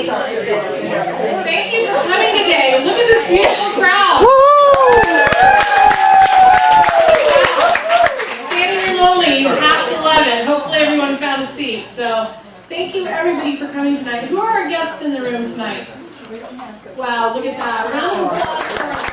Thank you for coming today. Look at this beautiful crowd. Standing room only, half 11. Hopefully everyone found a seat. So thank you everybody for coming tonight. Who are our guests in the room tonight? Wow, look at that. Round of applause for our guests.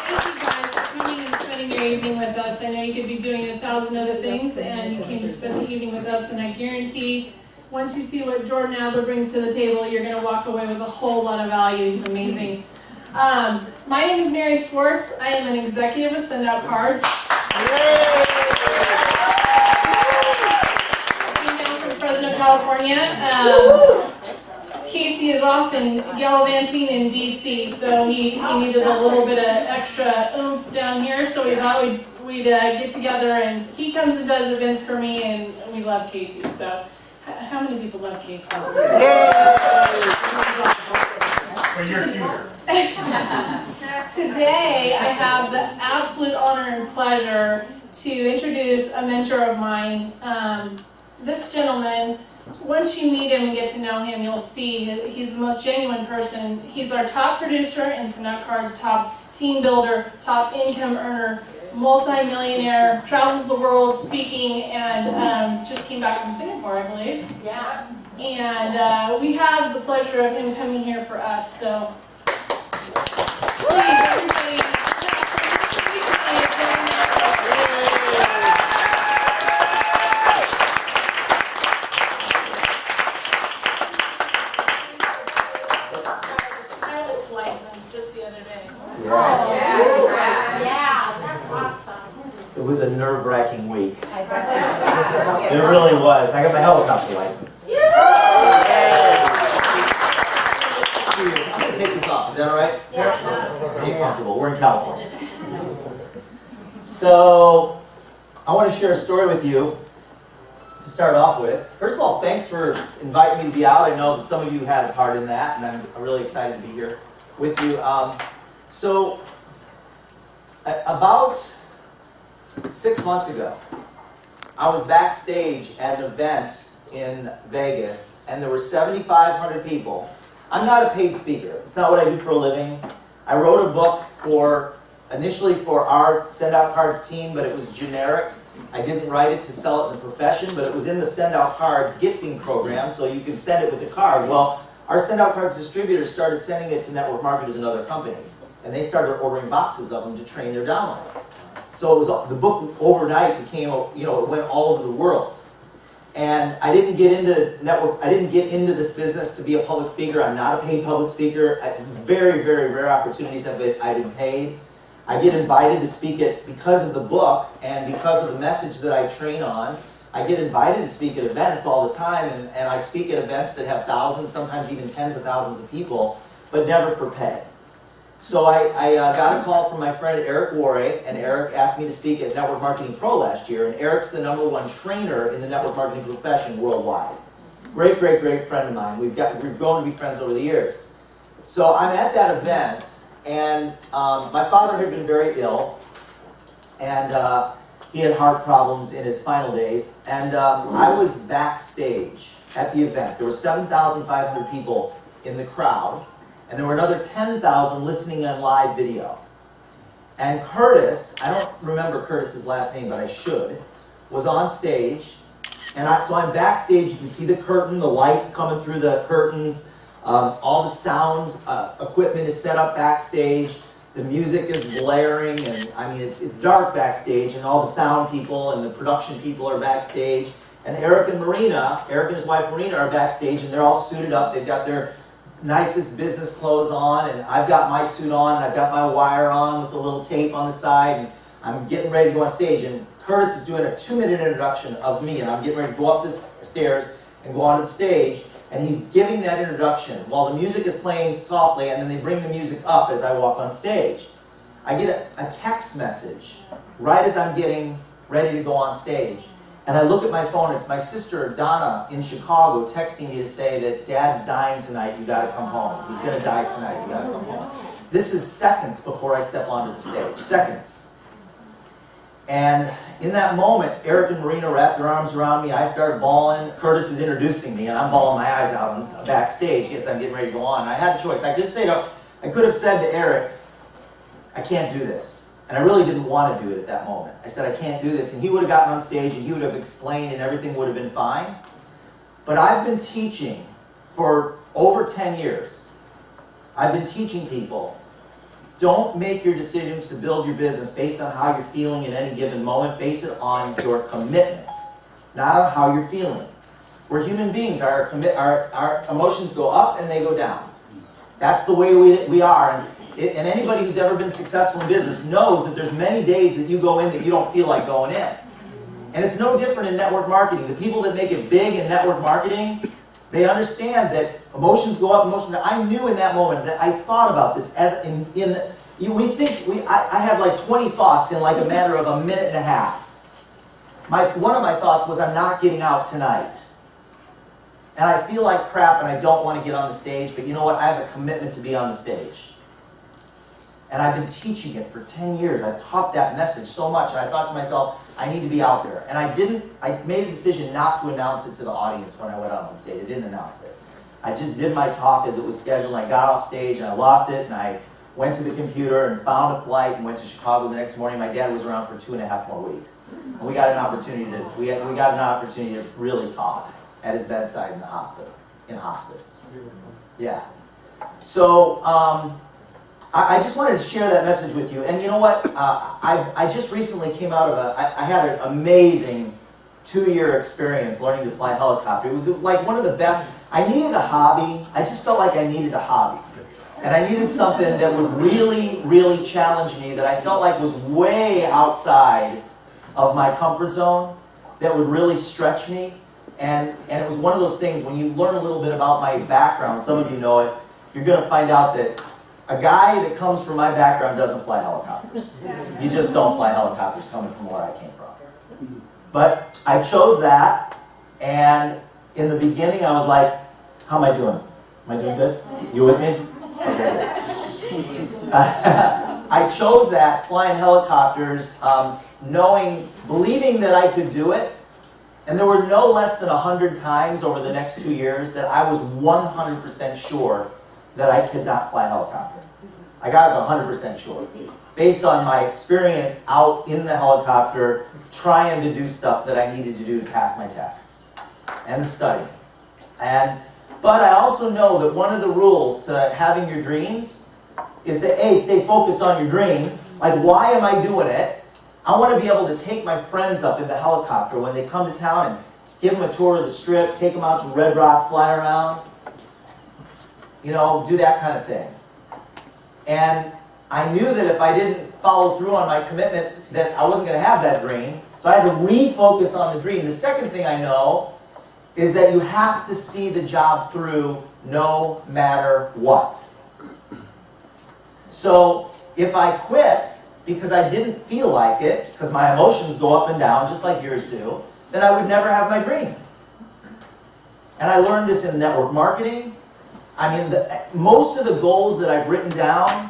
Thank you guys for coming and spending your evening with us. I know you could be doing 1,000 other things, and you came to spend the evening with us, and I guarantee once you see what Jordan Adler brings to the table, you're going to walk away with a whole lot of value. He's amazing. My name is Mary Swartz. I am an executive of Send Out Cards. I came down from Fresno, California. Casey is off in gallivanting in DC, so he needed a little bit of extra oomph down here, so we thought we'd get together, and he comes and does events for me, and we love Casey. So, how many people love Casey? Well, you're cuter. Today, I have the absolute honor and pleasure to introduce a mentor of mine. This gentleman, once you meet him and get to know him, you'll see he's the most genuine person. He's our top producer in Send Out Cards, top team builder, top income earner, multi-millionaire, travels the world speaking, and just came back from Singapore, I believe. Yeah. And we have the pleasure of him coming here for us. So please, everybody. Pilot's license just the other day. It was a nerve-wracking week. It really was. I got my helicopter license. I'm going to take this off. Is that all right? Yeah. Get comfortable. We're in California. So, I want to share a story with you to start off with. First of all, thanks for inviting me to be out. I know that some of you had a part in that, and I'm really excited to be here with you. About 6 months ago, I was backstage at an event in Vegas, and there were 7,500 people. I'm not a paid speaker. It's not what I do for a living. I wrote a book initially for our Send Out Cards team, but it was generic. I didn't write it to sell it in the profession, but it was in the Send Out Cards gifting program, so you can send it with a card. Well, our Send Out Cards distributors started sending it to network marketers and other companies, and they started ordering boxes of them to train their downlines. So it was, the book overnight became, it went all over the world. And I didn't get into this business to be a public speaker. I'm not a paid public speaker. Very, very rare opportunities I've been paid. I get invited to speak because of the book and because of the message that I train on. I get invited to speak at events all the time, and I speak at events that have thousands, sometimes even tens of thousands of people, but never for pay. So I got a call from my friend Eric Warre, and Eric asked me to speak at Network Marketing Pro last year, and Eric's the #1 trainer in the network marketing profession worldwide. Great, great, great friend of mine. We've grown to be friends over the years. So I'm at that event, and my father had been very ill, and he had heart problems in his final days, and I was backstage at the event. There were 7,500 people in the crowd, and there were another 10,000 listening on live video. And Curtis, I don't remember Curtis's last name, but I should, was on stage. And so I'm backstage. You can see the curtain, the lights coming through the curtains. All the sound equipment is set up backstage. The music is blaring, and I mean, it's dark backstage, and all the sound people and the production people are backstage. And Eric and his wife Marina are backstage, and they're all suited up. They've got their nicest business clothes on, and I've got my suit on, and I've got my wire on with a little tape on the side, and I'm getting ready to go on stage. And Curtis is doing a 2-minute introduction of me, and I'm getting ready to go up the stairs and go onto the stage, and he's giving that introduction while the music is playing softly, and then they bring the music up as I walk on stage. I get a text message right as I'm getting ready to go on stage. And I look at my phone, it's my sister Donna in Chicago texting me to say that Dad's dying tonight, you gotta come home. He's gonna die tonight, you gotta come home. This is seconds before I step onto the stage, seconds. And in that moment, Eric and Marina wrapped their arms around me. I started bawling. Curtis is introducing me, and I'm bawling my eyes out on backstage because I'm getting ready to go on. And I had a choice. I could have said to Eric, I can't do this. And I really didn't want to do it at that moment. I said, I can't do this. And he would have gotten on stage, and he would have explained, and everything would have been fine. But I've been teaching for over 10 years. I've been teaching people, don't make your decisions to build your business based on how you're feeling at any given moment. Base it on your commitment, not on how you're feeling. We're human beings. Our emotions go up and they go down. That's the way we are. And anybody who's ever been successful in business knows that there's many days that you go in that you don't feel like going in. And it's no different in network marketing. The people that make it big in network marketing, they understand that emotions go up, emotions down. I knew in that moment that I thought about this as I had like 20 thoughts in like a matter of a minute and a half. One of my thoughts was, I'm not getting out tonight. And I feel like crap and I don't want to get on the stage, but you know what? I have a commitment to be on the stage. And I've been teaching it for 10 years. I've taught that message so much, and I thought to myself, I need to be out there. And I made a decision not to announce it to the audience when I went out on stage. I didn't announce it. I just did my talk as it was scheduled, and I got off stage, and I lost it, and I went to the computer and found a flight and went to Chicago the next morning. My dad was around for 2.5 more weeks. And we got an opportunity to really talk at his bedside in the hospital, in hospice. Yeah. So, I just wanted to share that message with you. And you know what? I just recently came out of I had an amazing 2-year experience learning to fly helicopter. It was like one of the best. I needed a hobby. I just felt like I needed a hobby. And I needed something that would really, really challenge me, that I felt like was way outside of my comfort zone, that would really stretch me. And it was one of those things, when you learn a little bit about my background, some of you know it, you're going to find out that a guy that comes from my background doesn't fly helicopters. You just don't fly helicopters coming from where I came from. But I chose that, and in the beginning I was like, how am I doing? Am I doing good? You with me? Okay. I chose that, flying helicopters, believing that I could do it. And there were no less than 100 times over the next 2 years that I was 100% sure that I could not fly a helicopter. Like, I was 100% sure. Based on my experience out in the helicopter, trying to do stuff that I needed to do to pass my tests. And the study. But I also know that one of the rules to having your dreams is to A, stay focused on your dream. Like, why am I doing it? I want to be able to take my friends up in the helicopter when they come to town and give them a tour of the strip, take them out to Red Rock, fly around. You know, do that kind of thing. And I knew that if I didn't follow through on my commitment, that I wasn't going to have that dream. So I had to refocus on the dream. The second thing I know is that you have to see the job through no matter what. So if I quit because I didn't feel like it, because my emotions go up and down just like yours do, then I would never have my dream. And I learned this in network marketing. I mean, most of the goals that I've written down,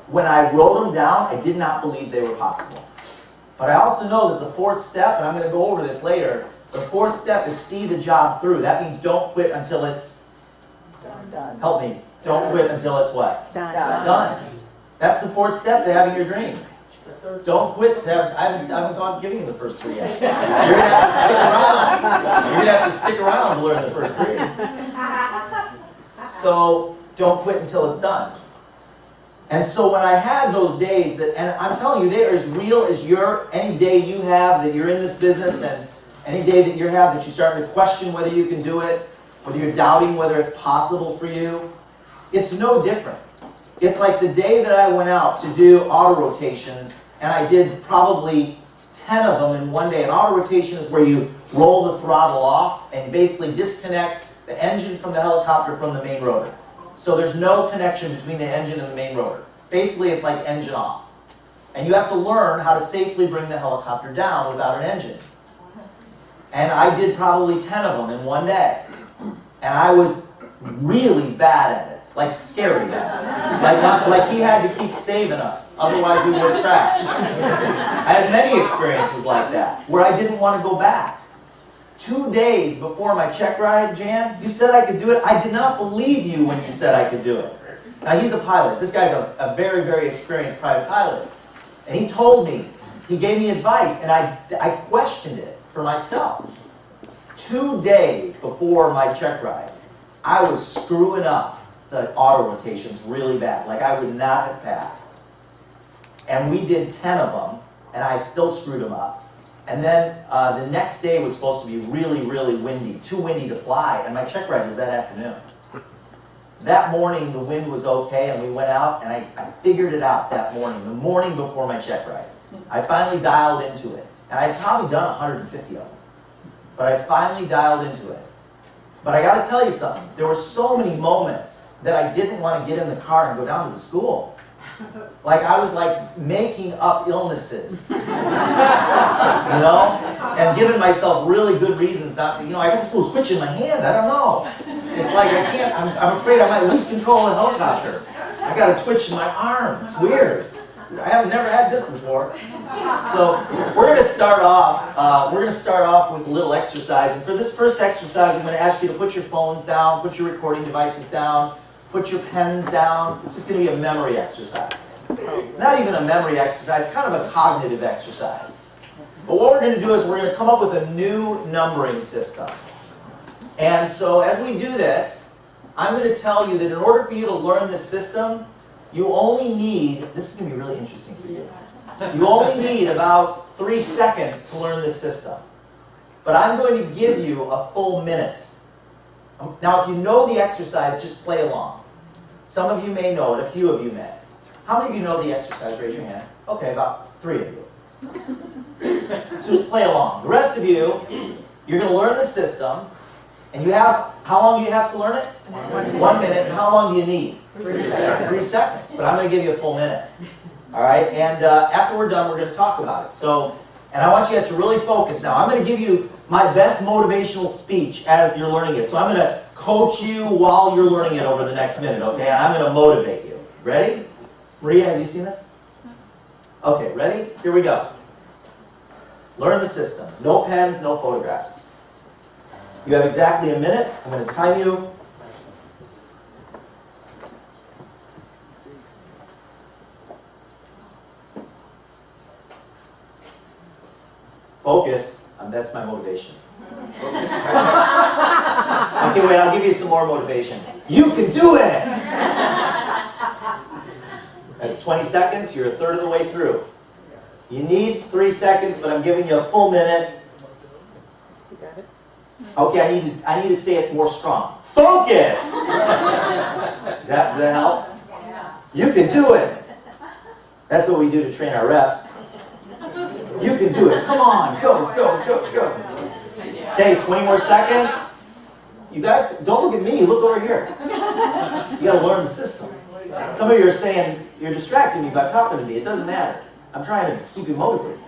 when I wrote them down, I did not believe they were possible. But I also know that the fourth step, and I'm going to go over this later, the fourth step is see the job through. That means don't quit until it's done. Help me. Don't quit until it's what? Done. That's the fourth step to having your dreams. Don't quit. I haven't gone giving you the first three yet. You're going to have to stick around. You're going to have to stick around to learn the first three. So don't quit until it's done. And so when I had those days, and I'm telling you, they're as real as any day you have that you're in this business, and any day that you have that you start to question whether you can do it, whether you're doubting whether it's possible for you, it's no different. It's like the day that I went out to do auto rotations, and I did probably 10 of them in one day. An auto rotation is where you roll the throttle off and basically disconnect the engine from the helicopter from the main rotor. So there's no connection between the engine and the main rotor. Basically, it's like engine off. And you have to learn how to safely bring the helicopter down without an engine. And I did probably 10 of them in one day. And I was really bad at it. Like scary bad. Like he had to keep saving us, otherwise we would crash. I had many experiences like that, where I didn't want to go back. 2 days before my check ride, Jan, you said I could do it. I did not believe you when you said I could do it. Now he's a pilot. This guy's a very, very experienced private pilot. And he told me, he gave me advice, and I questioned it for myself. 2 days before my check ride, I was screwing up the auto rotations really bad. Like I would not have passed. And we did 10 of them, and I still screwed them up. And then the next day was supposed to be really, really windy, too windy to fly, and my check ride was that afternoon. That morning, the wind was okay, and we went out, and I figured it out that morning, the morning before my check ride. I finally dialed into it, and I'd probably done 150 of them, but I finally dialed into it. But I got to tell you something, there were so many moments that I didn't want to get in the car and go down to the school. Like I was like making up illnesses, you know, and giving myself really good reasons not to, I got this little twitch in my hand, I don't know. It's like I can't, I'm afraid I might lose control of the helicopter. I got a twitch in my arm, it's weird. I have never had this before. So we're going to start off with a little exercise. And for this first exercise, I'm going to ask you to put your phones down, put your recording devices down, put your pens down. It's just going to be a memory exercise. Not even a memory exercise, kind of a cognitive exercise. But what we're going to do is we're going to come up with a new numbering system. And so as we do this, I'm going to tell you that in order for you to learn this system, you only need, this is going to be really interesting for you, you only need about 3 seconds to learn this system. But I'm going to give you a full minute. Now if you know the exercise, just play along. Some of you may know it, a few of you may. How many of you know the exercise? Raise your hand. Okay, about 3 of you. So just play along. The rest of you, you're going to learn the system, and you have, how long do you have to learn it? 1 minute. And how long do you need? 3 seconds. 3 seconds. But I'm going to give you a full minute. All right? And after we're done, we're going to talk about it. So, and I want you guys to really focus. Now, I'm going to give you my best motivational speech as you're learning it. So I'm going to coach you while you're learning it over the next minute, okay? And I'm going to motivate you. Ready? Maria, have you seen this? Okay, ready? Here we go. Learn the system. No pens, no photographs. You have exactly a minute. I'm going to time you. Focus. That's my motivation. Okay, wait, I'll give you some more motivation. You can do it! That's 20 seconds. You're a third of the way through. You need 3 seconds, but I'm giving you a full minute. Okay, I need to say it more strong. Focus! Does that help? You can do it. That's what we do to train our reps. You can do it. Come on. Go, go, go, go. Okay, 20 more seconds. You guys, don't look at me. Look over here. You got to learn the system. Some of you are saying, you're distracting me by talking to me. It doesn't matter. I'm trying to keep you motivated.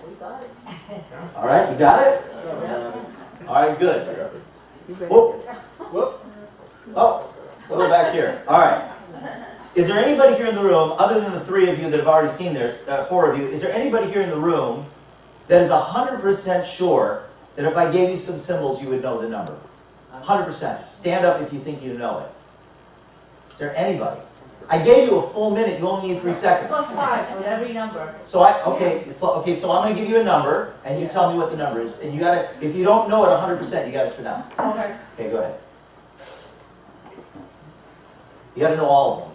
All right, you got it? All right, good. Whoop. Whoop. Oh, we'll go back here. All right. Is there anybody here in the room, other than the 3 of you that have already seen this, 4 of you, is there anybody here in the room that is 100% sure that if I gave you some symbols, you would know the number? 100%. Stand up if you think you know it. Is there anybody? I gave you a full minute. You only need 3 seconds. +5 with every number. So okay. So I'm going to give you a number, and you tell me what the number is. And you got to, if you don't know it 100%, you got to sit down. Okay. Okay, go ahead. You got to know all of them.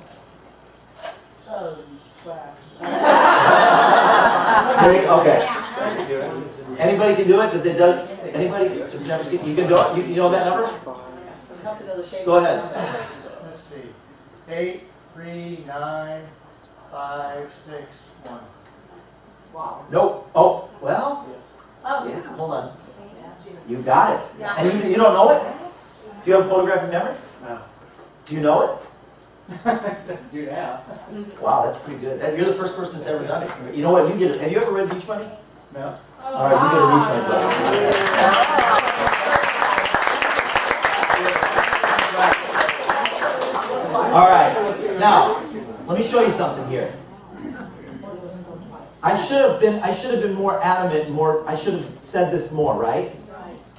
Oh, crap. Okay. Anybody can do it? That does? Anybody? That's never seen? You can do it. You know that number? You have to know the shape. Go ahead. Let's see. 8, 3, 9, 5, 6, 1. Wow. Nope. Oh, well. Oh. Yeah. Hold on. You got it. Yeah. And you don't know it? Do you have a photographic memory? No. Do you know it? Do now. Wow, that's pretty good. You're the first person that's ever done it. You know what? You get it. Have you ever read Beach Money? No. All right, you get a Beach Money book. All right, now, let me show you something here. I should have been more adamant, I should have said this more, right?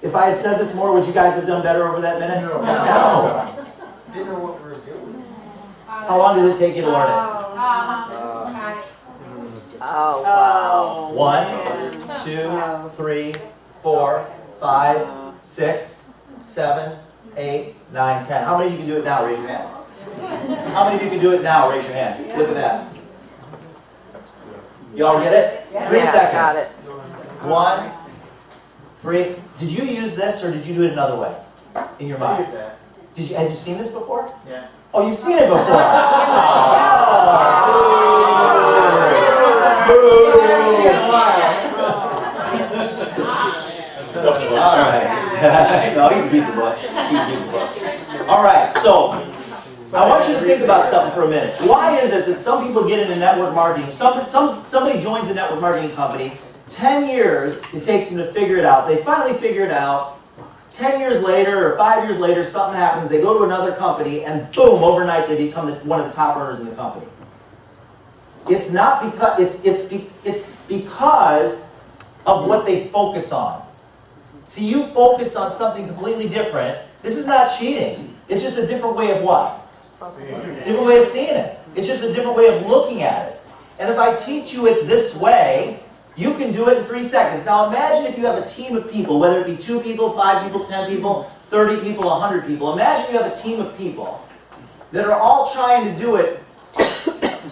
If I had said this more, would you guys have done better over that minute? No. Didn't know what we were doing. How long did it take you to learn it? Oh, wow. 1, 2, 3, 4, 5, 6, 7, 8, 9, 10. How many of you can do it now? Raise your hand. How many of you can do it now? Raise your hand. Look at that. You all get it? 3 seconds. Got it. 1, 3. Did you use this or did you do it another way in your mind? Use that. Had you seen this before? Yeah. Oh, you've seen it before. All right. No, he's keeping the book. All right, so I want you to think about something for a minute. Why is it that some people get into network marketing? Somebody joins a network marketing company. 10 years it takes them to figure it out. They finally figure it out. 10 years later or 5 years later, something happens. They go to another company, and boom! Overnight, they become one of the top earners in the company. It's not because it's because of what they focus on. See, you focused on something completely different. This is not cheating. It's just a different way of what? Different way of seeing it. It's just a different way of looking at it. And if I teach you it this way, you can do it in 3 seconds. Now imagine if you have a team of people, whether it be 2 people, 5 people, 10 people, 30 people, 100 people. Imagine you have a team of people that are all trying to do it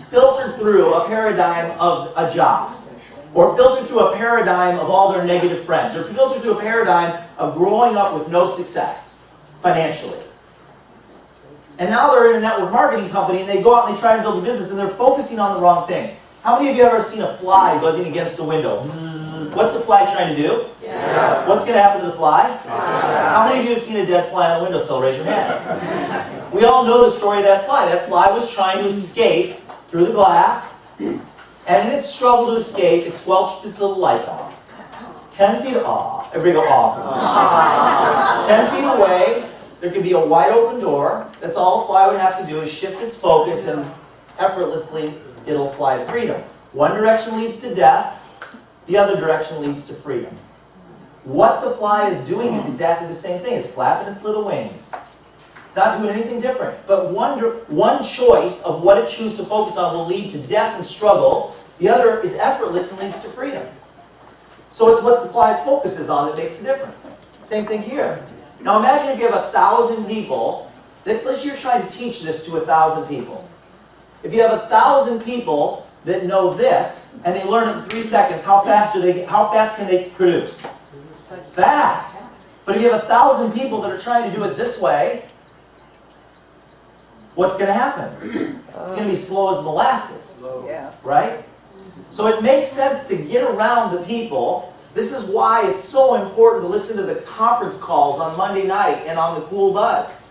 filtered through a paradigm of a job, or filtered through a paradigm of all their negative friends, or filtered through a paradigm of growing up with no success financially. And now they're in a network marketing company and they go out and they try to build a business and they're focusing on the wrong thing. How many of you have ever seen a fly buzzing against a window? Bzzz. What's the fly trying to do? Yeah. What's going to happen to the fly? How many of you have seen a dead fly on a windowsill? Raise your hand. We all know the story of that fly. That fly was trying to escape through the glass, and in its struggle to escape, it squelched its little life out. 10 feet off. Everybody go off. 10 feet away, there could be a wide open door. That's all a fly would have to do is shift its focus, and effortlessly it'll fly to freedom. One direction leads to death, the other direction leads to freedom. What the fly is doing is exactly the same thing. It's flapping its little wings. It's not doing anything different. But one choice of what it chooses to focus on will lead to death and struggle. The other is effortless and leads to freedom. So it's what the fly focuses on that makes the difference. Same thing here. Now imagine if you have 1,000 people. Let's say you're trying to teach this to 1,000 people. If you have 1,000 people that know this and they learn it in 3 seconds, how fast can they produce? Fast. But if you have 1,000 people that are trying to do it this way, what's going to happen? It's going to be slow as molasses. Yeah. Right? So it makes sense to get around the people. This is why it's so important to listen to the conference calls on Monday night and on the Cool Buzz.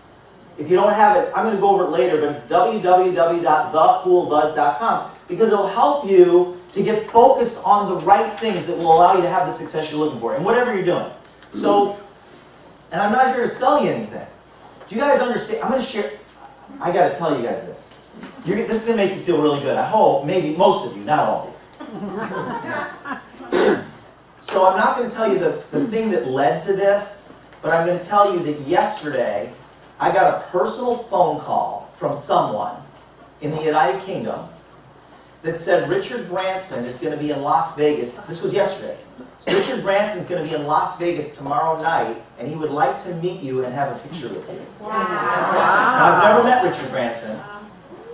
If you don't have it, I'm going to go over it later, but it's www.thecoolbuzz.com because it'll help you to get focused on the right things that will allow you to have the success you're looking for, and whatever you're doing. So, and I'm not here to sell you anything. Do you guys understand? I'm going to share, I got to tell you guys this. This is going to make you feel really good. I hope, maybe most of you, not all of you. So I'm not going to tell you the thing that led to this, but I'm going to tell you that yesterday, I got a personal phone call from someone in the United Kingdom that said Richard Branson is going to be in Las Vegas. This was yesterday. Richard Branson is going to be in Las Vegas tomorrow night, and he would like to meet you and have a picture with you. Wow. Now, I've never met Richard Branson,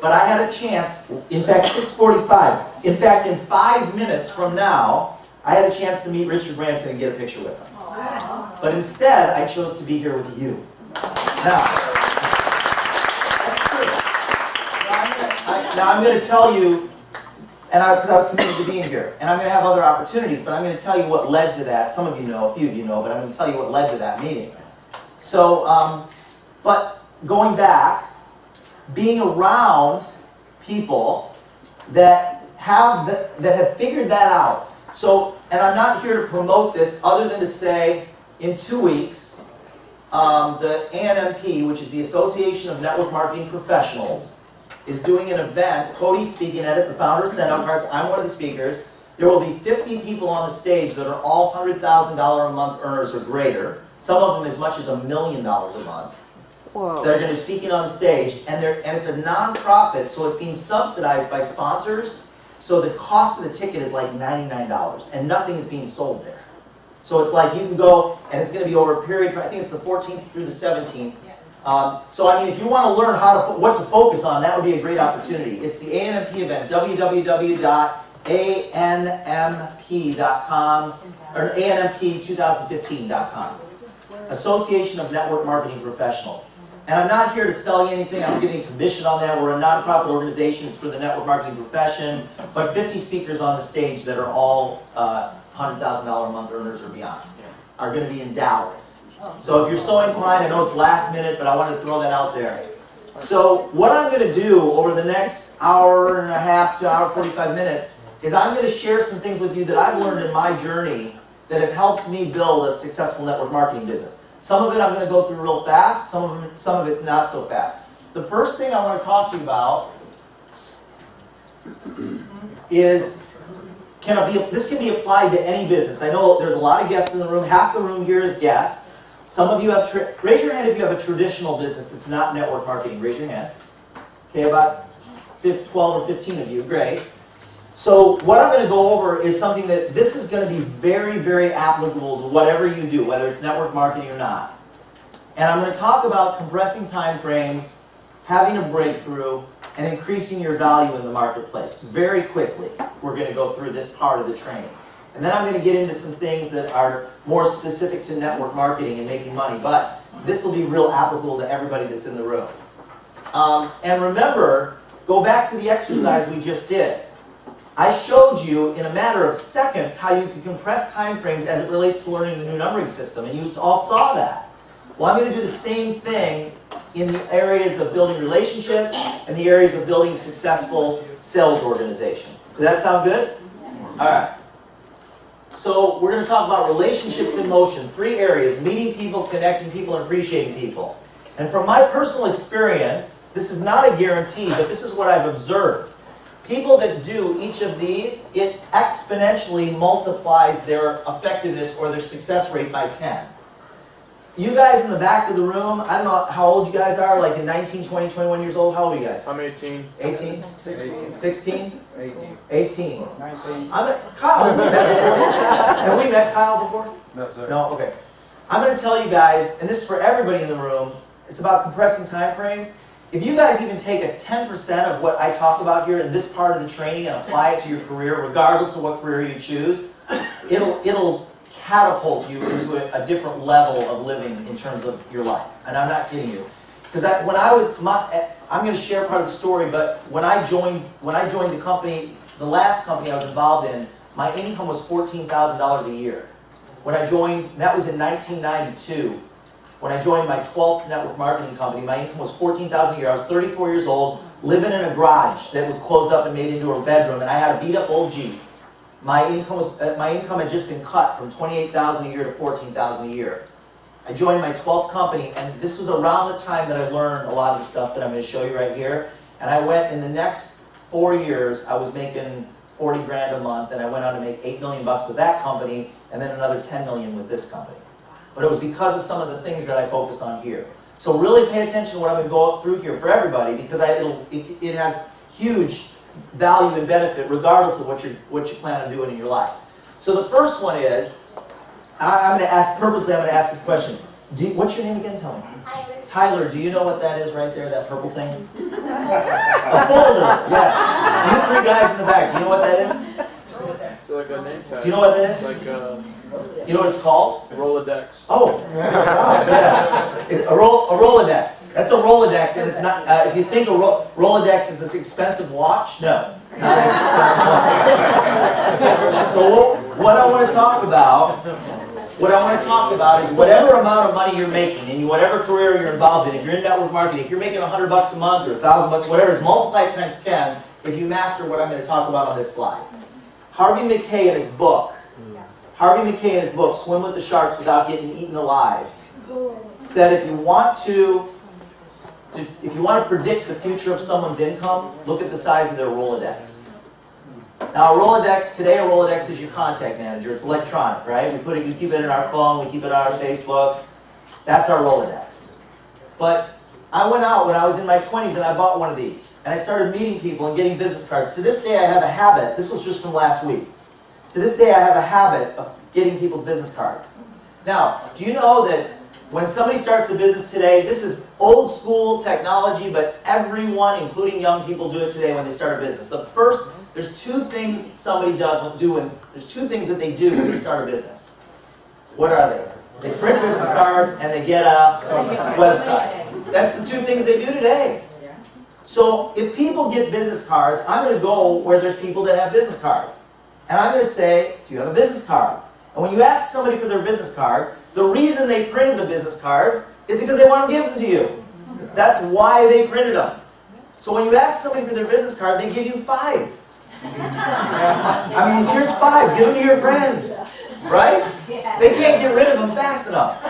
but I had a chance, in fact, 6:45. In fact, in 5 minutes from now, I had a chance to meet Richard Branson and get a picture with him. Wow. But instead, I chose to be here with you. Now, that's true. Now I'm going to tell you, because I was committed to being here, and I'm going to have other opportunities, but I'm going to tell you what led to that. Some of you know, a few of you know, but I'm going to tell you what led to that meeting. So, but going back, being around people that have figured that out. So, and I'm not here to promote this other than to say, in 2 weeks, the ANMP, which is the Association of Network Marketing Professionals, is doing an event. Cody's speaking at it, the founder of Send Out Cards. I'm one of the speakers. There will be 50 people on the stage that are all $100,000 a month earners or greater. Some of them as much as $1 million a month. Whoa. They're going to be speaking on the stage, and it's a non-profit, so it's being subsidized by sponsors. So the cost of the ticket is like $99, and nothing is being sold there. So it's like you can go, and it's going to be over a period, I think it's the 14th through the 17th. So I mean, if you want to learn what to focus on, that would be a great opportunity. It's the ANMP event, www.anmp.com, or anmp2015.com. Association of Network Marketing Professionals. And I'm not here to sell you anything, I don't get any commission on that. We're a nonprofit organization, it's for the network marketing profession, but 50 speakers on the stage that are all $100,000 a month earners or beyond are going to be in Dallas. So if you're so inclined, I know it's last minute, but I wanted to throw that out there. So what I'm going to do over the next hour and a half to hour 45 minutes is I'm going to share some things with you that I've learned in my journey that have helped me build a successful network marketing business. Some of it I'm going to go through real fast, some of it's not so fast. The first thing I want to talk to you about is this can be applied to any business. I know there's a lot of guests in the room. Half the room here is guests. Some of you have, raise your hand if you have a traditional business that's not network marketing. Raise your hand. Okay, about 12 or 15 of you. Great. So what I'm going to go over is something that this is going to be very, very applicable to whatever you do, whether it's network marketing or not. And I'm going to talk about compressing time frames, having a breakthrough, and increasing your value in the marketplace. Very quickly, we're going to go through this part of the training. And then I'm going to get into some things that are more specific to network marketing and making money. But this will be real applicable to everybody that's in the room. And remember, go back to the exercise we just did. I showed you in a matter of seconds how you can compress time frames as it relates to learning the new numbering system, and you all saw that. Well, I'm going to do the same thing in the areas of building relationships and the areas of building successful sales organizations. Does that sound good? All right. So we're going to talk about relationships in motion. 3 areas: meeting people, connecting people, and appreciating people. And from my personal experience, this is not a guarantee, but this is what I've observed. People that do each of these, it exponentially multiplies their effectiveness or their success rate by 10. You guys in the back of the room, I don't know how old you guys are, like in 19, 20, 21 years old. How old are you guys? I'm 18. 18? 16. 16? 18. 18. 19. Kyle, have we met before? Have we met Kyle before? No, sir. No? Okay. I'm going to tell you guys, and this is for everybody in the room, it's about compressing time frames. If you guys even take a 10% of what I talk about here in this part of the training and apply it to your career, regardless of what career you choose, it'll catapult you into a different level of living in terms of your life. And I'm not kidding you. Because I'm going to share part of the story, but when I joined the company, the last company I was involved in, my income was $14,000 a year. When I joined, that was in 1992. When I joined my 12th network marketing company, my income was $14,000 a year. I was 34 years old, living in a garage that was closed up and made into a bedroom, and I had a beat-up old Jeep. My income had just been cut from $28,000 a year to $14,000 a year. I joined my 12th company, and this was around the time that I learned a lot of the stuff that I'm going to show you right here. And I went, in the next 4 years, I was making 40 grand a month, and I went on to make $8 million with that company, and then another 10 million with this company. But it was because of some of the things that I focused on here. So really pay attention to what I'm going to go through here for everybody, because it has huge value and benefit regardless of what you plan on doing in your life. So the first one is, I'm going to ask this question. What's your name again? Tell me. Tyler, do you know what that is right there, that purple thing? A folder, yes. You 3 guys in the back, do you know what that is? It's like a name tag. Do you know what that is? It's like you know what it's called? Rolodex. Oh, yeah. A Rolodex. That's a Rolodex, and it's not. If you think a Rolodex is this expensive watch, no. So what I want to talk about is whatever amount of money you're making in whatever career you're involved in. If you're in network marketing, if you're making $100 a month or $1,000, whatever, is multiply it times 10 if you master what I'm going to talk about on this slide. Harvey McKay in his book, Swim with the Sharks Without Getting Eaten Alive, said if you want to predict the future of someone's income, look at the size of their Rolodex. Now a Rolodex, today a Rolodex is your contact manager. It's electronic, right? We keep it in our phone, we keep it on our Facebook. That's our Rolodex. But I went out when I was in my 20s and I bought one of these. And I started meeting people and getting business cards. To this day I have a habit, this was just from last week. To this day I have a habit of getting people's business cards. Now, do you know that when somebody starts a business today, this is old school technology, but everyone, including young people, do it today when they start a business. There's two things somebody there's two things that they do when they start a business. What are they? They print business cards and they get a website. That's the two things they do today. So if people get business cards, I'm going to go where there's people that have business cards. And I'm going to say, do you have a business card? And when you ask somebody for their business card, the reason they printed the business cards is because they want to give them to you. That's why they printed them. So when you ask somebody for their business card, they give you 5. I mean, here's 5. Give them to your friends. Right? They can't get rid of them fast enough.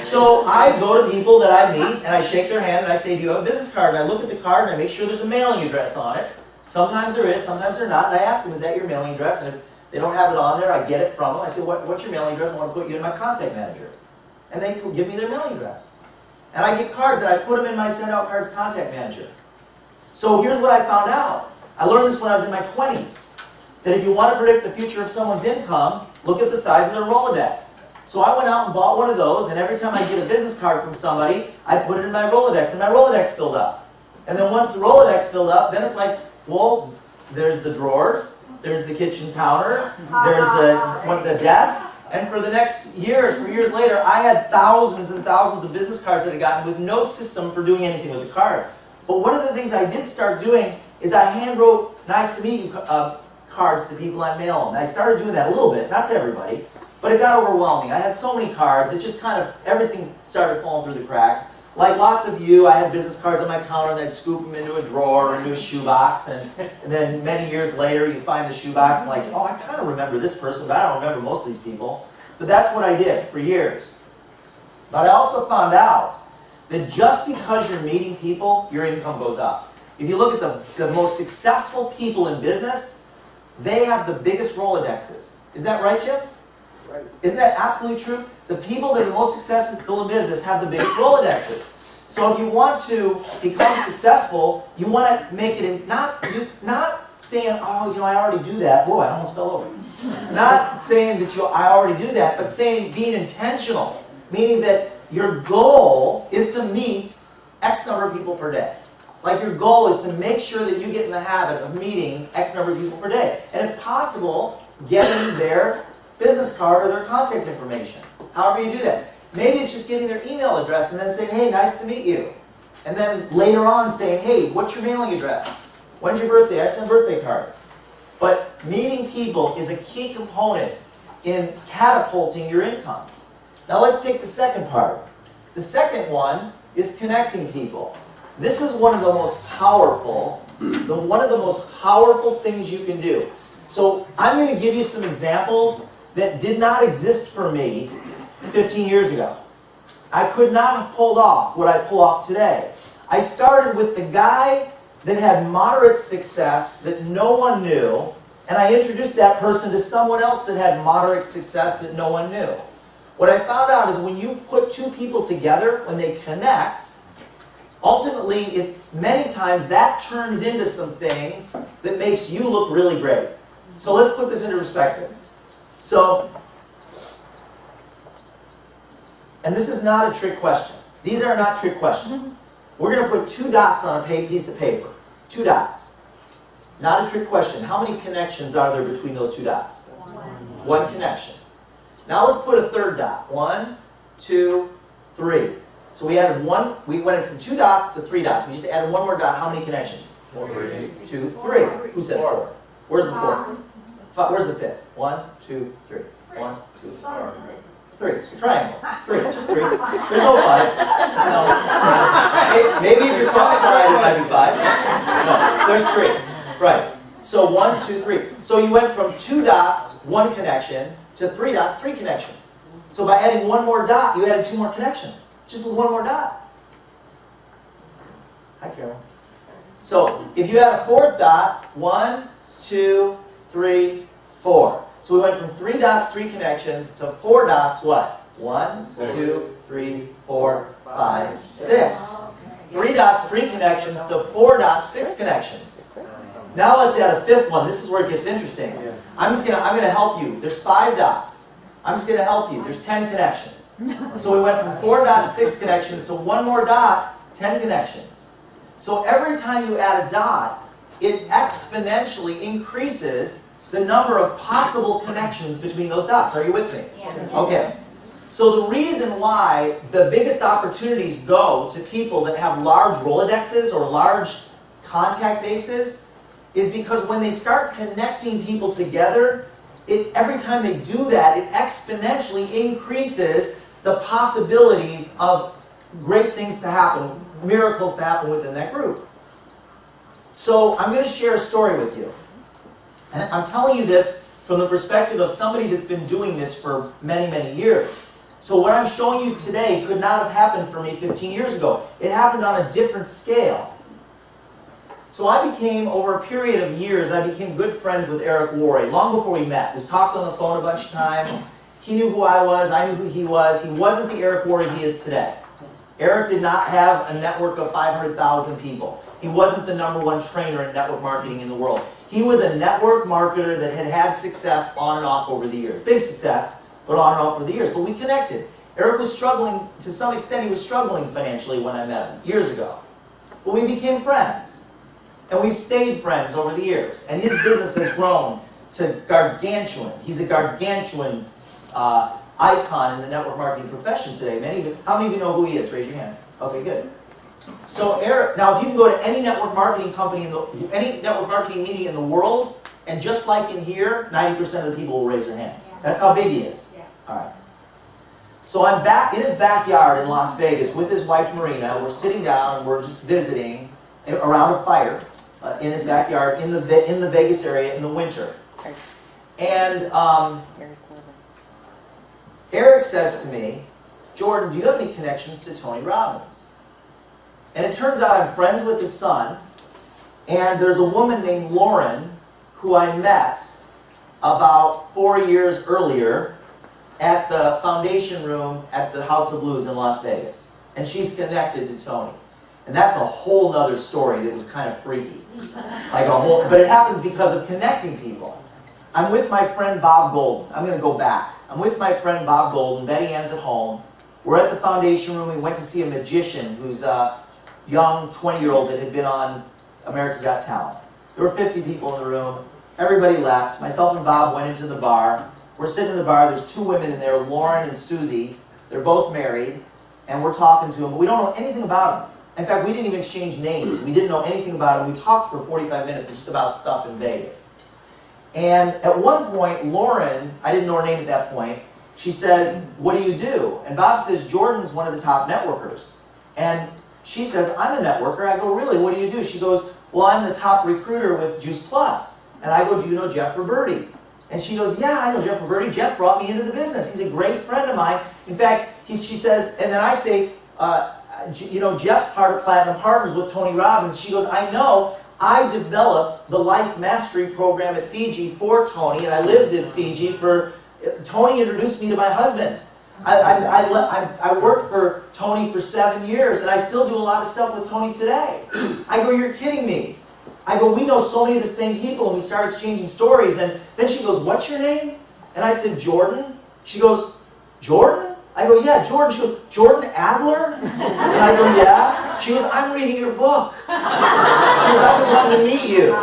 So I go to people that I meet and I shake their hand and I say, do you have a business card? And I look at the card and I make sure there's a mailing address on it. Sometimes there is, sometimes there not. And I ask them, is that your mailing address? And if they don't have it on there, I get it from them. I say, what's your mailing address? I want to put you in my contact manager. And they give me their mailing address. And I get cards and I put them in my send out cards contact manager. So here's what I found out. I learned this when I was in my 20s. That if you want to predict the future of someone's income, look at the size of their Rolodex. So I went out and bought one of those, and every time I get a business card from somebody, I put it in my Rolodex, and my Rolodex filled up. And then once the Rolodex filled up, then it's like, well, there's the drawers, there's the kitchen counter, there's the desk, and for the next years, for years later, I had thousands and thousands of business cards that I gotten with no system for doing anything with the cards. But one of the things I did start doing is I hand wrote nice to meet you cards to people I mail them. And I started doing that a little bit, not to everybody, but it got overwhelming. I had so many cards, it just kind of, everything started falling through the cracks. Like lots of you, I had business cards on my counter and I'd scoop them into a drawer or into a shoebox, and then many years later you find the shoebox and like, oh, I kind of remember this person, but I don't remember most of these people. But that's what I did for years. But I also found out that just because you're meeting people, your income goes up. If you look at the most successful people in business, they have the biggest Rolodexes. Isn't that right, Jim? Right. Isn't that absolutely true? The people that are the most successful in business have the biggest Rolodexes. So if you want to become successful, you want to make it not saying, oh, I already do that. Boy, I almost fell over. Not saying that I already do that, but saying being intentional, meaning that your goal is to meet X number of people per day. Like your goal is to make sure that you get in the habit of meeting X number of people per day. And if possible, getting their business card or their contact information. However you do that. Maybe it's just getting their email address and then saying, hey, nice to meet you. And then later on saying, hey, what's your mailing address? When's your birthday? I send birthday cards. But meeting people is a key component in catapulting your income. Now let's take the second part. The second one is connecting people. This is one of the most powerful things you can do. So I'm going to give you some examples that did not exist for me 15 years ago. I could not have pulled off what I pull off today. I started with the guy that had moderate success that no one knew, and I introduced that person to someone else that had moderate success that no one knew. What I found out is when you put two people together, when they connect, ultimately, many times that turns into some things that makes you look really great. So let's put this into perspective. So, and this is not a trick question. These are not trick questions. We're going to put 2 dots on a piece of paper. 2 dots. Not a trick question. How many connections are there between those 2 dots? 1 connection. Now let's put a 3rd dot. 1, 2, 3. So we added 1, we went from 2 dots to 3 dots. We just added 1 more dot. How many connections? 3. 2, 3. Who said 4? Where's the 4th? Where's the 5th? 1, 2, 3. 1, 2, 3. Triangle. 3. Just 3. There's no 5. No. Maybe if you're cross-eyed, it might be 5. No, there's 3. Right. So 1, 2, 3. So you went from 2 dots, 1 connection, to 3 dots, 3 connections. So by adding 1 more dot, you added 2 more connections. just with one more dot. Hi, Carol. So if you add a fourth dot, 1, 2, 3, 4. So we went from 3 dots, 3 connections, to 4 dots, what? 1, 2, 3, 4, 5, 6. 3 dots, 3 connections, to 4 dots, 6 connections. Now let's add a fifth one. This is where it gets interesting. I'm gonna help you. There's 5 dots. I'm just gonna help you. There's 10 connections. So we went from 4 dots, 6 connections, to 1 more dot, 10 connections. So every time you add a dot, it exponentially increases the number of possible connections between those dots. Are you with me? Yes. Okay. So the reason why the biggest opportunities go to people that have large Rolodexes or large contact bases is because when they start connecting people together, every time they do that, it exponentially increases the possibilities of great things to happen, miracles to happen within that group. So I'm going to share a story with you. And I'm telling you this from the perspective of somebody that's been doing this for many, many years. So what I'm showing you today could not have happened for me 15 years ago. It happened on a different scale. So I became, over a period of years, I became good friends with Eric Worre, long before we met. We talked on the phone a bunch of times. He knew who I was, I knew who he was. He wasn't the Eric Worre he is today. Eric did not have a network of 500,000 people. He wasn't the #1 trainer in network marketing in the world. He was a network marketer that had had success on and off over the years. Big success, but on and off over the years. But we connected. Eric was struggling, to some extent he was struggling financially when I met him, years ago. But we became friends. And we've stayed friends over the years. And his business has grown to gargantuan. He's a gargantuan icon in the network marketing profession today. How many of you know who he is? Raise your hand. Okay, good. So Eric, now if you can go to any network marketing company, any network marketing meeting in the world, and just like in here, 90% of the people will raise their hand. That's how big he is. All right. So I'm back in his backyard in Las Vegas with his wife Marina. We're sitting down and we're just visiting around a fire in his backyard in the Vegas area in the winter. And Eric says to me, "Jordan, do you have any connections to Tony Robbins?" And it turns out I'm friends with his son, and there's a woman named Lauren who I met about 4 years earlier at the foundation room at the House of Blues in Las Vegas. And she's connected to Tony. And that's a whole nother story that was kind of freaky. But it happens because of connecting people. I'm with my friend Bob Golden. I'm going to go back. I'm with my friend Bob Golden. Betty Ann's at home. We're at the foundation room. We went to see a magician who's a young 20-year-old that had been on America's Got Talent. There were 50 people in the room. Everybody left. Myself and Bob went into the bar. We're sitting in the bar. There's 2 women in there, Lauren and Susie. They're both married. And we're talking to them, but we don't know anything about them. In fact, we didn't even exchange names. We didn't know anything about them. We talked for 45 minutes just about stuff in Vegas. And at one point, Lauren, I didn't know her name at that point, she says, "What do you do?" And Bob says, "Jordan's one of the top networkers." And she says, "I'm a networker." I go, "Really? What do you do?" She goes, "Well, I'm the top recruiter with Juice Plus." And I go, "Do you know Jeff Roberti?" And she goes, "Yeah, I know Jeff Roberti. Jeff brought me into the business. He's a great friend of mine. In fact," she says, and then I say, "You know, Jeff's part of Platinum Partners with Tony Robbins." She goes, "I know. I developed the Life Mastery program at Fiji for Tony, and I lived in Fiji for... Tony introduced me to my husband. I worked for Tony for 7 years, and I still do a lot of stuff with Tony today." I go, "You're kidding me." I go, "We know so many of the same people," and we start exchanging stories. And then she goes, "What's your name?" And I said, "Jordan." She goes, "Jordan?" I go, "Yeah, Jordan." She goes, "Jordan Adler?" And I go, "Yeah." She goes, "I'm reading your book." She goes, "I've been wanting to meet you."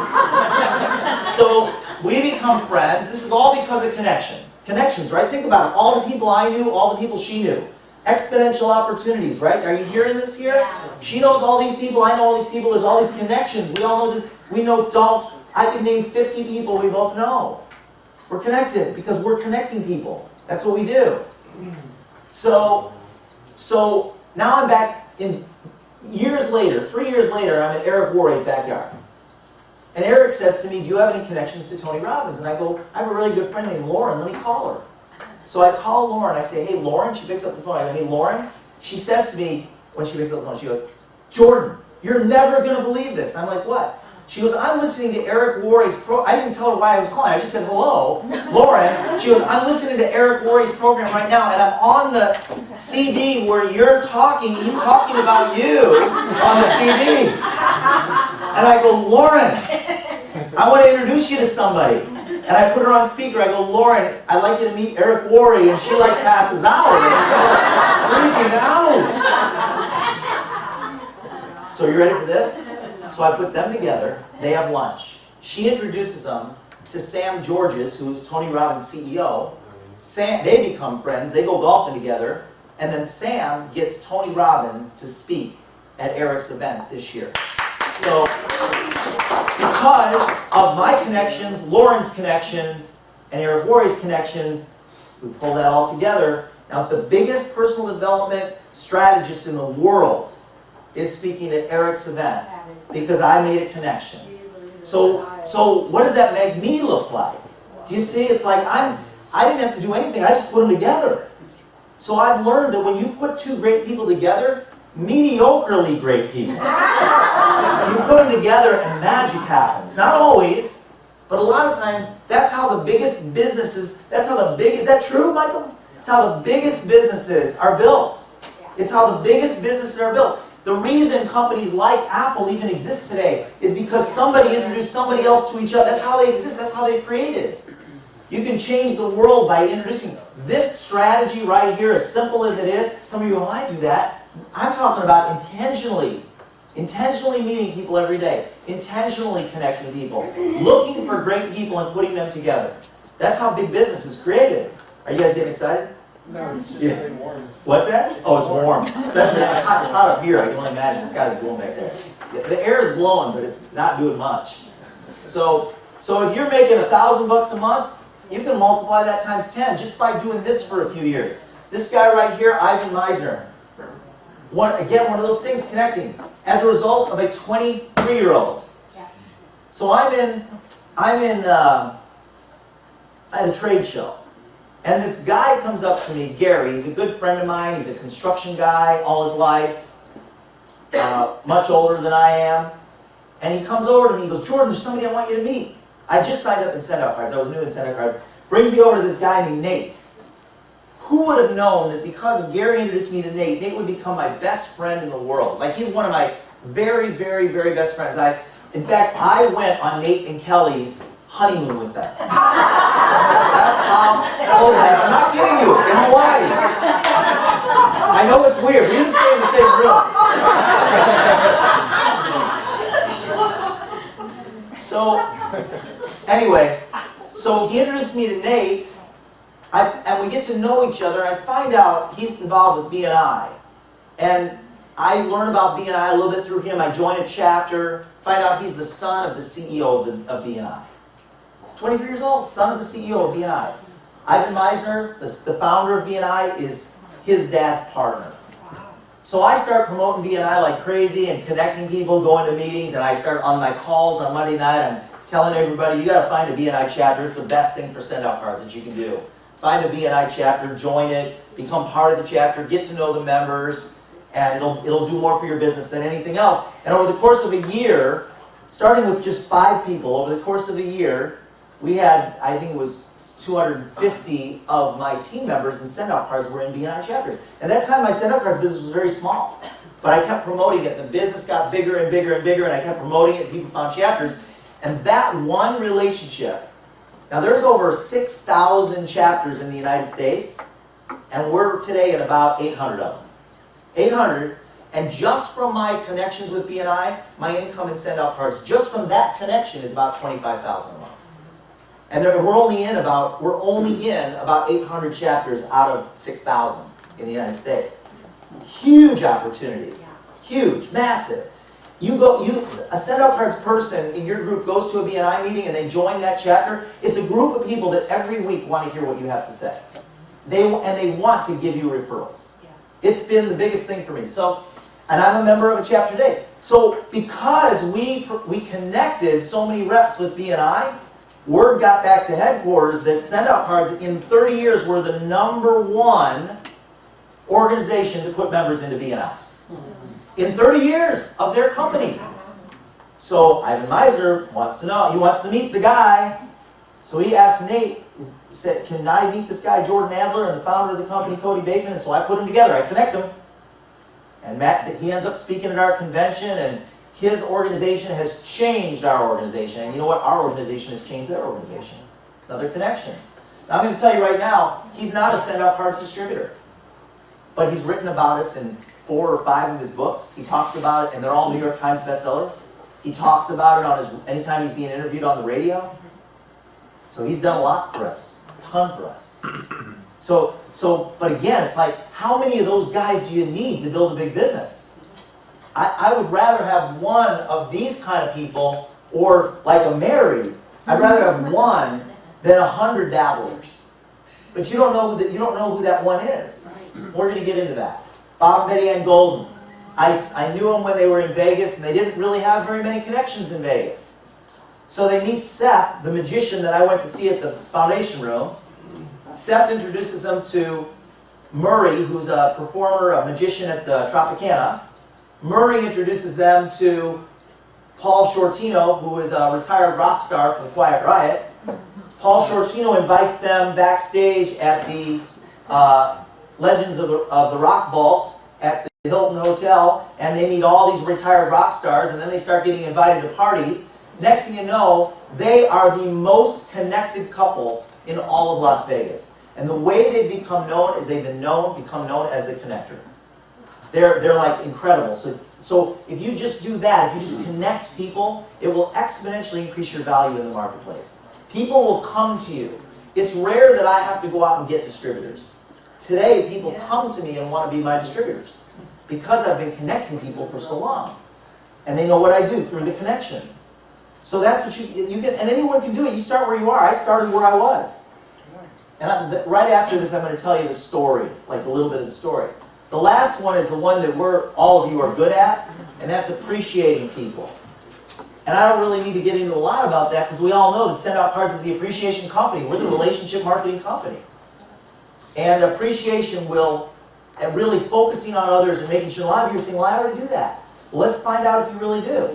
So we become friends. This is all because of connections. Connections, right? Think about it. All the people I knew, all the people she knew. Exponential opportunities, right? Are you hearing this here? Yeah. She knows all these people, I know all these people, there's all these connections. We all know this. We know Dolph. I could name 50 people we both know. We're connected because we're connecting people. That's what we do. So now I'm back in years later, 3 years later, I'm at Eric Worre's backyard. And Eric says to me, "Do you have any connections to Tony Robbins?" And I go, "I have a really good friend named Lauren. Let me call her." So I call Lauren. I say, "Hey, Lauren." She picks up the phone. I go, "Hey, Lauren, She says to me, when she picks up the phone, she goes, Jordan, you're never going to believe this. I'm like, what? She goes, I'm listening to Eric Worre's I didn't tell her why I was calling. I just said, hello, Lauren. She goes, I'm listening to Eric Worre's program right now, and I'm on the CD where you're talking. He's talking about you on the CD. And I go, Lauren, I want to introduce you to somebody. And I put her on speaker. I go, Lauren, I'd like you to meet Eric Worre. And she like passes out. Freaking out. So you ready for this? So I put them together. They have lunch. She introduces them to Sam Georges, who's Tony Robbins' CEO. They become friends. They go golfing together. And then Sam gets Tony Robbins to speak at Eric's event this year. So because of my connections, Lauren's connections, and Eric Worre's connections, we pull that all together. Now, the biggest personal development strategist in the world is speaking at Eric's event because I made a connection. So what does that make me look like? Do you see? It's like I didn't have to do anything. I just put them together. So I've learned that when you put two great people together, mediocrely great people, you put them together and magic happens. Not always, but a lot of times that's how the biggest businesses, is that true, Michael? It's how the biggest businesses are built. It's how the biggest businesses are built. The reason companies like Apple even exist today is because somebody introduced somebody else to each other. That's how they exist. That's how they created. You can change the world by introducing this strategy right here, as simple as it is. Some of you go, well, I do that. I'm talking about intentionally meeting people every day, intentionally connecting people, looking for great people and putting them together. That's how big business is created. Are you guys getting excited? No, it's just really warm. What's that? Oh, it's warm. Especially, it's hot up here. I can only imagine. It's got to be blowing back there. Yeah, the air is blowing, but it's not doing much. So if you're making $1,000 a month, you can multiply that times 10 just by doing this for a few years. This guy right here, Ivan Meisner. One of those things connecting as a result of a 23-year-old. So I'm at a trade show. And this guy comes up to me, Gary. He's a good friend of mine. He's a construction guy all his life, much older than I am. And he comes over to me. He goes, Jordan, there's somebody I want you to meet. I just signed up in send-out cards. I was new in send-out cards. Brings me over to this guy named Nate. Who would have known that because of Gary introduced me to Nate, Nate would become my best friend in the world. Like, he's one of my very, very, very best friends. In fact, I went on Nate and Kelly's honeymoon with them. That's how close I am. I'm not kidding you. In Hawaii. I know it's weird. We didn't stay in the same room. So, anyway, so he introduced me to Nate, and we get to know each other, and I find out he's involved with BNI. And I learn about BNI a little bit through him. I join a chapter, find out he's the son of the CEO of BNI. He's 23 years old, son of the CEO of BNI. Ivan Meisner, the founder of BNI, is his dad's partner. So I start promoting BNI like crazy and connecting people, going to meetings, and I start on my calls on Monday night, I'm telling everybody, you got to find a BNI chapter. It's the best thing for send-out cards that you can do. Find a BNI chapter, join it, become part of the chapter, get to know the members, and it'll do more for your business than anything else. And over the course of a year, starting with just 5 people, over the course of a year, we had, I think it was 250 of my team members in send-out cards were in BNI chapters. At that time, my send-out cards business was very small. But I kept promoting it. The business got bigger and bigger and bigger, and I kept promoting it, and people found chapters. And that one relationship, now there's over 6,000 chapters in the United States, and we're today at about 800 of them. 800, and just from my connections with BNI, my income in send-out cards, just from that connection is about $25,000 a month. And we're only in about 800 chapters out of 6,000 in the United States. Huge opportunity. Huge, massive. A send-out cards person in your group goes to a BNI meeting and they join that chapter. It's a group of people that every week want to hear what you have to say. They want to give you referrals. It's been the biggest thing for me. So, and I'm a member of a chapter today. So because we connected so many reps with BNI, word got back to headquarters that send-out cards in 30 years were the #1 organization to put members into V&I. In 30 years of their company. So Ivan Meisner wants to know, he wants to meet the guy. So he asked Nate, he said, can I meet this guy, Jordan Adler, and the founder of the company, Cody Bateman? And so I put them together, I connect them. And Matt, he ends up speaking at our convention, and his organization has changed our organization. And you know what? Our organization has changed their organization. Another connection. Now I'm going to tell you right now, he's not a send-out cards distributor. But he's written about us in 4 or 5 of his books. He talks about it, and they're all New York Times bestsellers. He talks about it on his, anytime he's being interviewed on the radio. So he's done a lot for us, a ton for us. But again, it's like, how many of those guys do you need to build a big business? I would rather have one of these kind of people, or like a Mary. I'd rather have one than 100 dabblers. But you don't know who that one is. We're going to get into that. Bob and Betty Ann Golden. I knew them when they were in Vegas, and they didn't really have very many connections in Vegas. So they meet Seth, the magician that I went to see at the Foundation Room. Seth introduces them to Murray, who's a performer, a magician at the Tropicana. Murray introduces them to Paul Shortino, who is a retired rock star from the Quiet Riot. Paul Shortino invites them backstage at the Legends of the Rock Vault at the Hilton Hotel, and they meet all these retired rock stars, and then they start getting invited to parties. Next thing you know, they are the most connected couple in all of Las Vegas. And the way they've become known is they've become known as the connector. They're like incredible. So if you just do that, if you just connect people, it will exponentially increase your value in the marketplace. People will come to you. It's rare that I have to go out and get distributors. Today, people come to me and want to be my distributors because I've been connecting people for so long. And they know what I do through the connections. So that's what you can, and anyone can do it. You start where you are. I started where I was. And right after this, I'm going to tell you the story, like a little bit of the story. The last one is the one that all of you are good at, and that's appreciating people. And I don't really need to get into a lot about that because we all know that Send Out Cards is the appreciation company. We're the relationship marketing company. And appreciation will, and really focusing on others and making sure, a lot of you are saying, well, I already do that. Well, let's find out if you really do.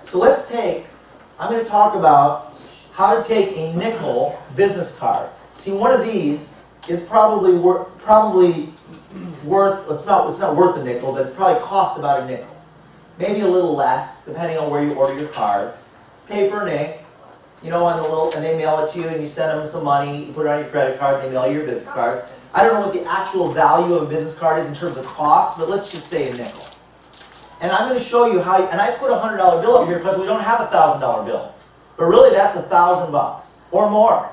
So I'm going to talk about how to take a nickel business card. See, one of these is probably worth, it's not worth a nickel, but it's probably cost about a nickel. Maybe a little less, depending on where you order your cards. Paper and ink, you know, and they mail it to you, and you send them some money, you put it on your credit card, they mail you your business cards. I don't know what the actual value of a business card is in terms of cost, but let's just say a nickel. And I'm going to show you how, and I put a $100 bill up here because we don't have a $1,000 bill. But really that's $1,000 or more.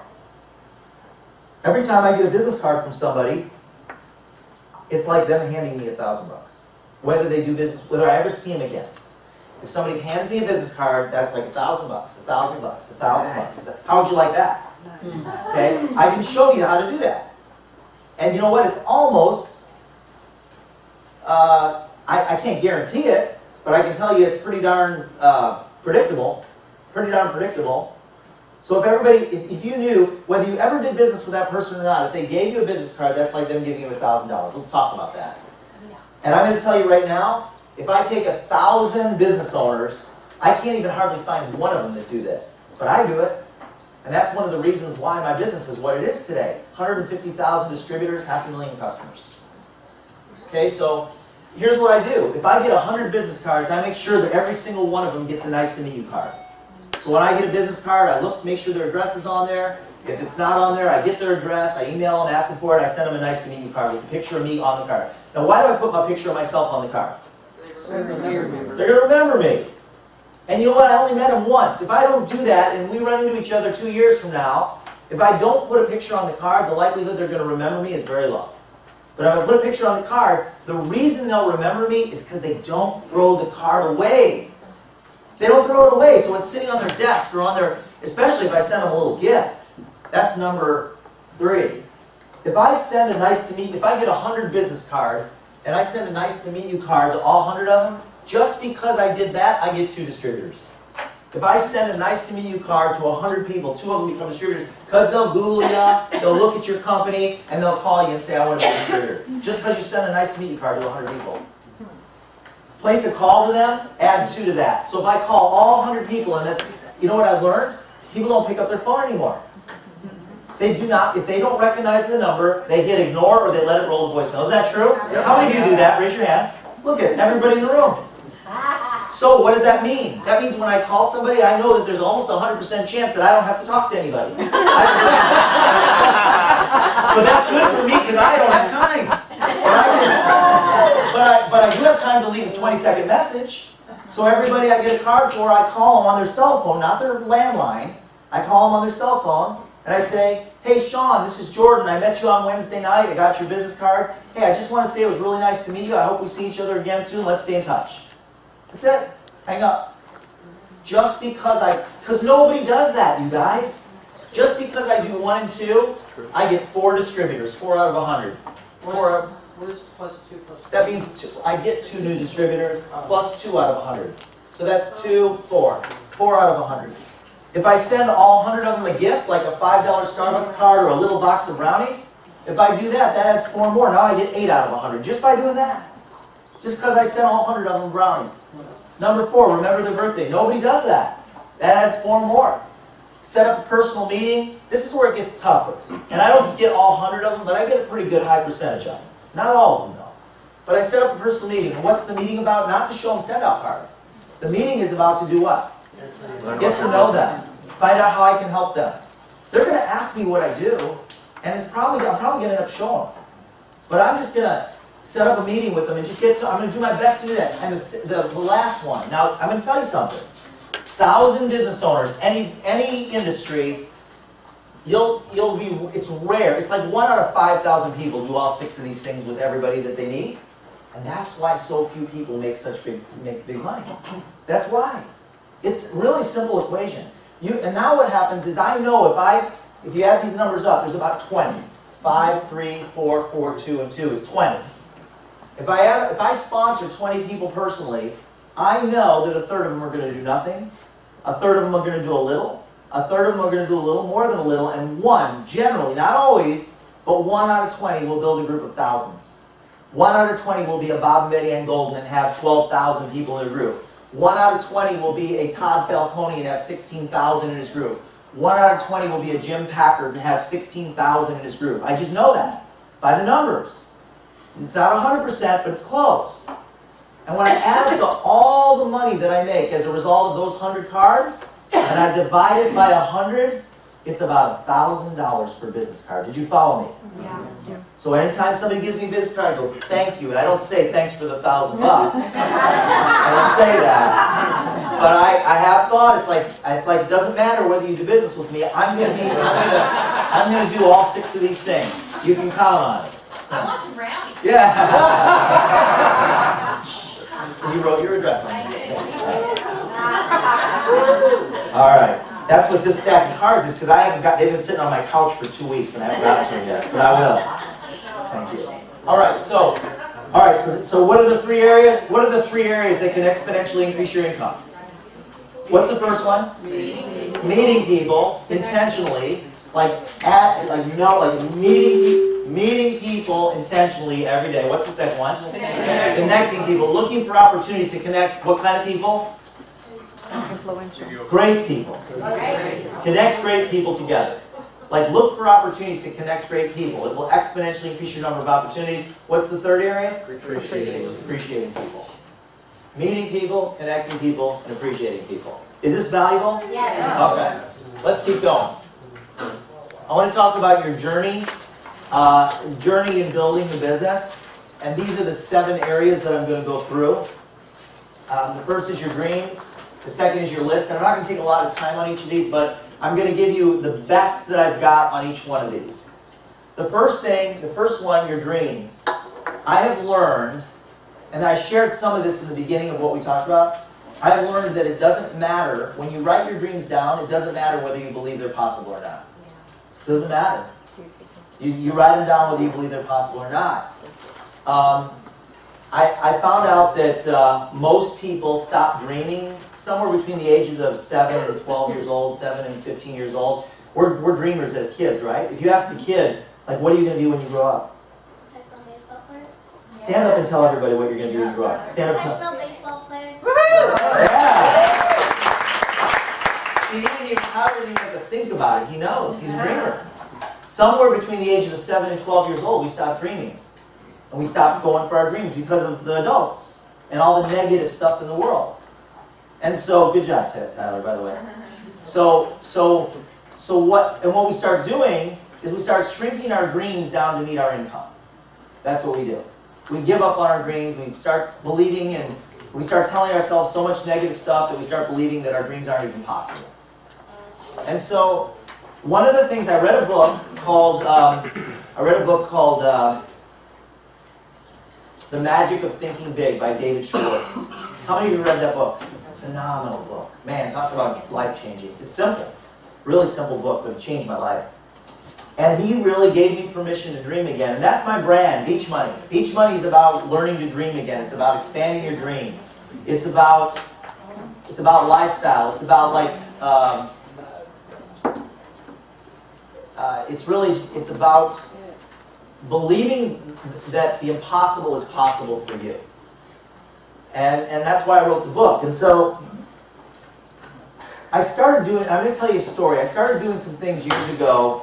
Every time I get a business card from somebody, it's like them handing me $1,000. Whether they do business, whether I ever see them again. If somebody hands me a business card, that's like $1,000, $1,000, $1,000. How would you like that? Okay, I can show you how to do that. And you know what? It's almost, I can't guarantee it, but I can tell you it's pretty darn predictable. Pretty darn predictable. So if everybody, if you knew, whether you ever did business with that person or not, if they gave you a business card, that's like them giving you $1,000. Let's talk about that. And I'm going to tell you right now, if I take 1,000 business owners, I can't even hardly find one of them that do this. But I do it. And that's one of the reasons why my business is what it is today. 150,000 distributors, 500,000 customers. Okay, so here's what I do. If I get 100 business cards, I make sure that every single one of them gets a nice to meet you card. So when I get a business card, I look, make sure their address is on there. If it's not on there, I get their address, I email them, ask them for it, I send them a nice to meet you card with a picture of me on the card. Now why do I put my picture of myself on the card? They're going to remember me. And you know what? I only met them once. If I don't do that and we run into each other 2 years from now, if I don't put a picture on the card, the likelihood they're going to remember me is very low. But if I put a picture on the card, the reason they'll remember me is because they don't throw the card away. They don't throw it away, so it's sitting on their desk or on their, especially if I send them a little gift. That's number 3. If I send a nice to meet, if I get 100 business cards and I send a nice to meet you card to all 100 of them, just because I did that, I get 2 distributors. If I send a nice to meet you card to 100 people, 2 of them become distributors, because they'll Google you, they'll look at your company, and they'll call you and say, I want to be a distributor. Just because you send a nice to meet you card to 100 people. Place a call to them, add 2 to that. So if I call all 100 people, and that's, you know what I've learned? People don't pick up their phone anymore. They do not, if they don't recognize the number, they hit ignore or they let it roll to voicemail. Is that true? How many of you do that? Raise your hand. Look at everybody in the room. So what does that mean? That means when I call somebody, I know that there's almost a 100% chance that I don't have to talk to anybody. But that's good for me because I don't have time. But I do have time to leave a 20-second message. So everybody I get a card for, I call them on their cell phone, not their landline. I call them on their cell phone, and I say, hey Sean, this is Jordan. I met you on Wednesday night. I got your business card. Hey, I just want to say it was really nice to meet you. I hope we see each other again soon. Let's stay in touch. That's it. Hang up. Just because nobody does that, you guys. Just because I do 1 and 2, I get 4 distributors, 4 out of 100. What is plus 2 plus 2? That means I get 2 new distributors plus 2 out of 100. So that's 2, 4. 4 out of 100. If I send all 100 of them a gift, like a $5 Starbucks card or a little box of brownies, if I do that, that adds 4 more. Now I get 8 out of 100 just by doing that. Just because I sent all 100 of them brownies. Number 4, remember their birthday. Nobody does that. That adds 4 more. Set up a personal meeting. This is where it gets tougher. And I don't get all 100 of them, but I get a pretty good high percentage of them. Not all of them, though. But I set up a personal meeting. And what's the meeting about? Not to show them send-out cards. The meeting is about to do what? Get to know them. Find out how I can help them. They're going to ask me what I do, and I'm probably going to end up showing them. But I'm just going to set up a meeting with them and just I'm going to do my best to do that. And the last one. Now, I'm going to tell you something. 1,000 business owners, any industry, it's rare. It's like 1 out of 5,000 people do all 6 of these things with everybody that they need. And that's why so few people make big money. That's why. It's a really simple equation. And now what happens is I know if you add these numbers up, there's about 20. 5, 3, 4, 4, 2, and 2 is 20. If I sponsor 20 people personally, I know that a third of them are going to do nothing, a third of them are going to do a little, a third of them are going to do a little more than a little, and 1, generally, not always, but 1 out of 20 will build a group of thousands. 1 out of 20 will be a Bob and Betty Ann Golden and have 12,000 people in a group. 1 out of 20 will be a Todd Falcone and have 16,000 in his group. 1 out of 20 will be a Jim Packard and have 16,000 in his group. I just know that by the numbers. It's not 100%, but it's close. And when I add all the money that I make as a result of those 100 cards, and I divide it by 100, it's about $1,000 per business card. Did you follow me? Yeah. So anytime somebody gives me a business card, I go, thank you. And I don't say thanks for the $1,000. I don't say that. But I have thought, it's like it doesn't matter whether you do business with me. I'm gonna do all 6 of these things. You can count on it. I want some brownies. Yeah. You wrote your address on it. All right. That's what this stack of cards is, because they've been sitting on my couch for 2 weeks and I haven't got to them yet, but I will. Thank you. All right, so what are the 3 areas? What are the 3 areas that can exponentially increase your income? What's the first one? Meeting people intentionally, meeting people intentionally every day. What's the second one? Connecting people, looking for opportunities to connect. What kind of people? Influential. Great people. Connect great people together. Look for opportunities to connect great people. It will exponentially increase your number of opportunities. What's the third area? Appreciating people. Meeting people, connecting people, and appreciating people. Is this valuable? Yes. Okay. Let's keep going. I want to talk about your journey in building the business. And these are the 7 areas that I'm going to go through. The first is your dreams. The second is your list. And I'm not going to take a lot of time on each of these, but I'm going to give you the best that I've got on each one of these. The first one, your dreams. I have learned, and I shared some of this in the beginning of what we talked about, I have learned that it doesn't matter, when you write your dreams down, it doesn't matter whether you believe they're possible or not. It doesn't matter. You write them down whether you believe they're possible or not. I found out that most people stop dreaming somewhere between the ages of 7 and 12 years old, 7 and 15 years old. We're dreamers as kids, right? If you ask a kid, like, what are you going to do when you grow up? Stand up and tell everybody what you're going to do when you grow up. Stand up and tell. Baseball player. Yeah. See, he didn't even have to think about it. He knows. He's a dreamer. Somewhere between the ages of 7 and 12 years old, we stopped dreaming. And we stopped going for our dreams because of the adults and all the negative stuff in the world. And so, good job, Tyler, by the way. So what we start doing is we start shrinking our dreams down to meet our income. That's what we do. We give up on our dreams, we start believing, and we start telling ourselves so much negative stuff that we start believing that our dreams aren't even possible. And so, one of the things, I read a book called The Magic of Thinking Big by David Schwartz. How many of you read that book? Phenomenal book. Man, talk about life-changing. It's simple. Really simple book, but it changed my life. And he really gave me permission to dream again. And that's my brand, Beach Money. Beach Money is about learning to dream again. It's about expanding your dreams. It's about lifestyle. It's about it's about believing that the impossible is possible for you. And that's why I wrote the book. And so I started doing, I'm going to tell you a story. I started doing some things years ago.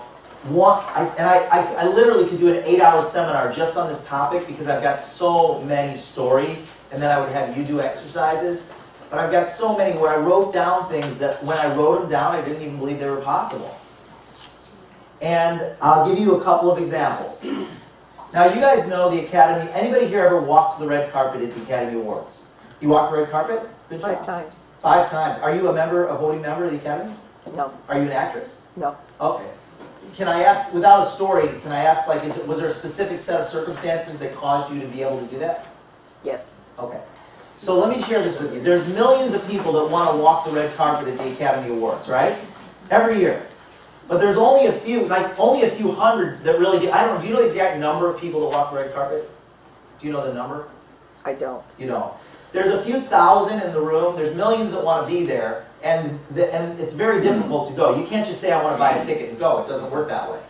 I literally could do an 8-hour seminar just on this topic because I've got so many stories, and then I would have you do exercises. But I've got so many where I wrote down things that when I wrote them down, I didn't even believe they were possible. And I'll give you a couple of examples. Now, you guys know the Academy. Anybody here ever walked the red carpet at the Academy Awards? You walked the red carpet? Good job. 5 times. 5 times. Are you a voting member of the Academy? No. Are you an actress? No. Okay. Can I ask, without a story, can I ask, was there a specific set of circumstances that caused you to be able to do that? Yes. Okay. So let me share this with you. There's millions of people that want to walk the red carpet at the Academy Awards, right? Every year. But there's only a few hundred that really do. I don't know, do you know the exact number of people that walk the red carpet? Do you know the number? I don't. You don't. There's a few thousand in the room. There's millions that want to be there. And it's very difficult to go. You can't just say, I want to buy a ticket and go. It doesn't work that way.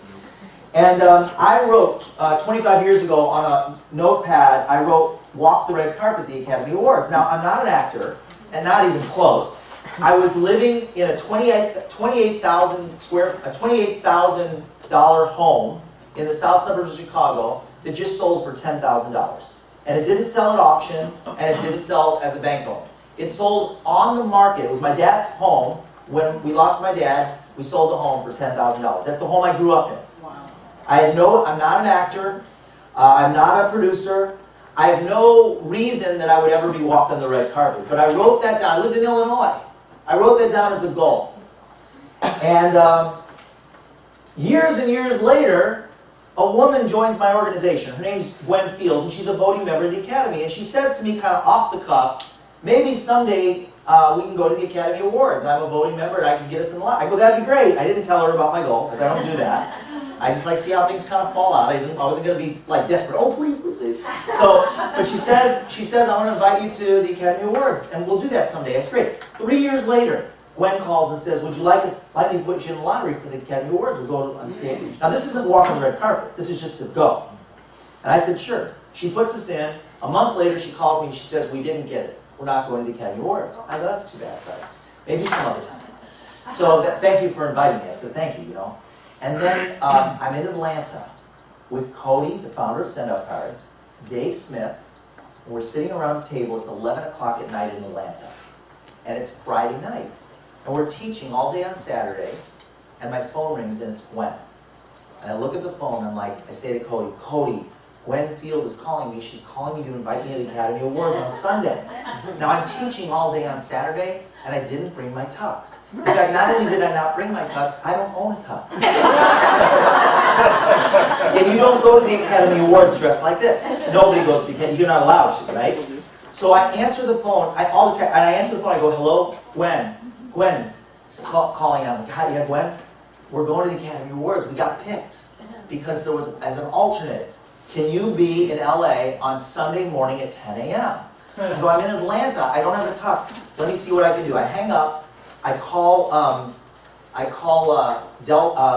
And I wrote, 25 years ago on a notepad, I wrote, walk the red carpet at the Academy Awards. Now, I'm not an actor, and not even close. I was living in a $28,000 home in the south suburbs of Chicago that just sold for $10,000. And it didn't sell at auction, and it didn't sell as a bank loan. It sold on the market. It was my dad's home. When we lost my dad, we sold the home for $10,000. That's the home I grew up in. Wow. I'm not an actor. I'm not a producer. I have no reason that I would ever be walked on the red carpet. But I wrote that down. I lived in Illinois. I wrote that down as a goal. And years and years later, a woman joins my organization. Her name's Gwen Field, and she's a voting member of the Academy. And she says to me kind of off the cuff, maybe someday we can go to the Academy Awards. I'm a voting member and I can get us in line. I go, that'd be great. I didn't tell her about my goal, because I don't do that. I just see how things kind of fall out. I wasn't going to be desperate. Oh, please, please, please. So, but she says, I want to invite you to the Academy Awards, and we'll do that someday. That's great. 3 years later, Gwen calls and says, would you like me to put you in the lottery for the Academy Awards? We'll go on the table. Now, this isn't walking the red carpet. This is just to go. And I said, sure. She puts us in. A month later, she calls me and she says, we didn't get it. We're not going to the Academy Awards. I go, that's too bad, sorry. Maybe some other time. So thank you for inviting me. I said, thank you, And then I'm in Atlanta with Cody, the founder of Send Out Cards, Dave Smith, and we're sitting around a table. It's 11 o'clock at night in Atlanta, and it's Friday night. And we're teaching all day on Saturday, and my phone rings and it's Gwen. And I look at the phone, and I say to Cody, Cody, Gwen Field is calling me. She's calling me to invite me to the Academy Awards on Sunday. Now, I'm teaching all day on Saturday, and I didn't bring my tux. In fact, not only did I not bring my tux, I don't own a tux. And you don't go to the Academy Awards dressed like this. Nobody goes to the Academy. You're not allowed to, right? So I answer the phone. I answer the phone. I go, hello, Gwen. Gwen, calling out. I'm like, hi, yeah, Gwen. We're going to the Academy Awards. We got picked because there was, as an alternate, can you be in LA on Sunday morning at 10 a.m.? I go, I'm in Atlanta, I don't have a tux. Let me see what I can do. I hang up, I call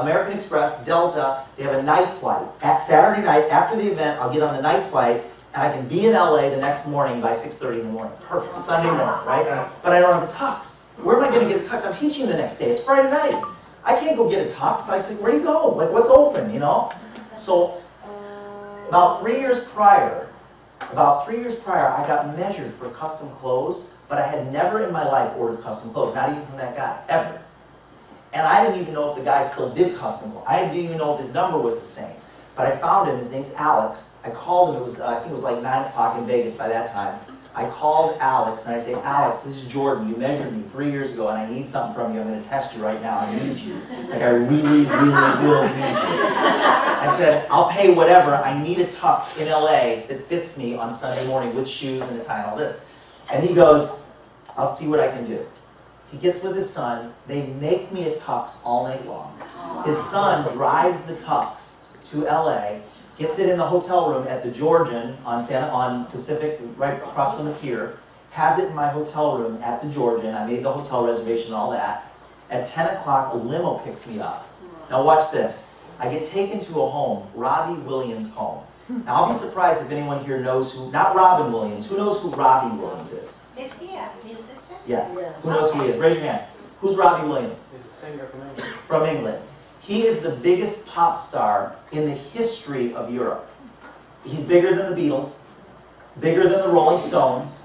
American Express, Delta, they have a night flight. At Saturday night, after the event, I'll get on the night flight, and I can be in LA the next morning by 6:30 in the morning. Perfect, Sunday morning, right? But I don't have a tux. Where am I gonna get a tux? I'm teaching the next day, it's Friday night. I can't go get a tux. I'd say, where do you go? Like, what's open, you know? So, about 3 years prior, I got measured for custom clothes, but I had never in my life ordered custom clothes, not even from that guy, ever. And I didn't even know if the guy still did custom clothes. I didn't even know if his number was the same. But I found him, his name's Alex. I called him, I think it was like 9 o'clock in Vegas by that time. I called Alex and I say, Alex, this is Jordan. You measured me 3 years ago and I need something from you. I'm going to test you right now. I need you. Like I really, really, really need you. I said, I'll pay whatever. I need a tux in LA that fits me on Sunday morning with shoes and a tie and all this. And he goes, I'll see what I can do. He gets with his son. They make me a tux all night long. His son drives the tux to LA, gets it in the hotel room at the Georgian on Pacific, right across from the pier, has it in my hotel room at the Georgian. I made the hotel reservation and all that. At 10 o'clock, a limo picks me up. Now watch this. I get taken to a home, Robbie Williams' home. Now I'll be surprised if anyone here knows who, not Robin Williams, who knows who Robbie Williams is? Is he a musician? Yes. Who knows who he is? Raise your hand. Who's Robbie Williams? He's a singer from England. From England. He is the biggest pop star in the history of Europe. He's bigger than the Beatles, bigger than the Rolling Stones.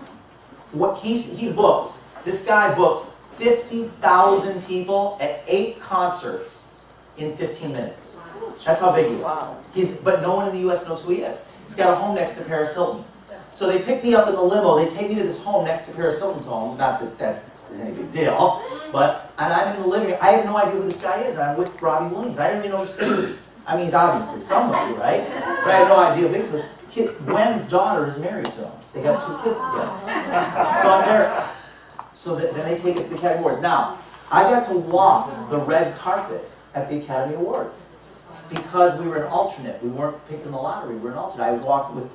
This guy booked 50,000 people at 8 concerts in 15 minutes. That's how big he is. But no one in the U.S. knows who he is. He's got a home next to Paris Hilton. So they pick me up in the limo, they take me to this home next to Paris Hilton's home, not that that is any big deal, and I'm in the living room, I have no idea who this guy is, and I'm with Robbie Williams. I don't even know his face. I mean, he's obviously somebody, right? But I have no idea who he is. So Gwen's daughter is married to him. They got 2 kids together. So I'm there. So then they take us to the Academy Awards. Now, I got to walk the red carpet at the Academy Awards. Because we were an alternate. We weren't picked in the lottery. We were an alternate. I was walking with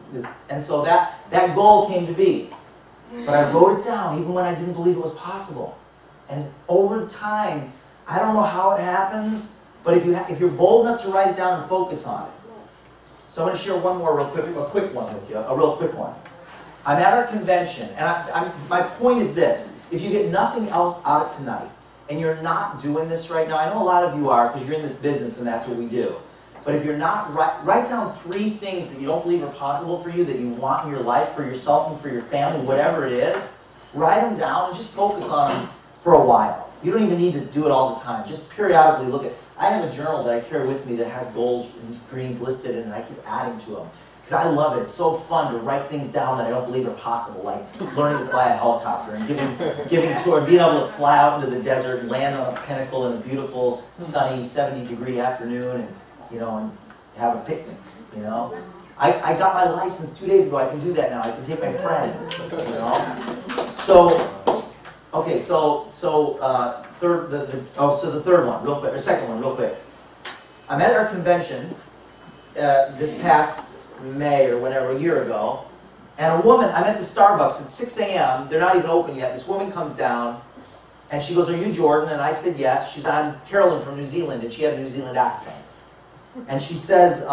and so that goal came to be. But I wrote it down even when I didn't believe it was possible. And over time, I don't know how it happens, but if you're bold enough to write it down and focus on it. So I'm going to share one more a quick one with you, a real quick one. I'm at our convention, and my point is this. If you get nothing else out of tonight, and you're not doing this right now, I know a lot of you are because you're in this business and that's what we do. But if you're not, write down 3 things that you don't believe are possible for you, that you want in your life, for yourself and for your family, whatever it is. Write them down and just focus on them for a while. You don't even need to do it all the time. Just periodically look at. I have a journal that I carry with me that has goals and dreams listed in it, and I keep adding to them. Because I love it. It's so fun to write things down that I don't believe are possible, like learning to fly a helicopter and giving tour, being able to fly out into the desert and land on a pinnacle in a beautiful, sunny, 70-degree afternoon, and have a picnic. I got my license 2 days ago. I can do that now. I can take my friends. So the third one, real quick, or second one, real quick. I'm at our convention this past May or whatever, a year ago, and a woman, I'm at the Starbucks at 6 a.m., they're not even open yet, this woman comes down, and she goes, "Are you Jordan?" And I said, "Yes." She's, "I'm Carolyn from New Zealand," and she had a New Zealand accent. And she says, and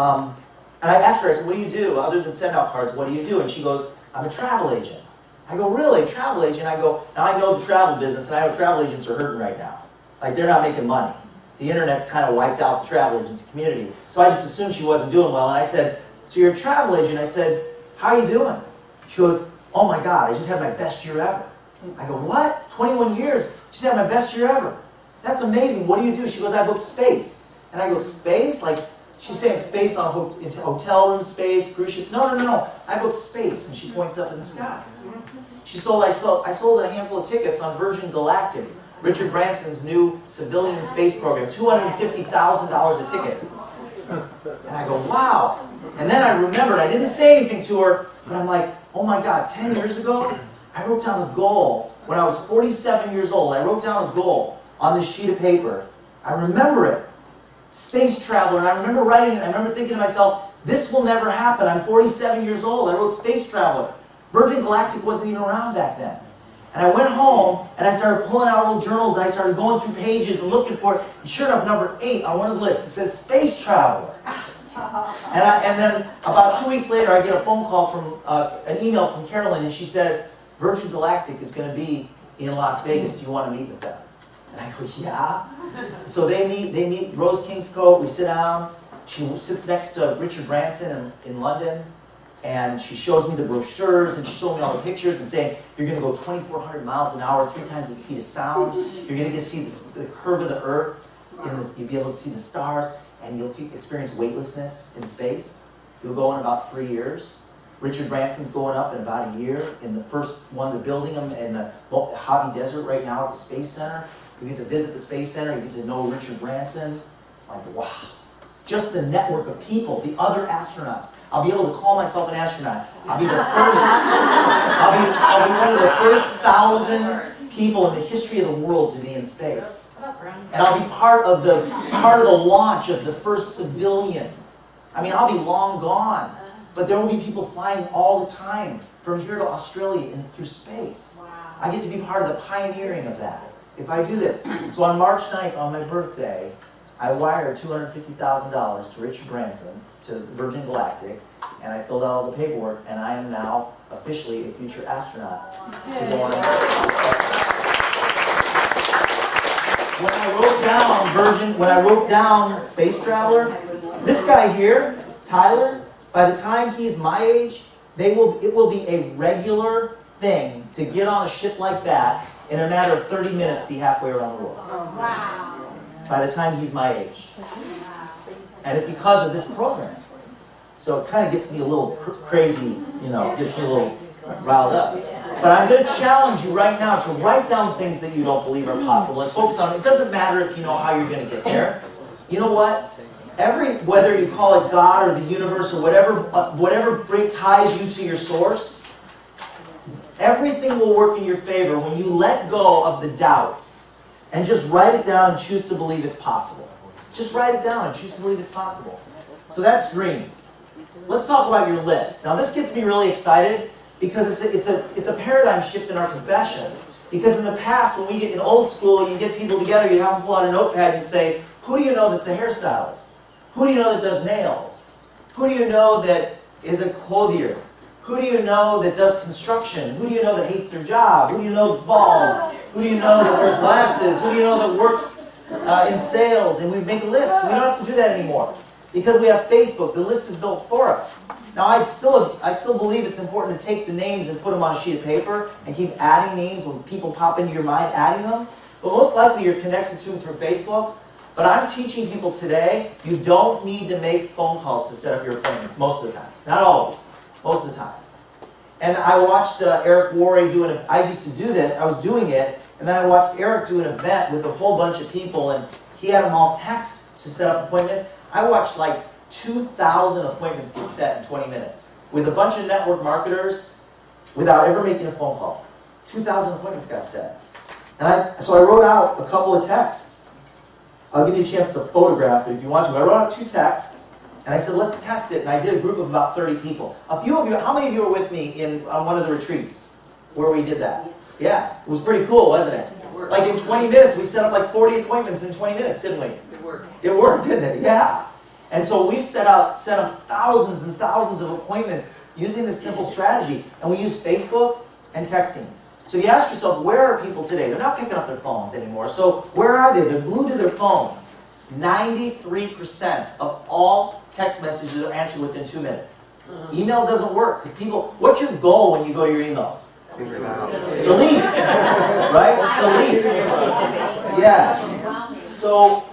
I asked her, I said, "What do you do? Other than send out cards, what do you do?" And she goes, "I'm a travel agent." I go, "Really? Travel agent?" I go, now I know the travel business, and I know travel agents are hurting right now. Like, they're not making money. The internet's kind of wiped out the travel agency community. So I just assumed she wasn't doing well, and I said, "So you're a travel agent?" I said, "How are you doing?" She goes, "Oh my God, I just had my best year ever." I go, "What? 21 years? She's had my best year ever. That's amazing. What do you do?" She goes, "I book space." And I go, "Space? Like," she's saying space on hotel room space, cruise ships. No. I book space. And she points up in the sky. I sold a handful of tickets on Virgin Galactic, Richard Branson's new civilian space program, $250,000 a ticket. And I go, "Wow." And then I remembered, I didn't say anything to her, but I'm like, oh my God, 10 years ago, I wrote down a goal. When I was 47 years old, I wrote down a goal on this sheet of paper. I remember it. Space traveler, and I remember writing it, I remember thinking to myself, this will never happen. I'm 47 years old, I wrote space traveler. Virgin Galactic wasn't even around back then. And I went home and I started pulling out old journals and I started going through pages and looking for it. And sure enough, number 8 on one of the lists, it says space traveler. And then about 2 weeks later, I get a phone call from, an email from Carolyn, and she says, Virgin Galactic is going to be in Las Vegas. Do you want to meet with them? And I go, yeah. So they meet Rose Kingscote, we sit down. She sits next to Richard Branson in London. And she shows me the brochures, and she showed me all the pictures and saying, you're going to go 2,400 miles an hour, 3 times the speed of sound. You're going to get to see the curve of the Earth. You'll be able to see the stars, and you'll experience weightlessness in space. You'll go in about 3 years. Richard Branson's going up in about a year. In the first one, they're building them in the Mojave Desert right now at the Space Center. You get to visit the Space Center. You get to know Richard Branson. Like, wow. Just the network of people, the other astronauts. I'll be able to call myself an astronaut. I'll be the first. I'll be one of the first 1,000 people in the history of the world to be in space. And I'll be part of the launch of the first civilian. I mean, I'll be long gone, but there will be people flying all the time from here to Australia and through space. I get to be part of the pioneering of that if I do this. So on March 9th, on my birthday, I wired $250,000 to Richard Branson, to Virgin Galactic, and I filled out all the paperwork, and I am now officially a future astronaut to go on. When I wrote down Space Traveler, this guy here, Tyler, by the time he's my age, it will be a regular thing to get on a ship like that in a matter of 30 minutes be halfway around the world. Wow. By the time he's my age. And it's because of this program. So it kind of gets me a little crazy, gets me a little riled up. But I'm going to challenge you right now to write down things that you don't believe are possible and focus on it. It doesn't matter if you know how you're going to get there. You know what? Whether you call it God or the universe or whatever ties you to your source, everything will work in your favor when you let go of the doubts and just write it down and choose to believe it's possible. Just write it down and choose to believe it's possible. So that's dreams. Let's talk about your list. Now this gets me really excited because it's a paradigm shift in our profession. Because in the past, when we get in old school, you get people together, you have them pull out a notepad and say, who do you know that's a hairstylist? Who do you know that does nails? Who do you know that is a clothier? Who do you know that does construction? Who do you know that hates their job? Who do you know that's bald? Who do you know that wears glasses? Who do you know that works in sales? And we make a list. We don't have to do that anymore. Because we have Facebook, the list is built for us. Now, I still believe it's important to take the names and put them on a sheet of paper and keep adding names when people pop into your mind, adding them. But most likely you're connected to them through Facebook. But I'm teaching people today, you don't need to make phone calls to set up your appointments most of the time. Not always. Most of the time. And I watched Eric Worre do I used to do this, I was doing it, and then I watched Eric do an event with a whole bunch of people, and he had them all text to set up appointments. I watched like 2,000 appointments get set in 20 minutes with a bunch of network marketers without ever making a phone call. 2,000 appointments got set. So I wrote out a couple of texts. I'll give you a chance to photograph it if you want to. I wrote out 2 texts. And I said, let's test it. And I did a group of about 30 people. A few of you, how many of you were with me on one of the retreats where we did that? Yeah, it was pretty cool, wasn't it? Like in 20 minutes, we set up like 40 appointments in 20 minutes, didn't we? It worked. It worked, didn't it? Yeah. And so we've set up thousands and thousands of appointments using this simple strategy. And we use Facebook and texting. So you ask yourself, where are people today? They're not picking up their phones anymore. So where are they? They're glued to their phones. 93% of all text messages are answered within 2 minutes. Email doesn't work because people, what's your goal when you go to your emails? Delete, right? Delete. Yeah. So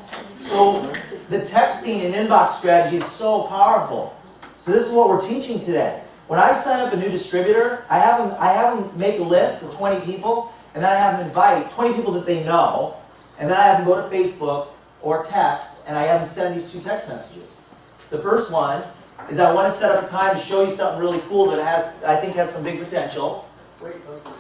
the texting and inbox strategy is so powerful. So this is what we're teaching today. When I sign up a new distributor, I have them make a list of 20 people, and then I have them invite 20 people that they know, and then I have them go to Facebook or text, and I have them send these 2 text messages. The first one is I want to set up a time to show you something really cool that I think has some big potential.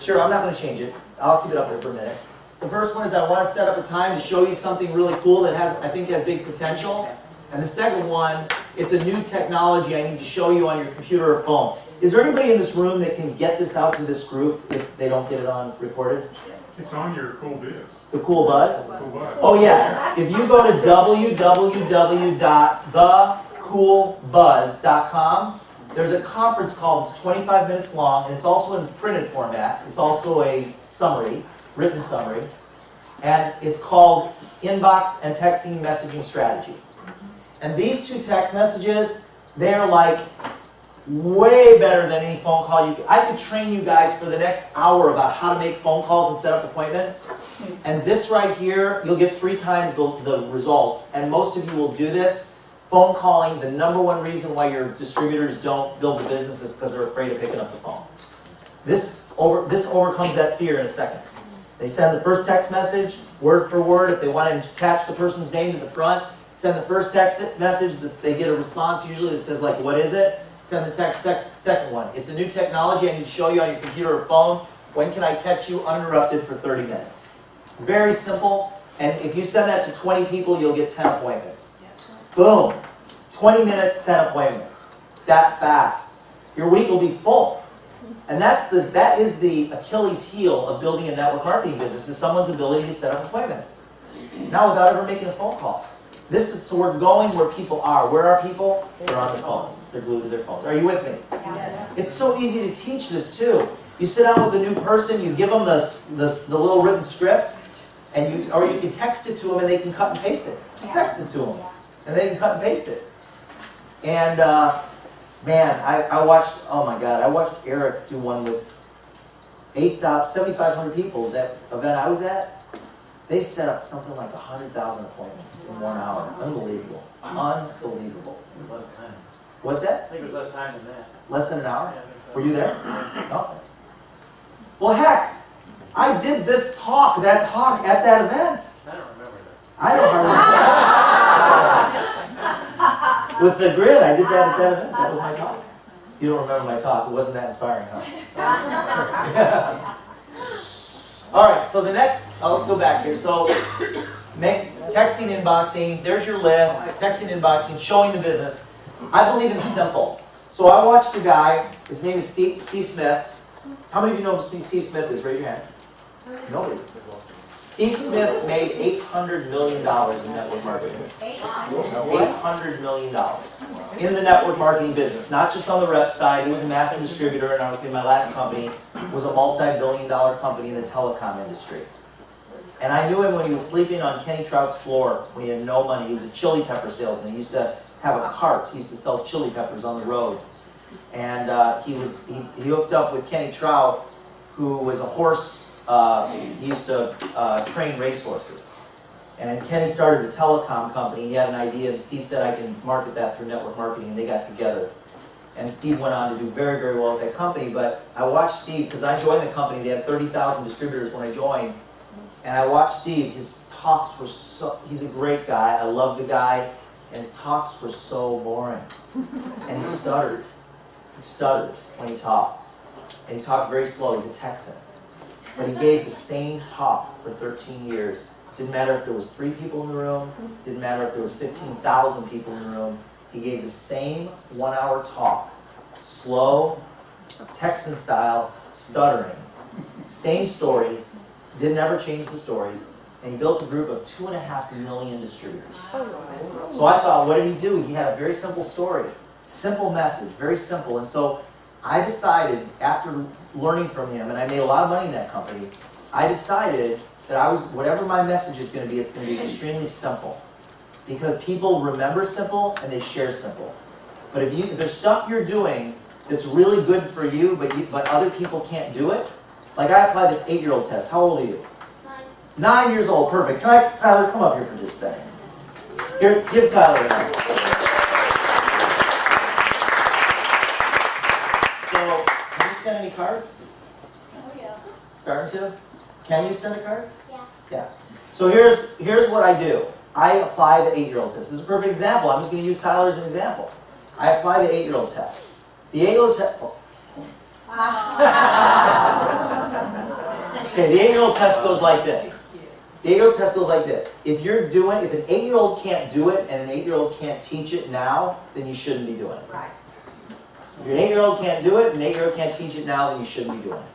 Sure, I'm not going to change it. I'll keep it up there for a minute. The first one is I want to set up a time to show you something really cool that I think has big potential. And the second one, it's a new technology I need to show you on your computer or phone. Is there anybody in this room that can get this out to this group if they don't get it on recorded? It's on your Cool Biz. The Cool Buzz? Cool Buzz. Oh yeah, if you go to www.thecoolbuzz.com, there's a conference call, it's 25 minutes long, and it's also in printed format. It's also a summary, written summary, and it's called Inbox and Texting Messaging Strategy. And these two text messages, they're like way better than any phone call. I could train you guys for the next hour about how to make phone calls and set up appointments. And this right here, you'll get 3 times the results. And most of you will do this. Phone calling, the #1 reason why your distributors don't build the business is because they're afraid of picking up the phone. This overcomes that fear in a second. They send the first text message, word for word. If they want to attach the person's name to the front, send the first text message. They get a response usually that says like, what is it? Send the second one. It's a new technology I need to show you on your computer or phone. When can I catch you uninterrupted for 30 minutes? Very simple. And if you send that to 20 people, you'll get 10 appointments. Boom. 20 minutes, 10 appointments. That fast. Your week will be full. And that is the Achilles heel of building a network marketing business, is someone's ability to set up appointments. Now without ever making a phone call. So we're going where people are. Where are people? They're on their phones. They're glued to their phones. Are you with me? Yes. It's so easy to teach this too. You sit down with a new person, you give them the little written script, or you can text it to them and they can cut and paste it. Just text it to them, and they can cut and paste it. And man, I watched Eric do one with 7,500 people. That event I was at, they set up something like 100,000 appointments in 1 hour. Unbelievable. Unbelievable. Less time. What's that? I think it was less time than that. Less than an hour? Yeah, I think so. Were you there? No. Well, heck, I did that talk at that event. I don't remember that. I don't remember. With the grid, I did that at that event. That was my talk. You don't remember my talk. It wasn't that inspiring, huh? All right, so the next, let's go back here. So texting, inboxing, there's your list. Texting, inboxing, showing the business. I believe in simple. So I watched a guy, his name is Steve Smith. How many of you know who Steve Smith is? Raise your hand. Nobody. Steve Smith made $800 million in network marketing. $800 million in the network marketing business. Not just on the rep side. He was a master distributor, and in my last company was a multi-billion-dollar company in the telecom industry. And I knew him when he was sleeping on Kenny Trout's floor when he had no money. He was a chili pepper salesman. He used to have a cart. He used to sell chili peppers on the road. And he hooked up with Kenny Trout, who was a horse. He used to train racehorses. And Kenny started a telecom company. He had an idea, and Steve said, I can market that through network marketing, and they got together. And Steve went on to do very, very well at that company. But I watched Steve, because I joined the company. They had 30,000 distributors when I joined. And I watched Steve. His talks were he's a great guy. I love the guy. And his talks were so boring. And he stuttered. He stuttered when he talked. And he talked very slow. He's a Texan. But he gave the same talk for 13 years. Didn't matter if there was 3 people in the room. Didn't matter if there was 15,000 people in the room. He gave the same 1-hour talk. Slow, Texan style, stuttering. Same stories. Didn't ever change the stories. And he built a group of 2.5 million distributors. So I thought, what did he do? He had a very simple story. Simple message, very simple. And so I decided, after learning from him, and I made a lot of money in that company, I decided that whatever my message is going to be, it's going to be extremely simple. Because people remember simple and they share simple. But if there's stuff you're doing that's really good for you, but other people can't do it, like I applied the 8-year-old test. How old are you? 9 years old, perfect. Tyler, come up here for just a second. Here, give Tyler a hand. So, can you send any cards? Oh, yeah. Starting to? Can you send a card? Yeah. Yeah. So here's what I do. I apply the 8-year-old test. This is a perfect example. I'm just going to use Tyler as an example. I apply the 8-year-old test. The 8-year-old test... Okay, the 8-year-old test goes like this. The 8-year-old test goes like this. If an 8-year-old can't do it and an 8-year-old can't teach it now, then you shouldn't be doing it. Right. If your 8-year-old can't do it, and an 8-year-old can't teach it now, then you shouldn't be doing it.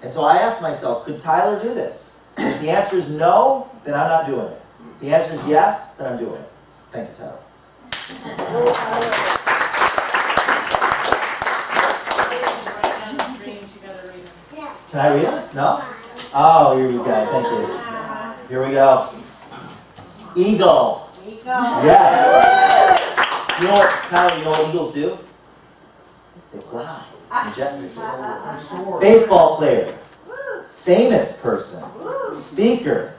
And so I asked myself, could Tyler do this? If the answer is no, then I'm not doing it. If the answer is yes, then I'm doing it. Thank you, Tyler. Can I read it? No? Oh, here we go. Thank you. Here we go. Eagle. Yes. You know what, Tyler, you know what eagles do? They fly. Majestic. Baseball player. Famous person. Speaker.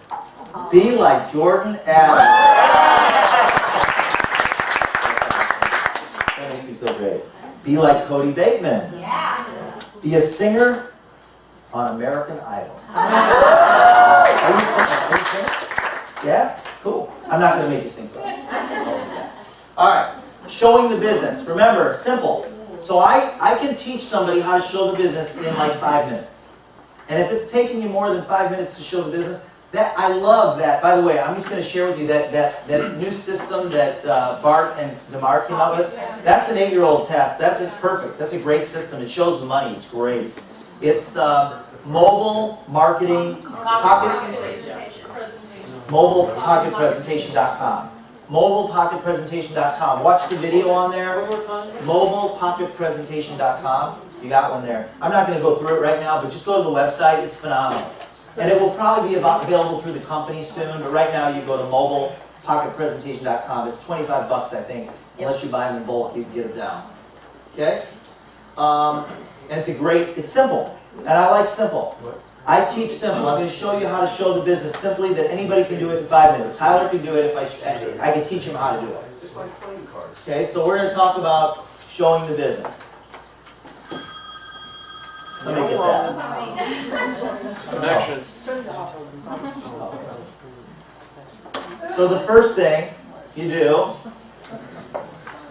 Be like Jordan Adler. That makes me feel great. Be like Cody Bateman. Be a singer on American Idol. Are you singing? Yeah? Cool. I'm not going to make you sing for us. All right. Showing the business. Remember, simple. So I can teach somebody how to show the business in like 5 minutes. And if it's taking you more than 5 minutes to show the business, I love that. By the way, I'm just going to share with you that new system that Bart and DeMar came up with. That's an 8-year-old test. That's perfect. That's a great system. It shows the money. It's great. It's mobile marketing mobilepocketpresentation.com. mobilepocketpresentation.com. Watch the video on there. mobilepocketpresentation.com. You got one there. I'm not going to go through it right now, but just go to the website. It's phenomenal. And it will probably be available through the company soon, but right now you go to mobilepocketpresentation.com. It's $25, I think. Unless you buy them in bulk, you can get them down. Okay? And it's simple. And I like simple. I teach simple. I'm going to show you how to show the business simply that anybody can do it in 5 minutes. Tyler can do it if I can teach him how to do it. Okay, so we're going to talk about showing the business. Somebody get that. Connection. So the first thing you do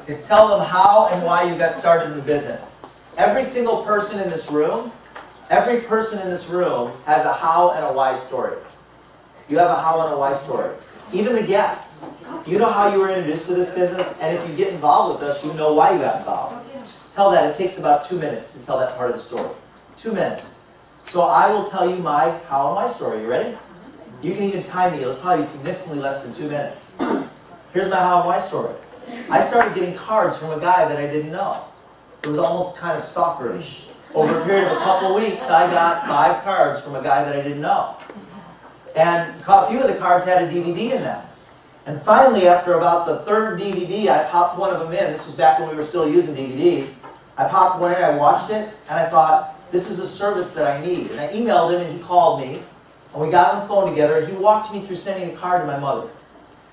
is tell them how and why you got started in the business. Every single person in this room has a how and a why story. You have a how and a why story. Even the guests. You know how you were introduced to this business, and if you get involved with us, you know why you got involved. Tell that. It takes about 2 minutes to tell that part of the story. 2 minutes. So I will tell you my how and why story. You ready? You can even time me. It'll probably be significantly less than 2 minutes. Here's my how and why story. I started getting cards from a guy that I didn't know. It was almost kind of stalkerish. Over a period of a couple of weeks, I got 5 cards from a guy that I didn't know. And a few of the cards had a DVD in them. And finally, after about the 3rd DVD, I popped one of them in. This was back when we were still using DVDs. I popped one in, I watched it, and I thought, this is a service that I need. And I emailed him, and he called me. And we got on the phone together, and he walked me through sending a card to my mother.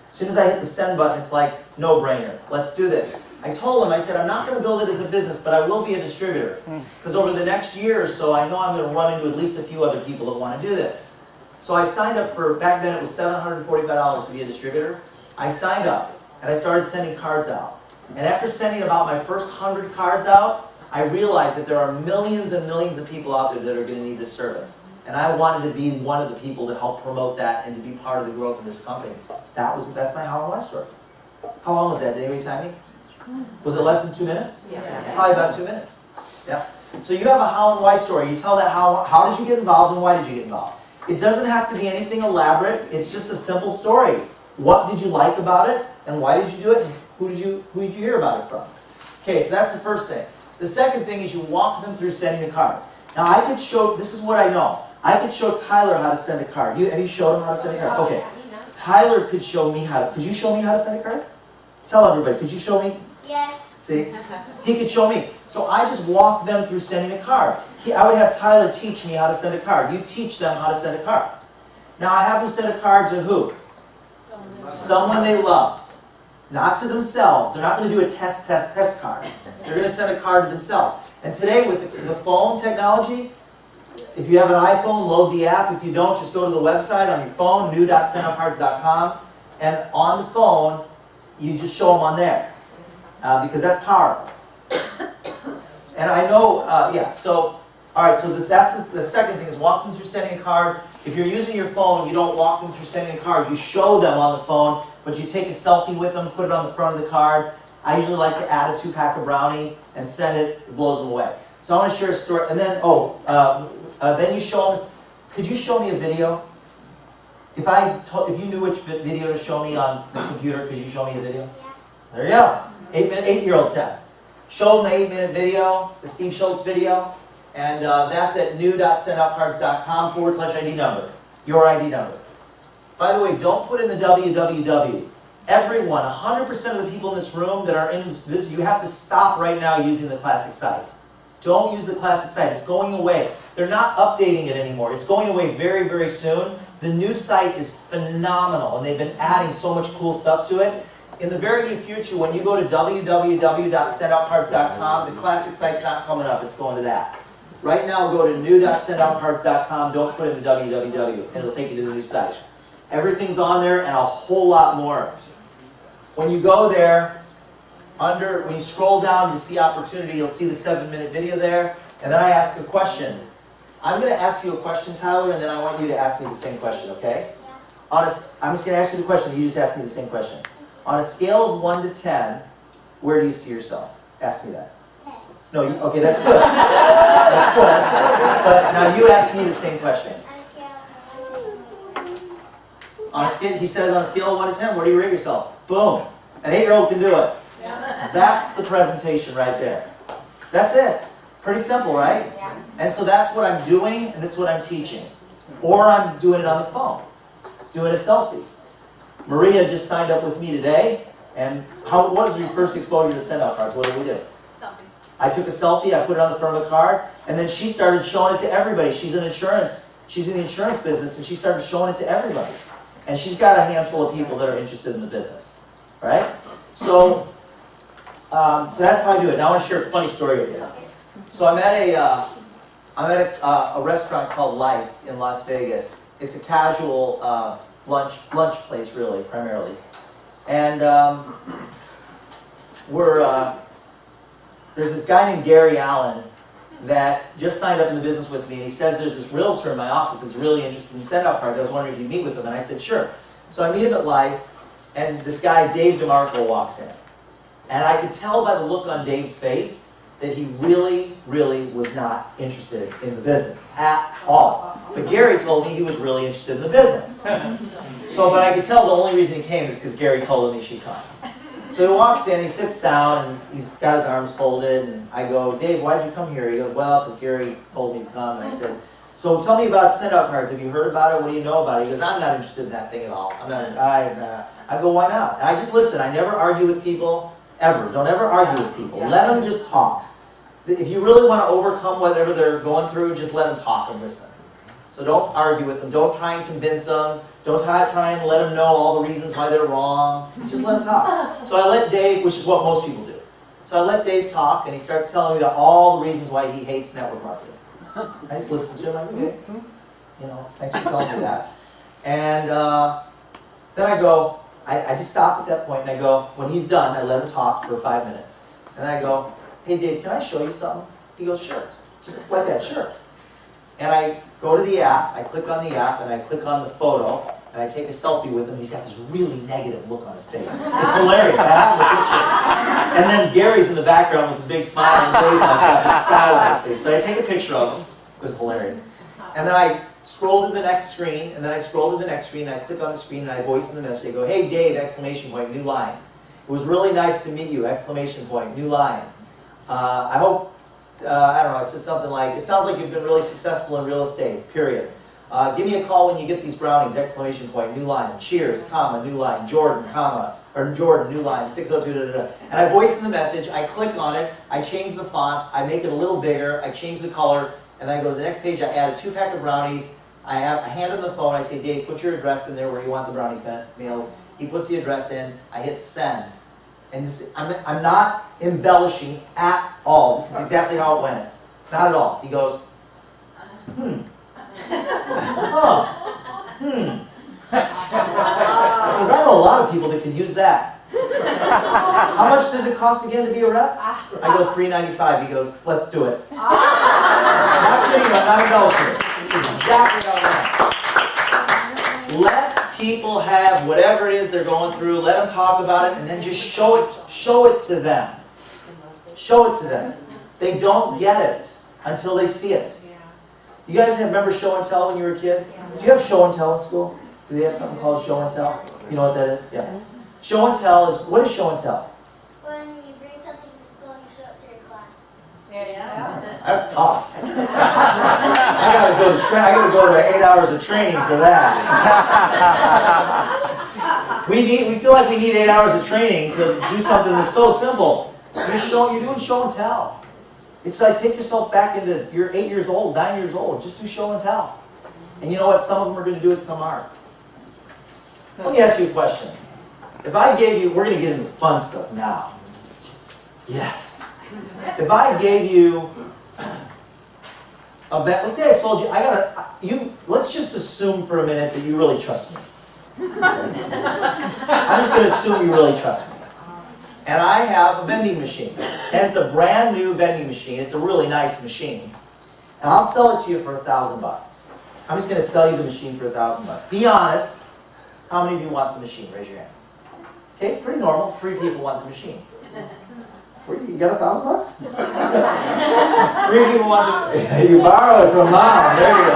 As soon as I hit the send button, it's like, no-brainer. Let's do this. I told him, I said, I'm not going to build it as a business, but I will be a distributor. Because over the next year or so, I know I'm going to run into at least a few other people that want to do this. So I signed up for, back then it was $745 to be a distributor. I signed up, and I started sending cards out. And after sending about my first 100 cards out, I realized that there are millions and millions of people out there that are going to need this service. And I wanted to be one of the people to help promote that and to be part of the growth of this company. That's my how and why story. How long was that? Did anybody time me? Was it less than 2 minutes? Yeah. Probably about 2 minutes. Yeah. So you have a how and why story. You tell that how did you get involved and why did you get involved. It doesn't have to be anything elaborate. It's just a simple story. What did you like about it and why did you do it and who did you hear about it from? Okay, so that's the first thing. The second thing is you walk them through sending a card. Now I could show, this is what I know. I could show Tyler how to send a card. Have you showed him how to send a card? Okay. Tyler could show me how to, could you show me how to send a card? Tell everybody, could you show me? Yes. See? He could show me. So I just walked them through sending a card. I would have Tyler teach me how to send a card. You teach them how to send a card. Now I have them send a card to who? Someone they love. Not to themselves. They're not going to do a test card. They're going to send a card to themselves. And today with the phone technology, if you have an iPhone, load the app. If you don't, just go to the website on your phone, new.sendoutcards.com. And on the phone, you just show them on there. Because that's powerful. And I know, so, all right, so that's the second thing is walk them through sending a card. If you're using your phone, you don't walk them through sending a card. You show them on the phone, but you take a selfie with them, put it on the front of the card, I usually like to add a 2-pack of brownies and send it. It blows them away. So I want to share a story, and then then you show them. Could you show me a video? If you knew which video to show me on the computer, could you show me a video? Yeah. There you go. 8-year-old test. Show them the 8-minute video, the Steve Schultz video, and that's at new.sendoutcards.com/ID number. Your ID number. By the way, don't put in the www. Everyone, 100% of the people in this room that are in this business, you have to stop right now using the classic site. Don't use the classic site. It's going away. They're not updating it anymore. It's going away very, very soon. The new site is phenomenal, and they've been adding so much cool stuff to it. In the very near future, when you go to www.sendoutcards.com, the classic site's not coming up. It's going to that. Right now, go to new.sendoutcards.com. Don't put in the www, and it'll take you to the new site. Everything's on there, and a whole lot more. When you go there, when you scroll down to see opportunity, you'll see the 7-minute video there. And then I ask a question. I'm going to ask you a question, Tyler, and then I want you to ask me the same question, okay? I'm just going to ask you the question, you just ask me the same question. On a scale of 1 to 10, where do you see yourself? Ask me that. 10. No, okay, that's good. That's good. But now you ask me the same question. On a scale, he says on a scale of 1 to 10, where do you rate yourself? Boom. An 8-year-old can do it. That's the presentation right there. That's it. Pretty simple, right? Yeah. And so that's what I'm doing, and that's what I'm teaching. Or I'm doing it on the phone, doing a selfie. Maria just signed up with me today, and what was your first exposure to send-out cards? What did we do? Selfie. I took a selfie, I put it on the front of the card, and then she started showing it to everybody. She's in the insurance business, and she started showing it to everybody. And she's got a handful of people that are interested in the business, right? So that's how I do it. Now I want to share a funny story with you. So I'm at a restaurant called Life in Las Vegas. It's a casual lunch place, really, primarily. And there's this guy named Gary Allen that just signed up in the business with me, and he says there's this realtor in my office that's really interested in send-out cards. I was wondering if you'd meet with him, and I said, sure. So I meet him at Life, and this guy, Dave DeMarco, walks in. And I could tell by the look on Dave's face that he really, really was not interested in the business at all. But Gary told me he was really interested in the business. But I could tell the only reason he came is because Gary told him he should come. So he walks in, he sits down, and he's got his arms folded, and I go, Dave, why'd you come here? He goes, well, because Gary told me to come. And I said, so tell me about send-out cards. Have you heard about it? What do you know about it? He goes, I'm not interested in that thing at all. I go, why not? And I just listen. I never argue with people, ever. Don't ever argue with people. Let them just talk. If you really want to overcome whatever they're going through, just let them talk and listen. So don't argue with them. Don't try and convince them. Don't try and let them know all the reasons why they're wrong. Just let them talk. So I let Dave, which is what most people do. So I let Dave talk, and he starts telling me all the reasons why he hates network marketing. I just listen to him, like, okay, thanks for telling me that. And then I go, I just stop at that point, and I go, when he's done, I let him talk for 5 minutes. And I go, hey Dave, can I show you something? He goes, sure. Just like that, sure. And I go to the app, I click on the app, and I click on the photo, and I take a selfie with him. He's got this really negative look on his face. It's hilarious. I have the picture. And then Gary's in the background with a big smile and face like that, a scowl on his face. But I take a picture of him. It was hilarious. And then I scroll to the next screen, and then I scroll to the next screen, and I click on the screen, and I voice in the message. I go, hey Dave, exclamation point, new line. It was really nice to meet you, exclamation point, new line. I hope, I don't know, I said something like, it sounds like you've been really successful in real estate, period. Give me a call when you get these brownies, exclamation point, new line. Cheers, comma, new line. Jordan, comma, or Jordan, new line, 602, da, da, da. And I voice in the message, I click on it, I change the font, I make it a little bigger, I change the color, and then I go to the next page, I add a 2-pack of brownies, I hand him the phone, I say, Dave, put your address in there where you want the brownies mailed. He puts the address in, I hit send. And this, I'm not embellishing at all. This is exactly how it went. Not at all. He goes, Because I know a lot of people that could use that. How much does it cost again to be a rep? I go $3.95. He goes, let's do it. I'm not kidding, I'm not embellishing it. It's exactly how it went. Let people have whatever it is they're going through, let them talk about it, and then just show it to them. Show it to them. They don't get it until they see it. You guys remember show and tell when you were a kid? Do you have show and tell in school? Do they have something called show and tell? You know what that is? Yeah. Show and tell is, what is show and tell? When you bring something to school and you show it to your class. That's tough. I gotta go to 8 hours of training for that. We feel like we need 8 hours of training to do something that's so simple. You're doing show and tell. It's like take yourself back into, you're 8 years old, 9 years old, just do show and tell. And you know what? Some of them are going to do it, some aren't. Let me ask you a question. If I gave you, we're going to get into fun stuff now. Yes. If I gave you a bet, let's say I sold you, let's just assume for a minute that you really trust me. I'm just going to assume you really trust me. And I have a vending machine. And it's a brand new vending machine. It's a really nice machine. And I'll sell it to you for $1,000. I'm just going to sell you the machine for $1,000. Be honest. How many of you want the machine? Raise your hand. Okay, pretty normal. 3 people want the machine. You got $1,000? 3 people want the. You borrow it from mom. There you go.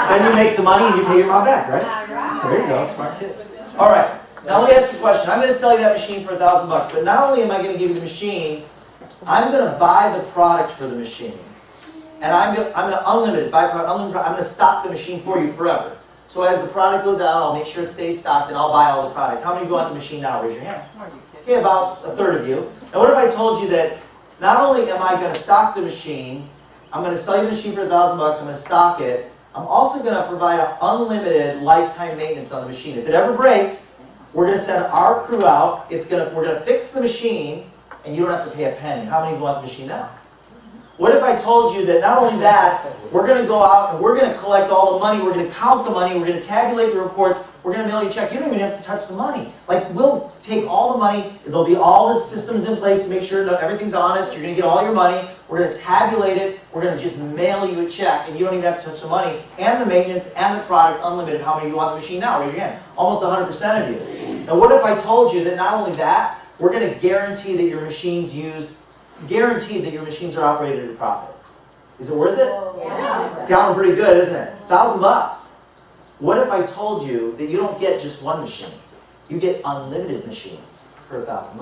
Then you make the money and you pay your mom back, right? There you go, smart kid. All right. Now let me ask you a question. I'm going to sell you that machine for $1,000, but not only am I going to give you the machine, I'm going to buy the product for the machine, and I'm going to unlimited buy product. I'm going to stock the machine for you forever. So as the product goes out, I'll make sure it stays stocked, and I'll buy all the product. How many of you want the machine now? Raise your hand. Okay, about a third of you. Now what if I told you that not only am I going to stock the machine, I'm going to sell you the machine for $1,000. I'm going to stock it. I'm also going to provide an unlimited lifetime maintenance on the machine. If it ever breaks, we're going to send our crew out. We're going to fix the machine, and you don't have to pay a penny. How many of you want the machine now? What if I told you that not only that, we're going to go out and we're going to collect all the money, we're going to count the money, we're going to tabulate the reports, we're going to mail you a check. You don't even have to touch the money. Like, we'll take all the money, there'll be all the systems in place to make sure that everything's honest, you're going to get all your money, we're going to tabulate it, we're going to just mail you a check, and you don't even have to touch the money, and the maintenance, and the product, unlimited. How many of you want the machine now? Raise your hand. Almost 100% of you. Now what if I told you that not only that, we're going to guarantee that your machines guaranteed that your machines are operated at a profit. Is it worth it? Yeah. It's counting pretty good, isn't it? $1,000. What if I told you that you don't get just one machine? You get unlimited machines for $1,000.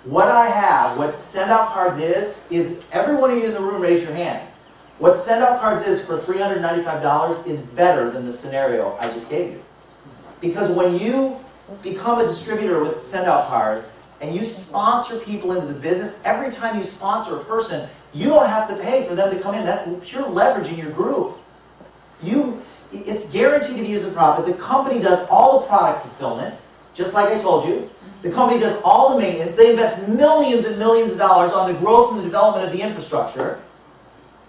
What I have, what send-out cards is every one of you in the room raise your hand. What send-out cards is for $395 is better than the scenario I just gave you. Because when you become a distributor with send-out cards, and you sponsor people into the business, every time you sponsor a person, you don't have to pay for them to come in. That's pure leverage in your group. It's guaranteed to be used a profit. The company does all the product fulfillment, just like I told you. The company does all the maintenance. They invest millions and millions of dollars on the growth and the development of the infrastructure.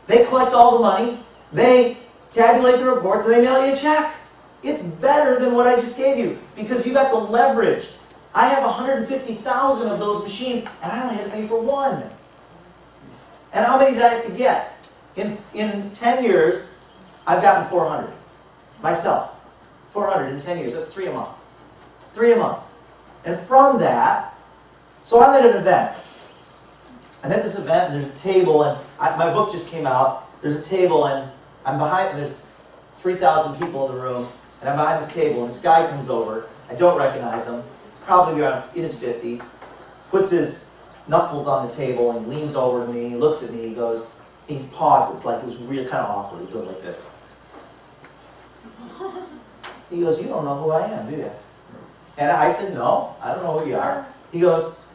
They collect all the money. They tabulate the reports, and they mail you a check. It's better than what I just gave you because you got the leverage. I have 150,000 of those machines, and I only had to pay for one. And how many did I have to get? In 10 years, I've gotten 400. Myself. 400 in 10 years. That's 3 a month. 3 a month. And from that, so I'm at an event. I'm at this event, and there's a table, and my book just came out. There's a table, and I'm behind, and there's 3,000 people in the room, and I'm behind this table, and this guy comes over. I don't recognize him. Probably around in his 50s, puts his knuckles on the table and leans over to me, he looks at me, he goes, he pauses, like it was really kind of awkward, he goes like this. He goes, you don't know who I am, do you? And I said, no, I don't know who you are. He goes,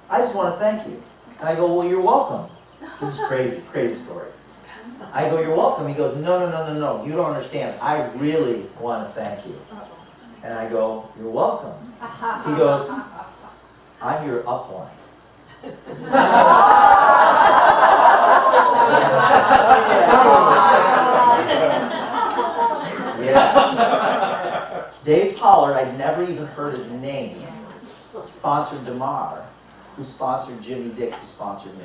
I just want to thank you. And I go, well, you're welcome. This is crazy, crazy story. I go, you're welcome. He goes, no, you don't understand. I really want to thank you. And I go, you're welcome. He goes, I'm your upline. Yeah. Dave Pollard, I'd never even heard his name, sponsored DeMar. who sponsored Jimmy Dick, who sponsored me.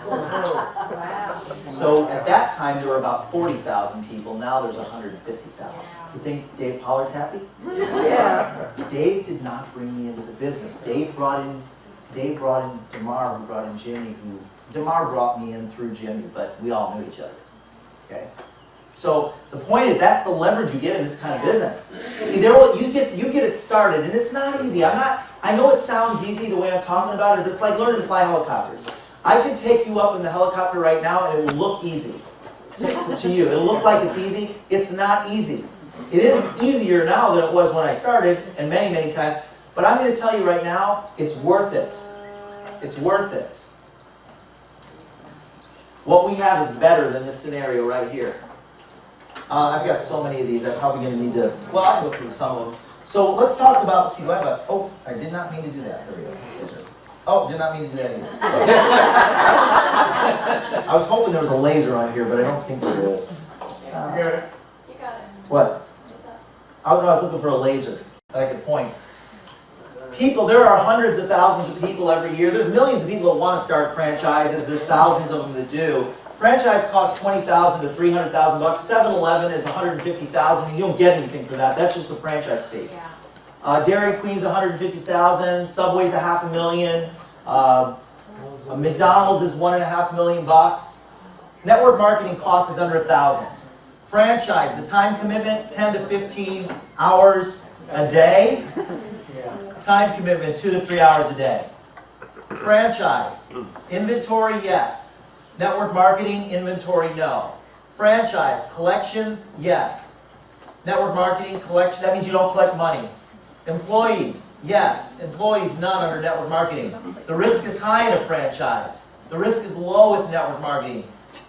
Wow. So at that time, there were about 40,000 people. Now there's 150,000. You think Dave Pollard's happy? Yeah. Dave did not bring me into the business. Dave brought in DeMar, who brought in Jimmy, DeMar brought me in through Jimmy, but we all knew each other. Okay? So the point is, that's the leverage you get in this kind of business. See, you get it started, and it's not easy. I know it sounds easy the way I'm talking about it. It's like learning to fly helicopters. I could take you up in the helicopter right now, and it will look easy to you. It'll look like it's easy. It's not easy. It is easier now than it was when I started, and many, many times. But I'm going to tell you right now, it's worth it. It's worth it. What we have is better than this scenario right here. I've got so many of these, I'm probably going to need to, well, I'll go through some of them. So let's talk about, let's see, do I have a, oh, I did not mean to do that. There we go. Oh, did not mean to do that either. I was hoping there was a laser on here, but I don't think there is. You got it. What? Oh, no, I was looking for a laser that I could point. People, there are hundreds of thousands of people every year. There's millions of people that want to start franchises. There's thousands of them that do. Franchise costs $20,000 to $300,000. 7-Eleven is $150,000, and you don't get anything for that. That's just the franchise fee. Dairy Queen's $150,000. Subway's $500,000. McDonald's is $1.5 million. Network marketing cost is under $1,000. Franchise, the time commitment, 10 to 15 hours a day. Time commitment, 2 to 3 hours a day. Franchise, inventory, yes. Network marketing, inventory, no. Franchise, collections, yes. Network marketing, collection, that means you don't collect money. Employees, yes. Employees, none under network marketing. The risk is high in a franchise. The risk is low with network marketing.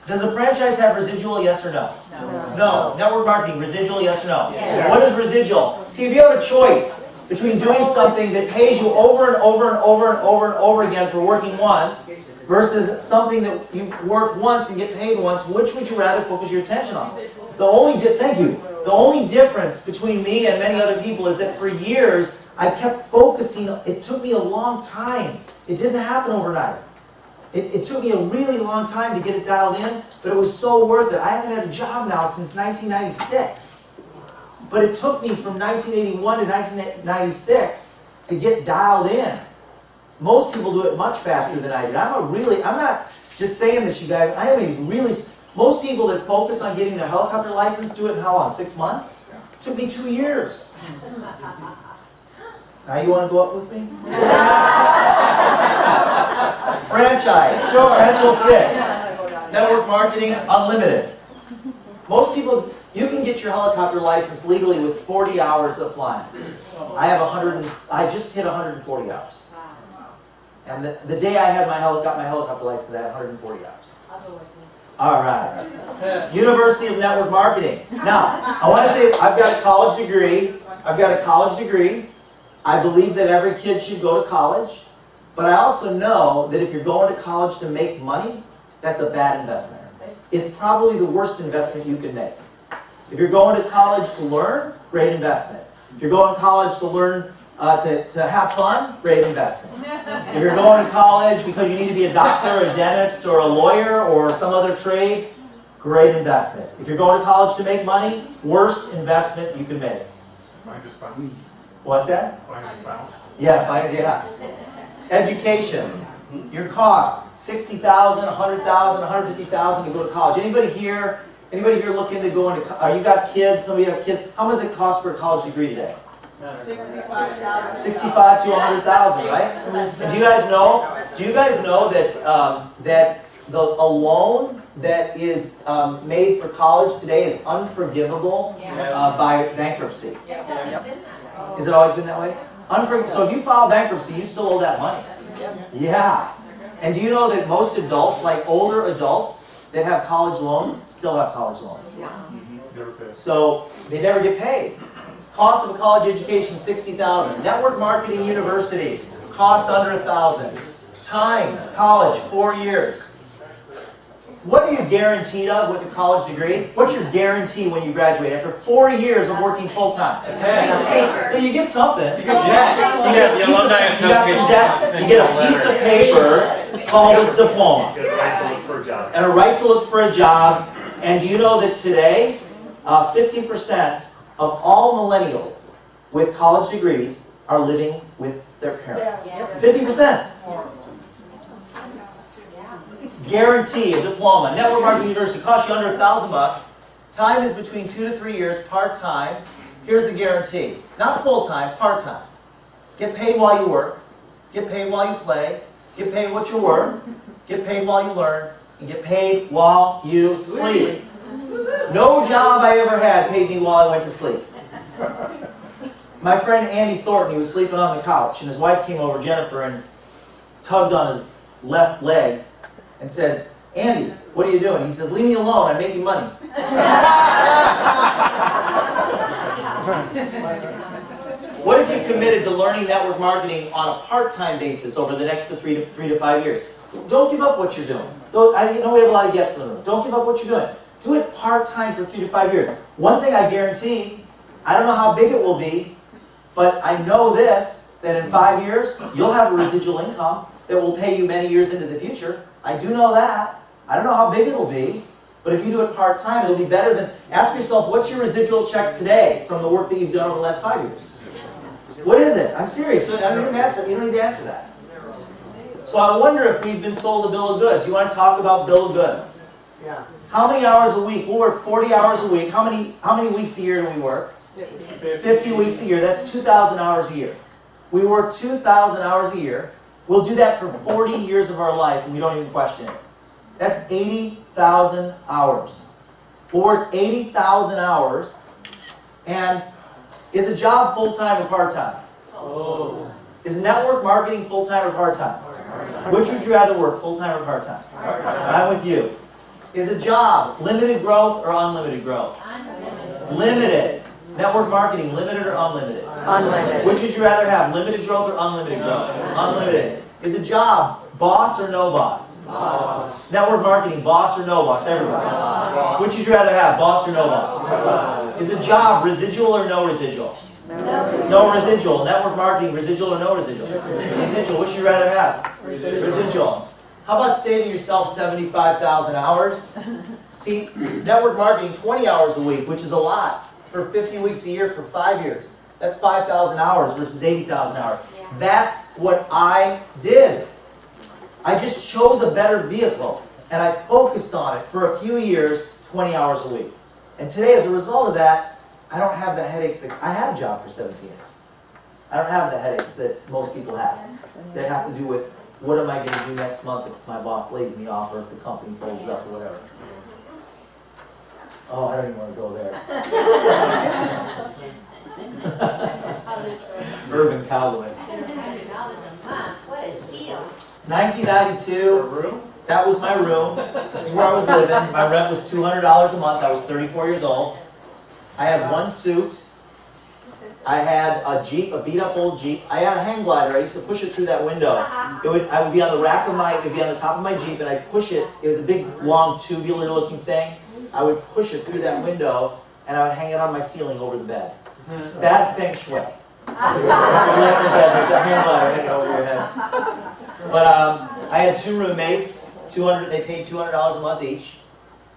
Does a franchise have residual, yes or no? No. No. Network marketing, residual, yes or no? Yes. What is residual? See, if you have a choice between doing something that pays you over and over and over and over and over again for working once versus something that you work once and get paid once, which would you rather focus your attention on? The only difference between me and many other people is that for years I kept focusing. It took me a long time. It didn't happen overnight. It took me a really long time to get it dialed in, but it was so worth it. I haven't had a job now since 1996. But it took me from 1981 to 1996 to get dialed in. Most people do it much faster than I did. I'm not just saying this, you guys. I am a really, most people that focus on getting their helicopter license do it in how long? 6 months? It took me 2 years. Now you want to go up with me? Franchise, potential fix. Network marketing, unlimited. Most people, you can get your helicopter license legally with 40 hours of flying. I just hit 140 hours. And the day I had my helicopter license, I had 140 hours. All right. University of Network Marketing. Now, I want to say I've got a college degree. I believe that every kid should go to college. But I also know that if you're going to college to make money, that's a bad investment. It's probably the worst investment you can make. If you're going to college to learn, great investment. If you're going to college to learn to have fun, great investment. If you're going to college because you need to be a doctor, a dentist, or a lawyer, or some other trade, great investment. If you're going to college to make money, worst investment you can make. Find a spouse. What's that? Find a spouse. Yeah. Education. Your cost, $60,000, $100,000, $150,000 to go to college. Anybody here looking to go into, you got kids, some of you have kids, how much does it cost for a college degree today? $65,000 to $100,000, right? And do you guys know that a loan that is made for college today is unforgivable by bankruptcy? Has it always been that way? So if you file bankruptcy, you still owe that money. Yeah. And do you know that most adults, like older adults that have college loans, still have college loans? So they never get paid. Cost of a college education, $60,000. Network marketing university, cost under $1,000. Time, college, 4 years. What are you guaranteed of with a college degree? What's your guarantee when you graduate after 4 years of working full time? Yeah, you get something. You get the Alumni Association. You get a piece of paper called a diploma. Get a right to look for a job. And a right to look for a job. And do you know that today, 50% of all millennials with college degrees are living with their parents? 50%. Guarantee a diploma. Network Marketing University costs you under $1,000. Time is between 2 to 3 years, part-time. Here's the guarantee. Not full-time, part-time. Get paid while you work. Get paid while you play. Get paid what you're worth. Get paid while you learn. And get paid while you sleep. No job I ever had paid me while I went to sleep. My friend Andy Thornton, he was sleeping on the couch, and his wife came over, Jennifer, and tugged on his left leg and said, "Andy, what are you doing?" He says, "Leave me alone, I'm making money." What if you committed to learning network marketing on a part-time basis over the next 3 to 5 years? Don't give up what you're doing. I know we have a lot of guests in the room. Don't give up what you're doing. Do it part-time for 3 to 5 years. One thing I guarantee, I don't know how big it will be, but I know this, that in 5 years, you'll have a residual income that will pay you many years into the future. I do know that. I don't know how big it'll be, but if you do it part-time, it'll be better than... Ask yourself, what's your residual check today from the work that you've done over the last 5 years? What is it? I'm serious. You don't need to answer that. So I wonder if we've been sold a bill of goods. You want to talk about bill of goods? Yeah. How many hours a week? We'll work 40 hours a week. How many weeks a year do we work? 50 weeks a year. That's 2,000 hours a year. We work 2,000 hours a year. We'll do that for 40 years of our life, and we don't even question it. That's 80,000 hours. We'll work 80,000 hours, and is a job full-time or part-time? Oh. Is network marketing full-time or part-time? Which would you rather work, full-time or part-time? I'm with you. Is a job limited growth or unlimited growth? Limited. Network marketing, limited or unlimited? Unlimited. Which would you rather have, limited growth or unlimited growth? Unlimited. Is a job boss or no boss? Boss. Network marketing, boss or no boss? Everybody. Boss. Which would you rather have, boss or no boss? Is a job residual or no residual? No residual. Network marketing, residual or no residual? Residual. Which would you rather have? Residual. How about saving yourself 75,000 hours? See, network marketing, 20 hours a week, which is a lot for 50 weeks a year for 5 years. That's 5,000 hours versus 80,000 hours. That's what I did. I just chose a better vehicle, and I focused on it for a few years, 20 hours a week. And today, as a result of that, I don't have the headaches that I had a job for 17 years. I don't have the headaches that most people have that have to do with what am I going to do next month if my boss lays me off or if the company folds up or whatever. Oh, I don't even want to go there. Urban cowboy. What a deal. 1992, that was my room. This is where I was living. My rent was $200 a month. I was 34 years old. I had one suit. I had a Jeep, a beat-up old Jeep. I had a hang glider. I used to push it through that window. I would be on the rack of it would be on the top of my Jeep, and I'd push it. It was a big, long, tubular-looking thing. I would push it through that window, and I would hang it on my ceiling over the bed. Bad feng shui. There's a hang glider hanging over your head. But I had 2 roommates. They paid $200 a month each.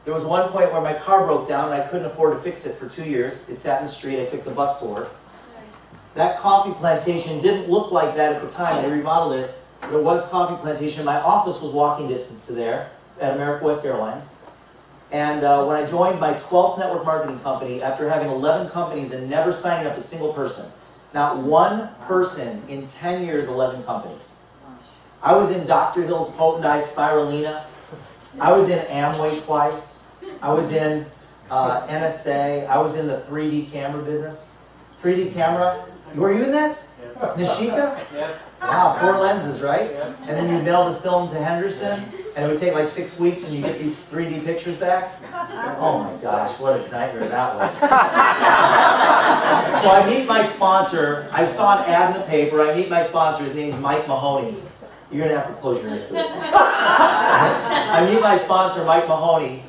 There was one point where my car broke down and I couldn't afford to fix it for 2 years. It sat in the street. I took the bus to work. That coffee plantation didn't look like that at the time. They remodeled it, but it was coffee plantation. My office was walking distance to there at America West Airlines. And when I joined my 12th network marketing company, after having 11 companies and never signing up a single person, not one person in 10 years, 11 companies. I was in Dr. Hill's Potent Eye Spirulina. I was in Amway twice. I was in NSA. I was in the 3D camera business. 3D camera. Were you in that? Yeah. Nishika? Yeah. Wow, 4 lenses, right? Yeah. And then you mail the film to Henderson, and it would take like 6 weeks, and you get these 3D pictures back. Oh my gosh, what a nightmare that was. So I meet my sponsor. I saw an ad in the paper. I meet my sponsor. His name's Mike Mahoney. You're gonna have to close your ears for this one. I meet my sponsor, Mike Mahoney.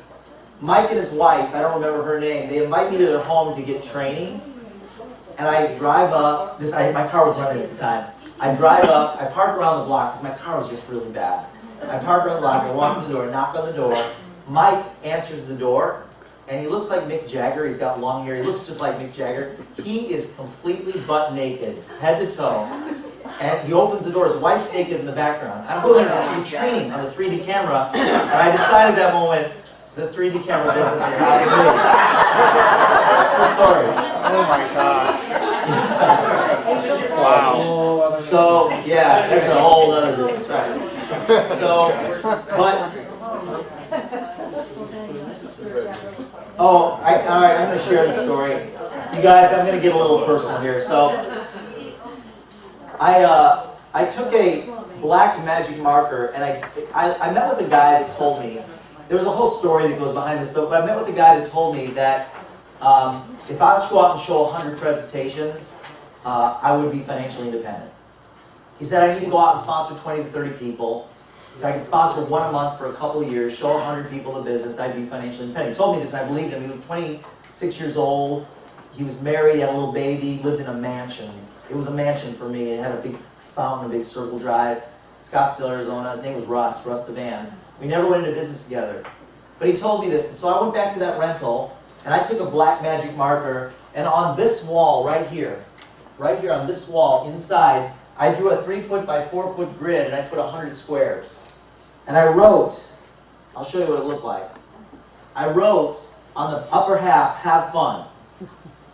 Mike and his wife, I don't remember her name, they invite me to their home to get training. And I drive up, my car was running at the time. I drive up, I park around the block, because my car was just really bad. I park around the block, I walk in the door, knock on the door. Mike answers the door, and he looks like Mick Jagger. He's got long hair, he looks just like Mick Jagger. He is completely butt naked, head to toe. And he opens the door, his wife's naked in the background. I'm going there to training on the 3D camera, and I decided at that moment, the 3D camera business is not for me. That's the story. Oh my God. Wow. So, yeah, that's a whole other business, right? So, but, all right, I'm going to share the story. You guys, I'm going to get a little personal here. So, I took a black magic marker, and I met with a guy that told me, there was a whole story that goes behind this, but I met with a guy that told me that if I was to go out and show 100 presentations, I would be financially independent. He said I need to go out and sponsor 20 to 30 people. If I could sponsor one a month for a couple of years, show 100 people the business, I'd be financially independent. He told me this, and I believed him. He was 26 years old. He was married, he had a little baby, lived in a mansion. It was a mansion for me. It had a big fountain, a big circle drive. Scottsdale, Arizona. His name was Russ the van. We never went into business together. But he told me this, and so I went back to that rental, and I took a black magic marker, and on this wall right here on this wall inside, I drew a 3-foot by 4-foot grid, and I put 100 squares. And I wrote, I'll show you what it looked like. I wrote on the upper half, have fun.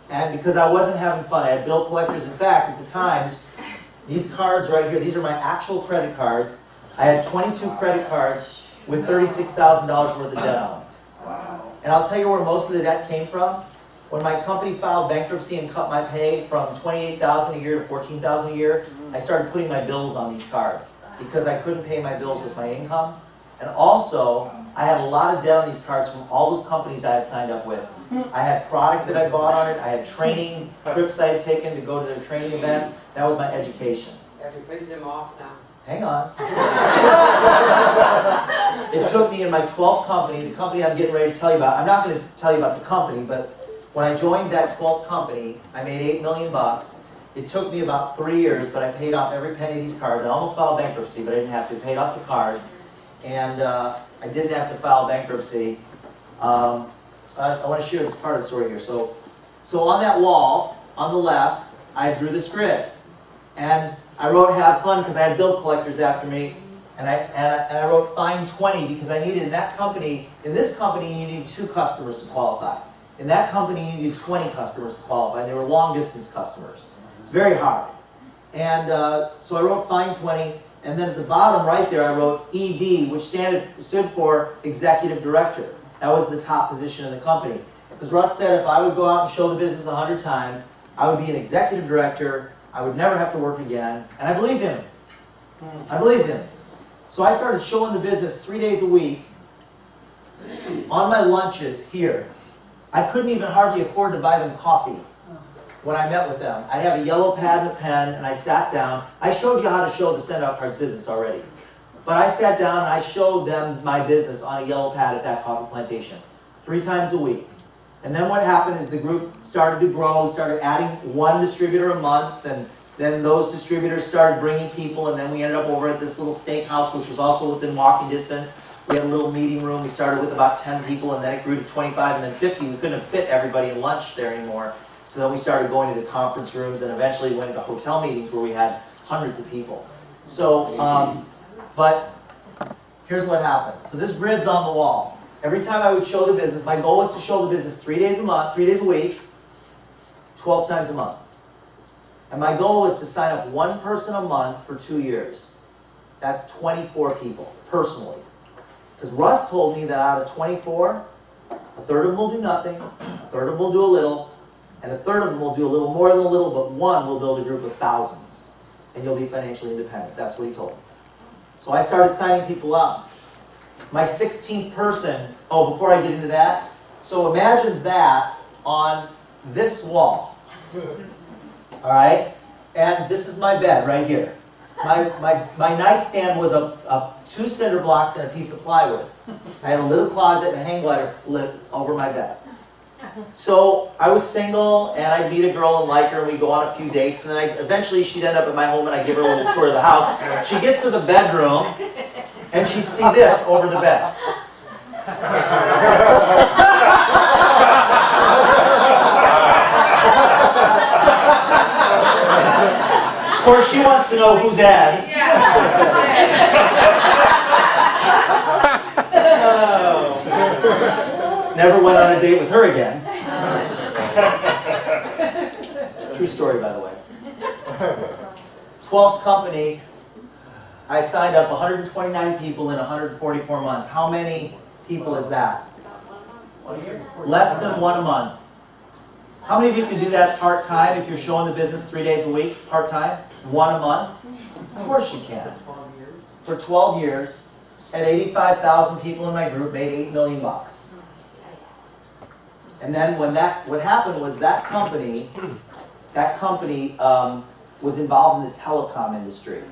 And because I wasn't having fun, I had bill collectors. In fact, at the times, these cards right here, these are my actual credit cards. I had 22 credit cards with $36,000 worth of debt on them. And I'll tell you where most of the debt came from. When my company filed bankruptcy and cut my pay from $28,000 a year to $14,000 a year, I started putting my bills on these cards because I couldn't pay my bills with my income. And also, I had a lot of debt on these cards from all those companies I had signed up with. I had product that I bought on it. I had training trips I had taken to go to their training events. That was my education. Have you paid them off now? Hang on. It took me in my 12th company, the company I'm getting ready to tell you about. I'm not going to tell you about the company, but when I joined that 12th company, I made $8 million. It took me about 3 years, but I paid off every penny of these cards. I almost filed bankruptcy, but I didn't have to. I paid off the cards. And I didn't have to file bankruptcy. I want to share this part of the story here. So on that wall, on the left, I drew this grid. And I wrote have fun because I had bill collectors after me. And I wrote find 20 because I needed in this company you need 2 customers to qualify. In that company you need 20 customers to qualify. They were long distance customers. It's very hard. And so I wrote find 20. And then at the bottom right there, I wrote ED, which stood for Executive Director. That was the top position in the company. Because Russ said if I would go out and show the business 100 times, I would be an Executive Director, I would never have to work again. And I believed him. I believed him. So I started showing the business 3 days a week on my lunches here. I couldn't even hardly afford to buy them coffee. When I met with them, I'd have a yellow pad and a pen, and I sat down. I showed you how to show the send-out cards business already. But I sat down and I showed them my business on a yellow pad at that coffee plantation 3 times a week. And then what happened is the group started to grow, started adding 1 distributor a month, and then those distributors started bringing people, and then we ended up over at this little steakhouse, which was also within walking distance. We had a little meeting room. We started with about 10 people, and then it grew to 25, and then 50. We couldn't fit everybody in lunch there anymore. So then we started going to the conference rooms and eventually went into hotel meetings where we had hundreds of people. So, but here's what happened. So this grid's on the wall. Every time I would show the business, my goal was to show the business 3 days a month, 3 days a week, 12 times a month. And my goal was to sign up 1 person a month for 2 years. That's 24 people, personally. Because Russ told me that out of 24, a third of them will do nothing, a third of them will do a little, and a third of them will do a little more than a little, but 1 will build a group of thousands. And you'll be financially independent. That's what he told me. So I started signing people up. My 16th person, before I get into that, so imagine that on this wall. All right? And this is my bed right here. My nightstand was two cinder blocks and a piece of plywood. I had a little closet and a hang glider lit over my bed. So I was single, and I'd meet a girl and like her, and we'd go on a few dates, and then eventually she'd end up at my home, and I'd give her a little tour of the house. She'd get to the bedroom, and she'd see this over the bed. Of course, she wants to know who's Ed. Oh. Never went on a date with her again. True story, by the way. 12th company, I signed up 129 people in 144 months. How many people is that? Less than one a month. How many of you can do that part-time if you're showing the business 3 days a week, part-time? One a month? Of course you can. For 12 years, at 85,000 people in my group, made $8 million. And then what happened was that company was involved in the telecom industry.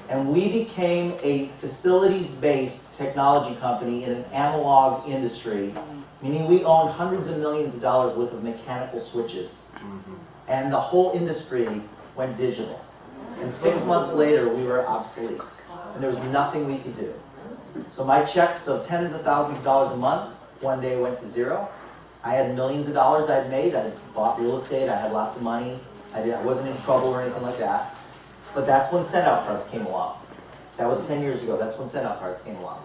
And we became a facilities-based technology company in an analog industry, meaning we owned hundreds of millions of dollars worth of mechanical switches. And the whole industry went digital. And 6 months later, we were obsolete. And there was nothing we could do. So my checks of tens of thousands of dollars a month one day went to zero. I had millions of dollars I'd made. I bought real estate. I had lots of money. I wasn't in trouble or anything like that. But that's when send-out cards came along. That was 10 years ago. That's when send-out cards came along.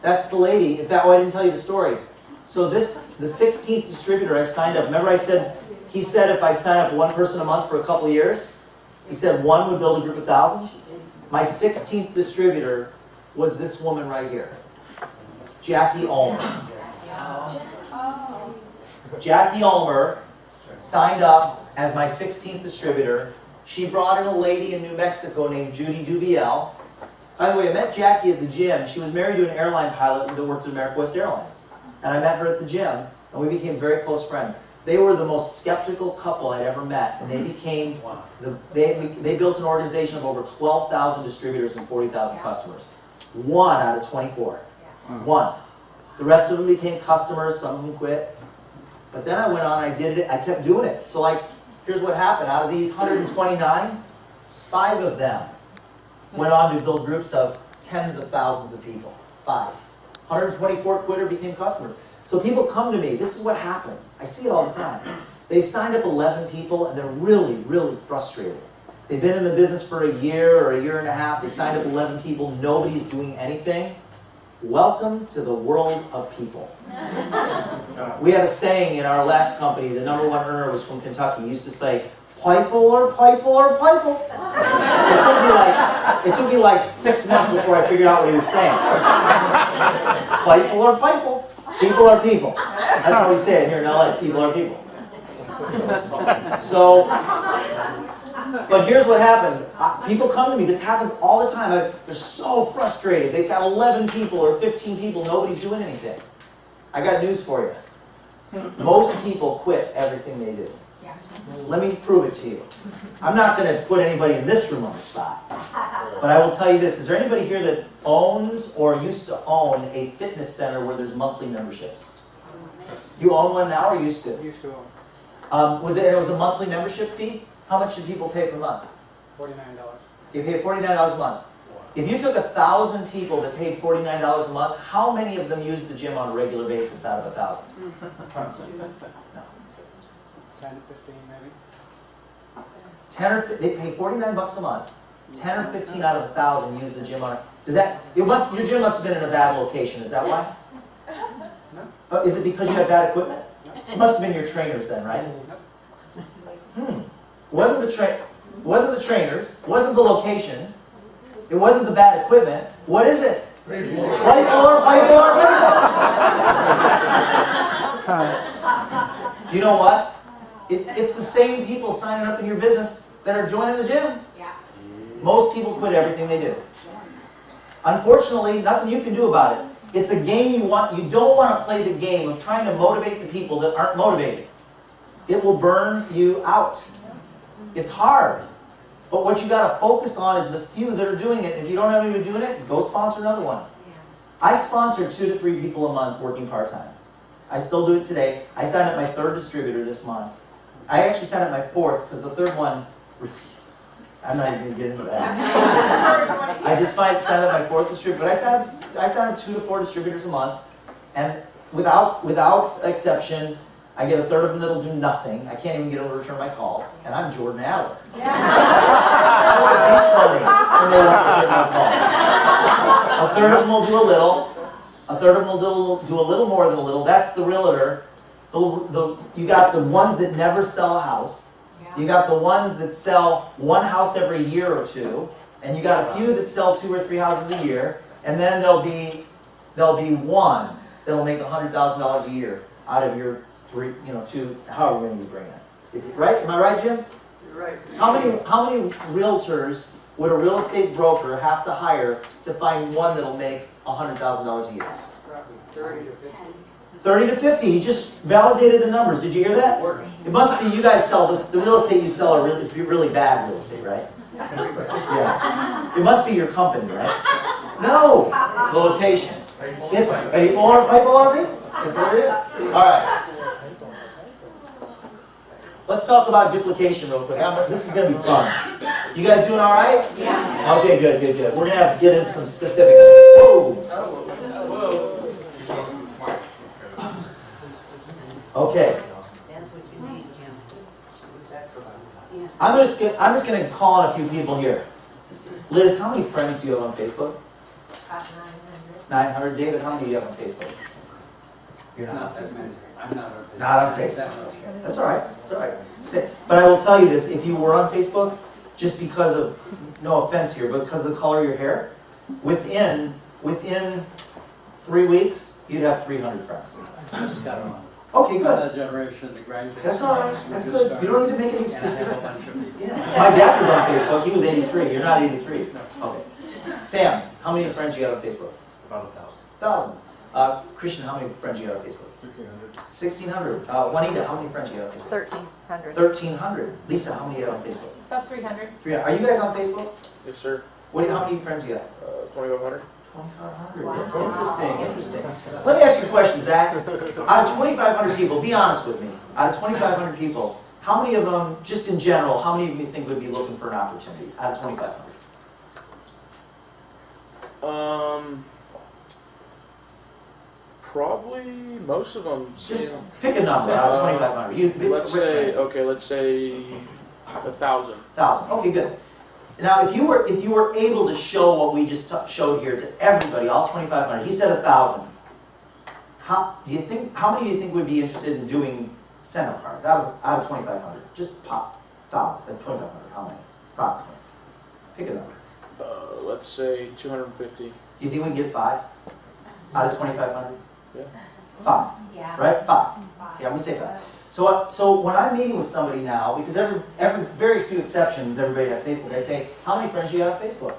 That's the lady. In fact, I didn't tell you the story. So the 16th distributor I signed up. Remember I said, he said if I'd sign up one person a month for a couple of years, he said one would build a group of thousands. My 16th distributor was this woman right here, Jackie Ulmer. Jackie Ulmer signed up as my 16th distributor. She brought in a lady in New Mexico named Judy Dubiel. By the way, I met Jackie at the gym. She was married to an airline pilot that worked at American West Airlines. And I met her at the gym, and we became very close friends. They were the most skeptical couple I'd ever met, and they became, they built an organization of over 12,000 distributors and 40,000 customers. 1 out of 24. 1. The rest of them became customers, some of them quit. But then I went on, I did it, I kept doing it. So like, here's what happened. Out of these 129, 5 of them went on to build groups of tens of thousands of people. 5. 124 quit or became customers. So people come to me, this is what happens. I see it all the time. They signed up 11 people and they're really, really frustrated. They've been in the business for a year or a year and a half. They signed up 11 people, nobody's doing anything. Welcome to the world of people. We have a saying in our last company, the #1 earner was from Kentucky. He used to say, "Piple or piple or piple." It took me like 6 months before I figured out what he was saying. Piple or piple. People are people. That's how we say it here in LA. People are people. So, but here's what happens. People come to me. This happens all the time. They're so frustrated. They've got 11 people or 15 people. Nobody's doing anything. I got news for you. Most people quit everything they do. Let me prove it to you. I'm not going to put anybody in this room on the spot. But I will tell you this. Is there anybody here that owns or used to own a fitness center where there's monthly memberships? You own one now or used to? Used to own. Was it a monthly membership fee? How much did people pay per month? $49. They paid $49 a month. If you took 1,000 people that paid $49 a month, how many of them used the gym on a regular basis out of 1,000? 10 to 15 maybe. 10 or they pay $49 a month. 10 or 15 out of 1,000 use the gym on. Does that? Your gym must have been in a bad location. Is that why? No. Is it because you had bad equipment? No. It must have been your trainers then, right? No. Wasn't the trainers? Wasn't the location? It wasn't the bad equipment. What is it? Pipe or pipe or pipe. Do you know what? It's the same people signing up in your business that are joining the gym. Yeah. Most people quit everything they do. Unfortunately, nothing you can do about it. It's a game you don't want to play the game of trying to motivate the people that aren't motivated. It will burn you out. It's hard. But what you gotta focus on is the few that are doing it. If you don't have anyone doing it, go sponsor another one. I sponsor 2 to 3 people a month working part-time. I still do it today. I signed up my 3rd distributor this month. I actually signed up my 4th, because the 3rd one, I'm not even gonna get into that. I just signed up my 4th distributor, but I signed up 2 to 4 distributors a month, and without exception, I get a third of them that'll do nothing. I can't even get them to return my calls, and I'm Jordan Adler. And they won't return my calls. A third of them will do a little. A third of them will do a little more than a little. That's the realtor. You got the ones that never sell a house. You got the ones that sell 1 house every year or 2, and you got a few that sell 2 or 3 houses a year, and then there'll be one that'll make $100,000 a year out of your 3, 2, however many you bring in. Right? Am I right, Jim? You're right. How many realtors would a real estate broker have to hire to find one that'll make $100,000 a year? Probably 30 to 50. 30 to 50. He just validated the numbers. Did you hear that? It must be you guys sell the real estate you sell is really bad real estate, right? Yeah. It must be your company, right? No. The location. Are you on pipe alarm me? That's what it is. All right. Let's talk about duplication real quick. This is going to be fun. You guys doing all right? Yeah. Okay, good. We're going to have to get into some specifics. Whoa. Okay. That's what you need, Jim. I'm just going to call on a few people here. Liz, how many friends do you have on Facebook? About 900. 900. David, how many do you have on Facebook? You're not. Not that many. I'm not on Facebook. Not on Facebook. That's all right. That's all right. But I will tell you this: if you were on Facebook, just because of, no offense here, but because of the color of your hair, within 3 weeks, you'd have 300 friends. Just got on. Okay, good. That generation, the grandkids. That's all right. That's good. You don't need to make any And I have a specific. bunch of people. Yeah. My dad was on Facebook. He was 83. You're not 83. Okay. Sam, how many friends you got on Facebook? About 1,000. Christian, how many friends you got on Facebook? 1,600. Juanita, how many friends you got on Facebook? 1,300. 1,300. Lisa, how many you got on Facebook? About 300. 300. Are you guys on Facebook? Yes, sir. How many friends you got? 2,500. 2,500. Interesting. Let me ask you a question, Zach. Out of 2,500 people, be honest with me. Out of 2,500 people, how many of them, just in general, how many of you think would be looking for an opportunity out of 2,500? Probably most of them. Just pick a number out of 2,500. Let's say 1,000. 1,000. Okay, good. Now, if you were able to show what we just showed here to everybody, all 2,500, he said 1,000. How many do you think would be interested in doing send-out cards out of 2,500? Just pop 1,000. 2,500. How many? Approximately. Pick a number. Let's say 250. Do you think we can get 5 out of 2,500? Yeah. 5. Yeah. Right? 5. Yeah, we say 5. So when I'm meeting with somebody now, because every very few exceptions, everybody has Facebook, I say, how many friends you got on Facebook?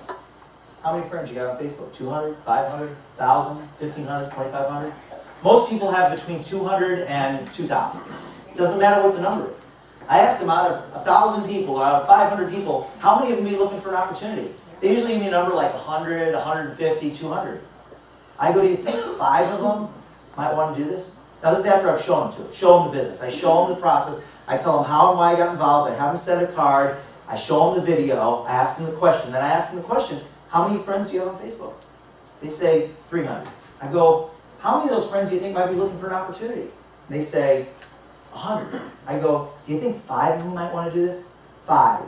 How many friends you got on Facebook? 200, 500, 1,000, 1,500, 2,500? Most people have between 200 and 2,000. Doesn't matter what the number is. I ask them, out of 1,000 people, or out of 500 people, how many of them are looking for an opportunity? They usually give me a number like 100, 150, 200. I go, do you think 5 of them might want to do this? Now this is after I've shown them to it. Show them the business. I show them the process. I tell them how and why I got involved. I have them send a card. I show them the video. I ask them the question. Then I ask them the question, how many friends do you have on Facebook? They say 300. I go, how many of those friends do you think might be looking for an opportunity? They say 100. I go, do you think 5 of them might want to do this? 5.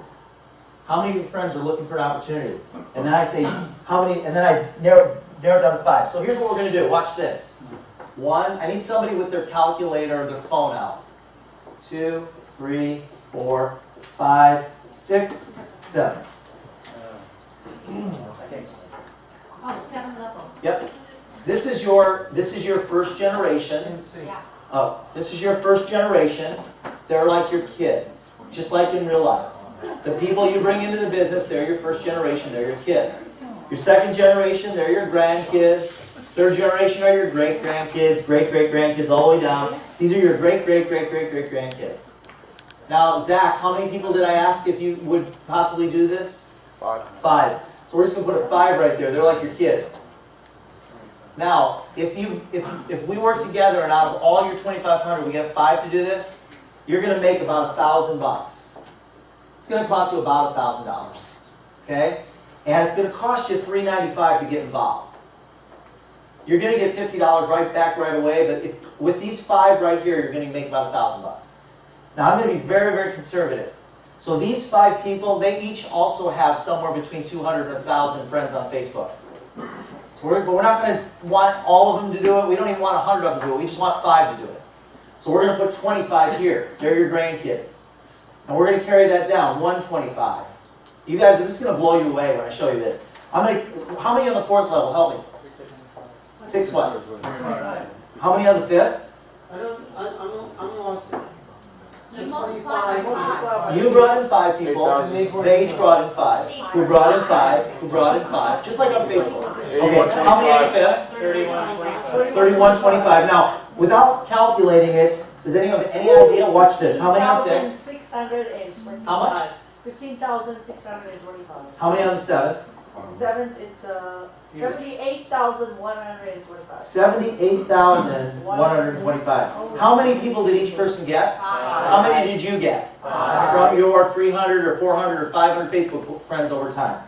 How many of your friends are looking for an opportunity? And then I say, how many, and then I narrow it down to 5. So here's what we're going to do. Watch this. 1, I need somebody with their calculator or their phone out. 2, 3, 4, 5, 6, 7. Oh, 7 levels. Yep. This is your first generation. Yeah. This is your first generation. They're like your kids, just like in real life. The people you bring into the business, they're your first generation. They're your kids. Your second generation, they're your grandkids. Third generation are your great-grandkids, great-great-grandkids, all the way down. These are your great-great-great-great-great-grandkids. Now, Zach, how many people did I ask if you would possibly do this? 5. 5. So we're just gonna put a 5 right there. They're like your kids. Now, if we work together and out of all your 2,500, we get 5 to do this, you're gonna make about $1,000. It's gonna come out to about $1,000. Okay? And it's gonna cost you $395 to get involved. You're gonna get $50 right back right away, but with these 5 right here, you're gonna make about $1,000. Now I'm gonna be very, very conservative. So these 5 people, they each also have somewhere between 200 and 1,000 friends on Facebook. So we're not gonna want all of them to do it. We don't even want 100 of them to do it. We just want 5 to do it. So we're gonna put 25 here. They're your grandkids. And we're gonna carry that down, 125. You guys, this is gonna blow you away when I show you this. How many on the 4th level? Help me. 6 what? How many on the 5th? I'm lost. You multiply by 5. You brought in 5 people. 8,000. They each brought in 5. Who brought in 5? Who brought in 5? Just like on Facebook. Okay, how many on the 5th? 3125. Now, without calculating it, does anyone have any idea? Watch this. How many on 6? 625. How much? 15,625. How many on the 7th? 7th, it's 78,125. 78,125. How many people did each person get? How many did you get? From your 300 or 400 or 500 Facebook friends over time.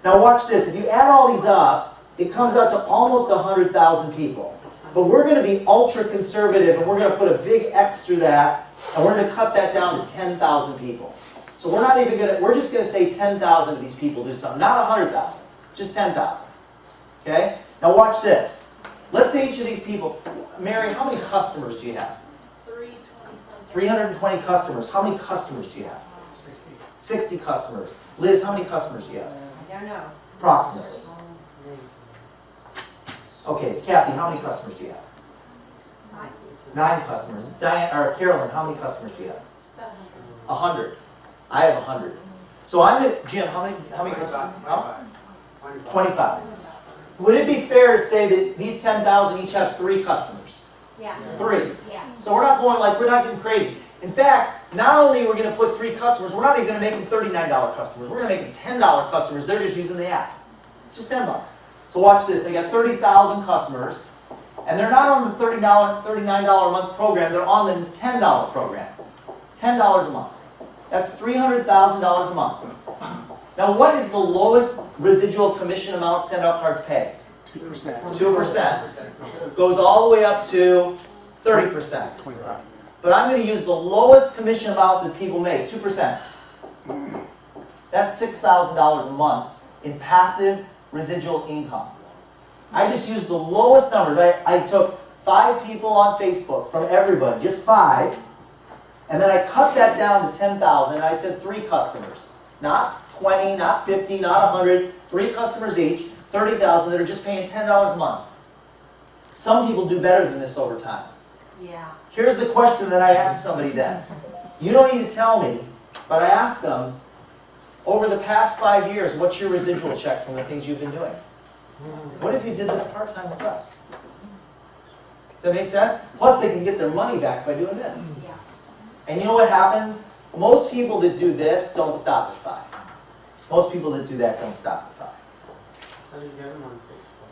Now watch this. If you add all these up, it comes out to almost 100,000 people. But we're going to be ultra conservative and we're going to put a big X through that and we're going to cut that down to 10,000 people. So we're not even going to, we're just going to say 10,000 of these people do something. Not 100,000, just 10,000. Okay? Now watch this. Let's say each of these people, Mary, how many customers do you have? 320 customers. How many customers do you have? 60 customers. Liz, how many customers do you have? I don't know. Approximately. Okay, Kathy, how many customers do you have? 9 customers. Diane, or Carolyn, how many customers do you have? 100. I have 100. So I'm at, Jim, how many customers? 25. Would it be fair to say that these 10,000 each have 3 customers? Yeah. 3. Yeah. So we're not going like, we're not getting crazy. In fact, not only are we going to put 3 customers, we're not even going to make them $39 customers. We're going to make them $10 customers. They're just using the app. Just $10. So watch this. They got 30,000 customers, and they're not on the $39 a month program. They're on the $10 program. $10 a month. That's $300,000 a month. Now, what is the lowest residual commission amount Send Out Cards pays? 2%. Goes all the way up to 30%. But I'm going to use the lowest commission amount that people make, 2%. That's $6,000 a month in passive residual income. I just used the lowest numbers. I took 5 people on Facebook from everybody, just 5, and then I cut that down to 10,000, and I said 3 customers. Not 20, not 50, not 100, 3 customers each, 30,000 that are just paying $10 a month. Some people do better than this over time. Yeah. Here's the question that I asked somebody then. You don't need to tell me, but I asked them, over the past 5 years, what's your residual check from the things you've been doing? What if you did this part-time with us? Does that make sense? Plus, they can get their money back by doing this. Yeah. And you know what happens? Most people that do this don't stop at 5. Most people that do that don't stop at 5. How do you get them on Facebook?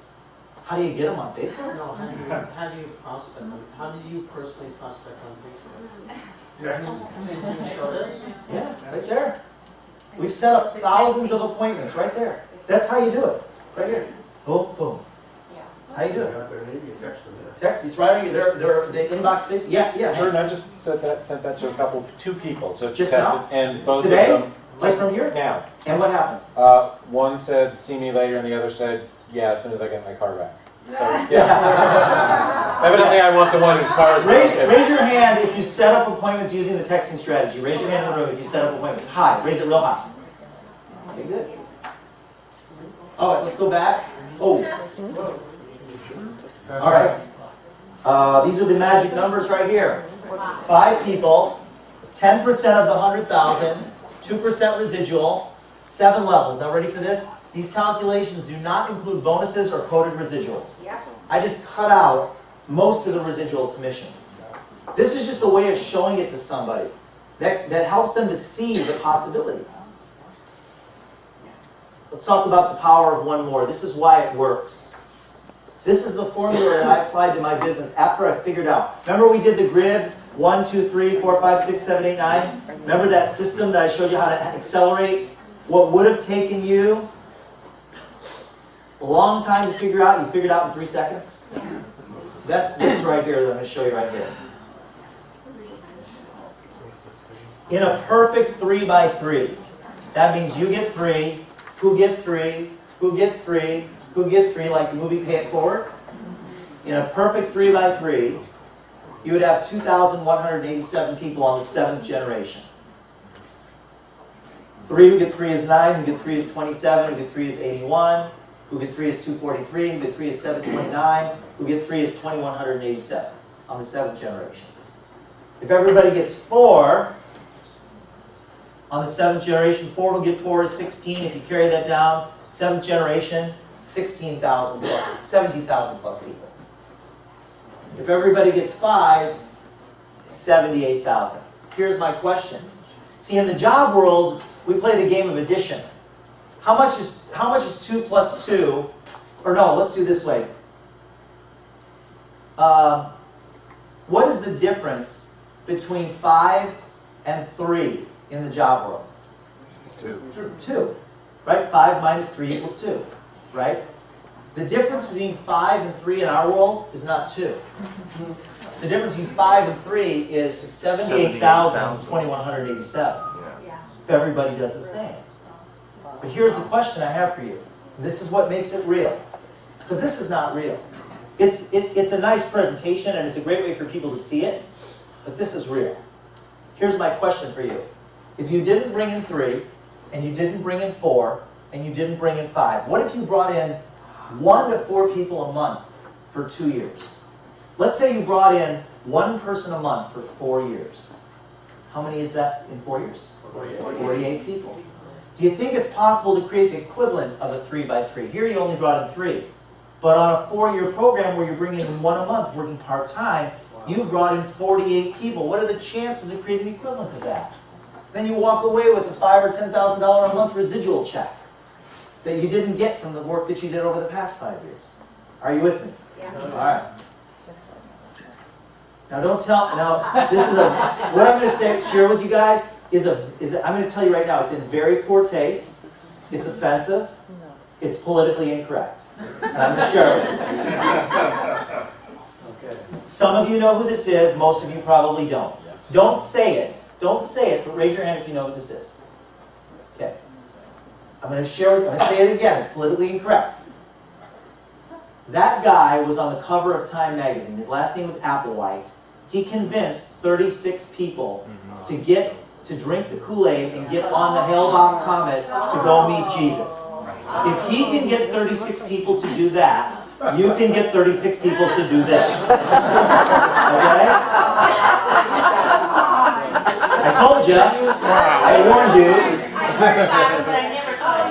How do you get them on Facebook? No, how do you prospect them? How do you personally prospect on Facebook? Can you show this? Yeah, right there. We've set up thousands of appointments right there. That's how you do it. Right here. Boom, boom. Yeah. That's how you do it. Text, it's right here. They're the inbox Facebook. Yeah. Jordan, I just sent that to 2 people just to Just test now? it, and both Today? of them Like from here? now. And what happened? One said see me later, and the other said yeah as soon as I get my car back. So yeah. Evidently, I want the one whose car is Raise broken. your hand if you set up appointments using the texting strategy. Raise your hand in the room if you set up appointments. High. Raise it real high. Okay, good. All right, let's go back. Oh. All right. These are the magic numbers right here. 5 people, 10% of the 100,000, 2% residual, 7 levels. Now ready for this? These calculations do not include bonuses or coded residuals. Yep. I just cut out most of the residual commissions. This is just a way of showing it to somebody. that helps them to see the possibilities. Let's talk about the power of one more. This is why it works. This is the formula that I applied to my business after I figured out. Remember we did the grid, 1, 2, 3, 4, 5, 6, 7, 8, 9? Remember that system that I showed you how to accelerate? What would have taken you a long time to figure out, you figured out in 3 seconds? That's this right here that I'm going to show you right here. In a perfect 3 by 3, that means you get 3, who get 3, who get 3, who get 3, like the movie Pay It Forward. In a perfect 3 by 3, you would have 2,187 people on the 7th generation. 3 who get 3 is 9, who get 3 is 27, who get 3 is 81, who get 3 is 243, who get 3 is 729, who get 3 is 2,187 on the 7th generation. If everybody gets 4, on the 7th generation, 4 who get 4 is 16. If you carry that down, 7th generation, 16,000 plus, 17,000 plus people. If everybody gets 5, 78,000. Here's my question. See, in the job world, we play the game of addition. How much is 2 plus 2? Or no, let's do it this way. What is the difference between 5 and 3 in the job world? 2. Right? 5 minus 3 equals 2. Right? The difference between 5 and 3 in our world is not 2. The difference between 5 and 3 is 78,287. If everybody does the same. But here's the question I have for you. This is what makes it real. Because this is not real. It's a nice presentation and it's a great way for people to see it. But this is real. Here's my question for you. If you didn't bring in 3, and you didn't bring in 4, and you didn't bring in 5, what if you brought in 1 to 4 people a month for 2 years? Let's say you brought in 1 person a month for 4 years. How many is that in 4 years? 48 people. Do you think it's possible to create the equivalent of a 3 by 3? Here you only brought in 3. But on a 4-year program where you're bringing in 1 a month, working part-time, you brought in 48 people. What are the chances of creating the equivalent of that? Then you walk away with a $5,000 or $10,000 a month residual check that you didn't get from the work that you did over the past 5 years. Are you with me? Yeah. All right. Now don't tell. Now this is what I'm going to share with you guys is I'm going to tell you right now. It's in very poor taste. It's offensive. It's politically incorrect. And I'm going to share it with you. Some of you know who this is. Most of you probably don't. Don't say it. Don't say it, but raise your hand if you know who this is. Okay. I'm going to share. I'm going to say it again. It's politically incorrect. That guy was on the cover of Time magazine. His last name was Applewhite. He convinced 36 people to drink the Kool-Aid and get on the Hale-Bopp Comet to go meet Jesus. If he can get 36 people to do that, you can get 36 people to do this. Okay? I told you. I warned you. I heard about it, but I never saw it.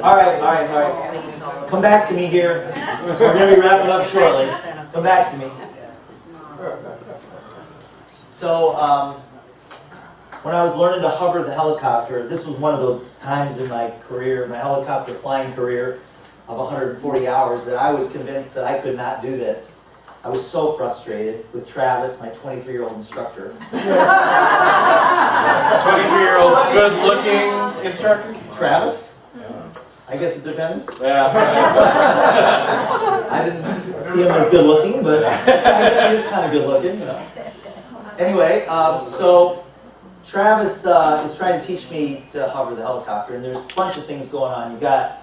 All right. Come back to me here. We're going to be wrapping up shortly. Come back to me. So, when I was learning to hover the helicopter, this was one of those times in my career, my helicopter flying career of 140 hours, that I was convinced that I could not do this. I was so frustrated with Travis, my 23-year-old instructor. 23-year-old good-looking instructor? Travis? I guess it depends. Yeah. I didn't see him as good looking, but I guess he is kind of good looking, you know. Anyway, so Travis is trying to teach me to hover the helicopter, and there's a bunch of things going on. You've got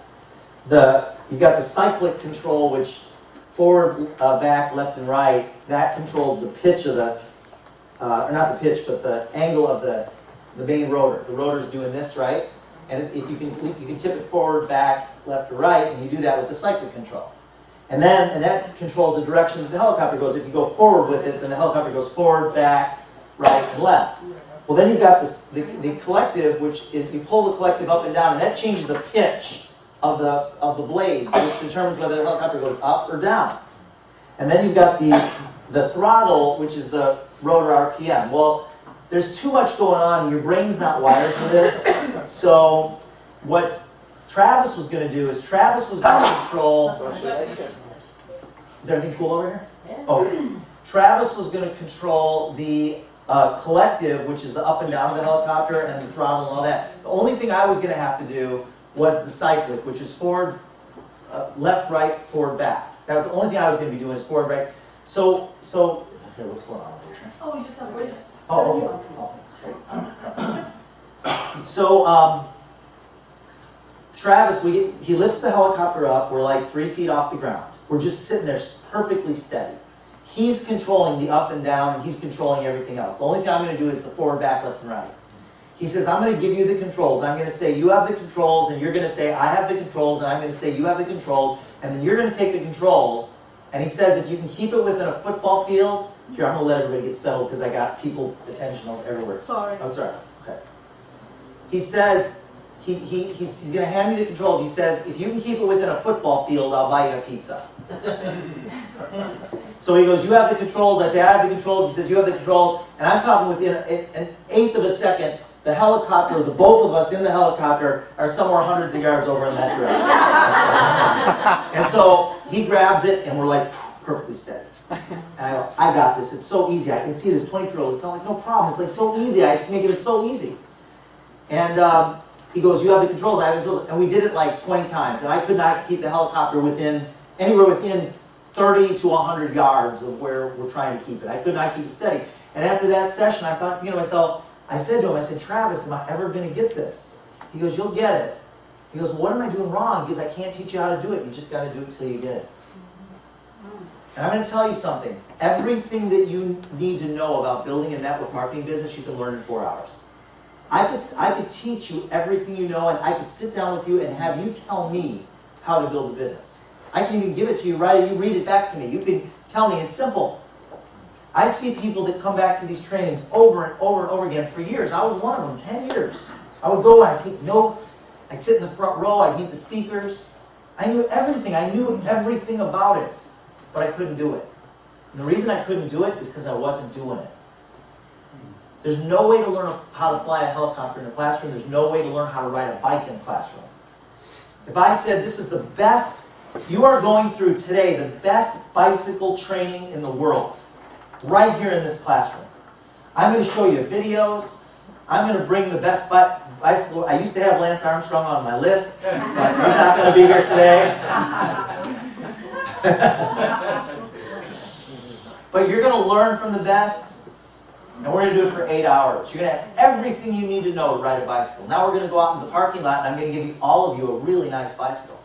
the cyclic control, which forward, back, left, and right. That controls the pitch of the, or not the pitch, but the angle of the main rotor. The rotor's doing this, right? And if you can tip it forward, back, left, or right, and you do that with the cyclic control. And that controls the direction that the helicopter goes. If you go forward with it, then the helicopter goes forward, back, right, and left. Well, then you've got the collective, which is you pull the collective up and down, and that changes the pitch of the blades, which determines whether the helicopter goes up or down. And then you've got the throttle, which is the rotor RPM. Well, there's too much going on, and your brain's not wired for this. So what Travis was going to do is Travis was going to control. Is everything cool over here? Oh, Travis was going to control the collective, which is the up and down of the helicopter, and the throttle and all that. The only thing I was going to have to do was the cyclic, which is forward, left, right, forward, back. That was the only thing I was going to be doing is forward, right. So here, what's going on over here? Oh, we just have, we're just. Oh, okay. So Travis, he lifts the helicopter up. We're like 3 feet off the ground. We're just sitting there perfectly steady. He's controlling the up and down, and he's controlling everything else. The only thing I'm going to do is the forward, back, left, and right. He says, I'm going to give you the controls. I'm going to say, you have the controls, and you're going to say, I have the controls, and I'm going to say, you have the controls, and then you're going to take the controls. And he says, if you can keep it within a football field, here, I'm going to let everybody get settled because I got people attention everywhere. Sorry. Oh, sorry. Okay. He says, he's going to hand me the controls. He says, if you can keep it within a football field, I'll buy you a pizza. So he goes, you have the controls. I say, I have the controls. He says, you have the controls. And I'm talking within an eighth of a second, the helicopter, the both of us in the helicopter are somewhere hundreds of yards over in that direction. And so he grabs it, and we're like perfectly steady. And I go, I got this. It's so easy. I can see this 23-year-old. It's not like no problem. It's like so easy. I just make it so easy. And he goes, you have the controls. I have the controls. And we did it like 20 times. And I could not keep the helicopter anywhere within 30 to 100 yards of where we're trying to keep it. I could not keep it steady. And after that session, I thought, thinking to myself, I said to him, I said, Travis, am I ever going to get this? He goes, you'll get it. He goes, what am I doing wrong? He goes, I can't teach you how to do it. You just got to do it till you get it. And I'm going to tell you something. Everything that you need to know about building a network marketing business, you can learn in 4 hours. I could teach you everything you know, and I could sit down with you and have you tell me how to build a business. I can even give it to you, right? You read it back to me. You can tell me. It's simple. I see people that come back to these trainings over and over and over again for years. I was one of them, 10 years. I would go and I'd take notes. I'd sit in the front row. I'd meet the speakers. I knew everything. I knew everything about it, but I couldn't do it. And the reason I couldn't do it is because I wasn't doing it. There's no way to learn how to fly a helicopter in a classroom. There's no way to learn how to ride a bike in a classroom. If I said this is the best, you are going through today the best bicycle training in the world, right here in this classroom. I'm going to show you videos. I'm going to bring the best bicycle. I used to have Lance Armstrong on my list, but he's not going to be here today. But you're going to learn from the best. And we're going to do it for 8 hours. You're going to have everything you need to know to ride a bicycle. Now we're going to go out in the parking lot, and I'm going to give all of you a really nice bicycle.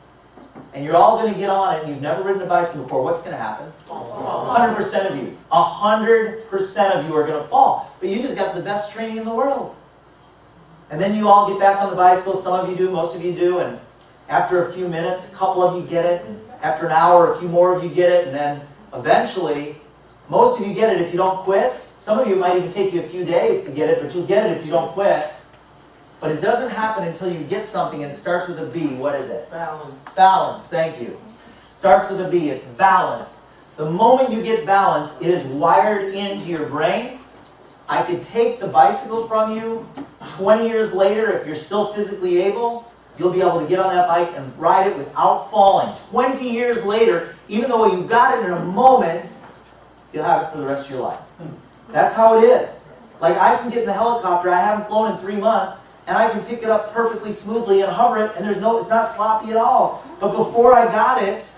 And you're all going to get on it, and you've never ridden a bicycle before. What's going to happen? 100% of you. 100% of you are going to fall. But you just got the best training in the world. And then you all get back on the bicycle. Some of you do, most of you do. And after a few minutes, a couple of you get it. After an hour, a few more of you get it. And then eventually, most of you get it if you don't quit. Some of you might even take you a few days to get it, but you'll get it if you don't quit. But it doesn't happen until you get something, and it starts with a B. What is it? Balance. Balance, thank you. Starts with a B, it's balance. The moment you get balance, it is wired into your brain. I could take the bicycle from you 20 years later, if you're still physically able, you'll be able to get on that bike and ride it without falling. 20 years later, even though you got it in a moment, you'll have it for the rest of your life. That's how it is. Like I can get in the helicopter, I haven't flown in 3 months, and I can pick it up perfectly smoothly and hover it, and it's not sloppy at all. But before I got it,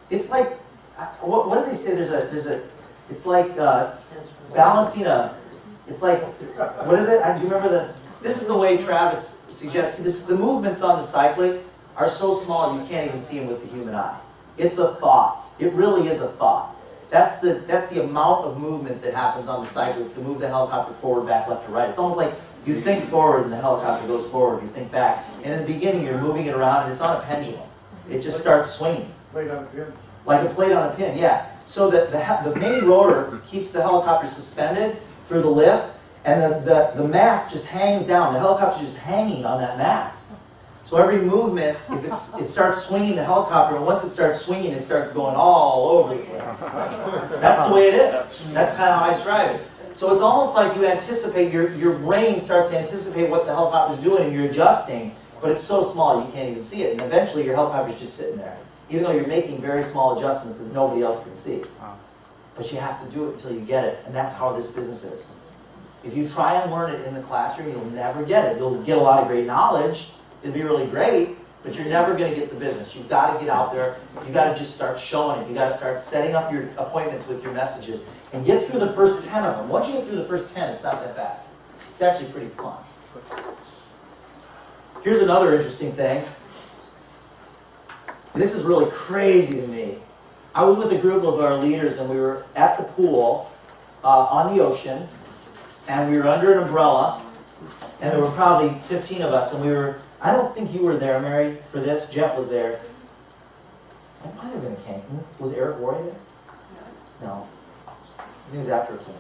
it's like, what do they say? It's like balancing it's like, what is it? Do you remember this is the way Travis suggested. The movements on the cyclic are so small you can't even see them with the human eye. It's a thought. It really is a thought. That's the amount of movement that happens on the cyclic to move the helicopter forward, back, left, to right. It's almost like you think forward and the helicopter goes forward. You think back. And in the beginning, you're moving it around, and it's on a pendulum. It just starts swinging. Plate on a pin. Like a plate on a pin, yeah. So the main rotor keeps the helicopter suspended through the lift, and the mast just hangs down. The helicopter's just hanging on that mast. So every movement, if it starts swinging the helicopter, and once it starts swinging, it starts going all over the place. That's the way it is. That's kind of how I describe it. So it's almost like you anticipate, your brain starts to anticipate what the helicopter's doing, and you're adjusting, but it's so small you can't even see it. And eventually your helicopter's just sitting there, even though you're making very small adjustments that nobody else can see. But you have to do it until you get it, and that's how this business is. If you try and learn it in the classroom, you'll never get it. You'll get a lot of great knowledge, it'll be really great, but you're never going to get the business. You've got to get out there, you've got to just start showing it. You've got to start setting up your appointments with your messages, and get through the first 10 of them. Once you get through the first 10, it's not that bad. It's actually pretty fun. Here's another interesting thing. This is really crazy to me. I was with a group of our leaders, and we were at the pool on the ocean, and we were under an umbrella, and there were probably 15 of us, and we were, I don't think you were there, Mary, for this. Jeff was there. It might have been a camp. Was Eric Warren there? No. I think it was after a camp.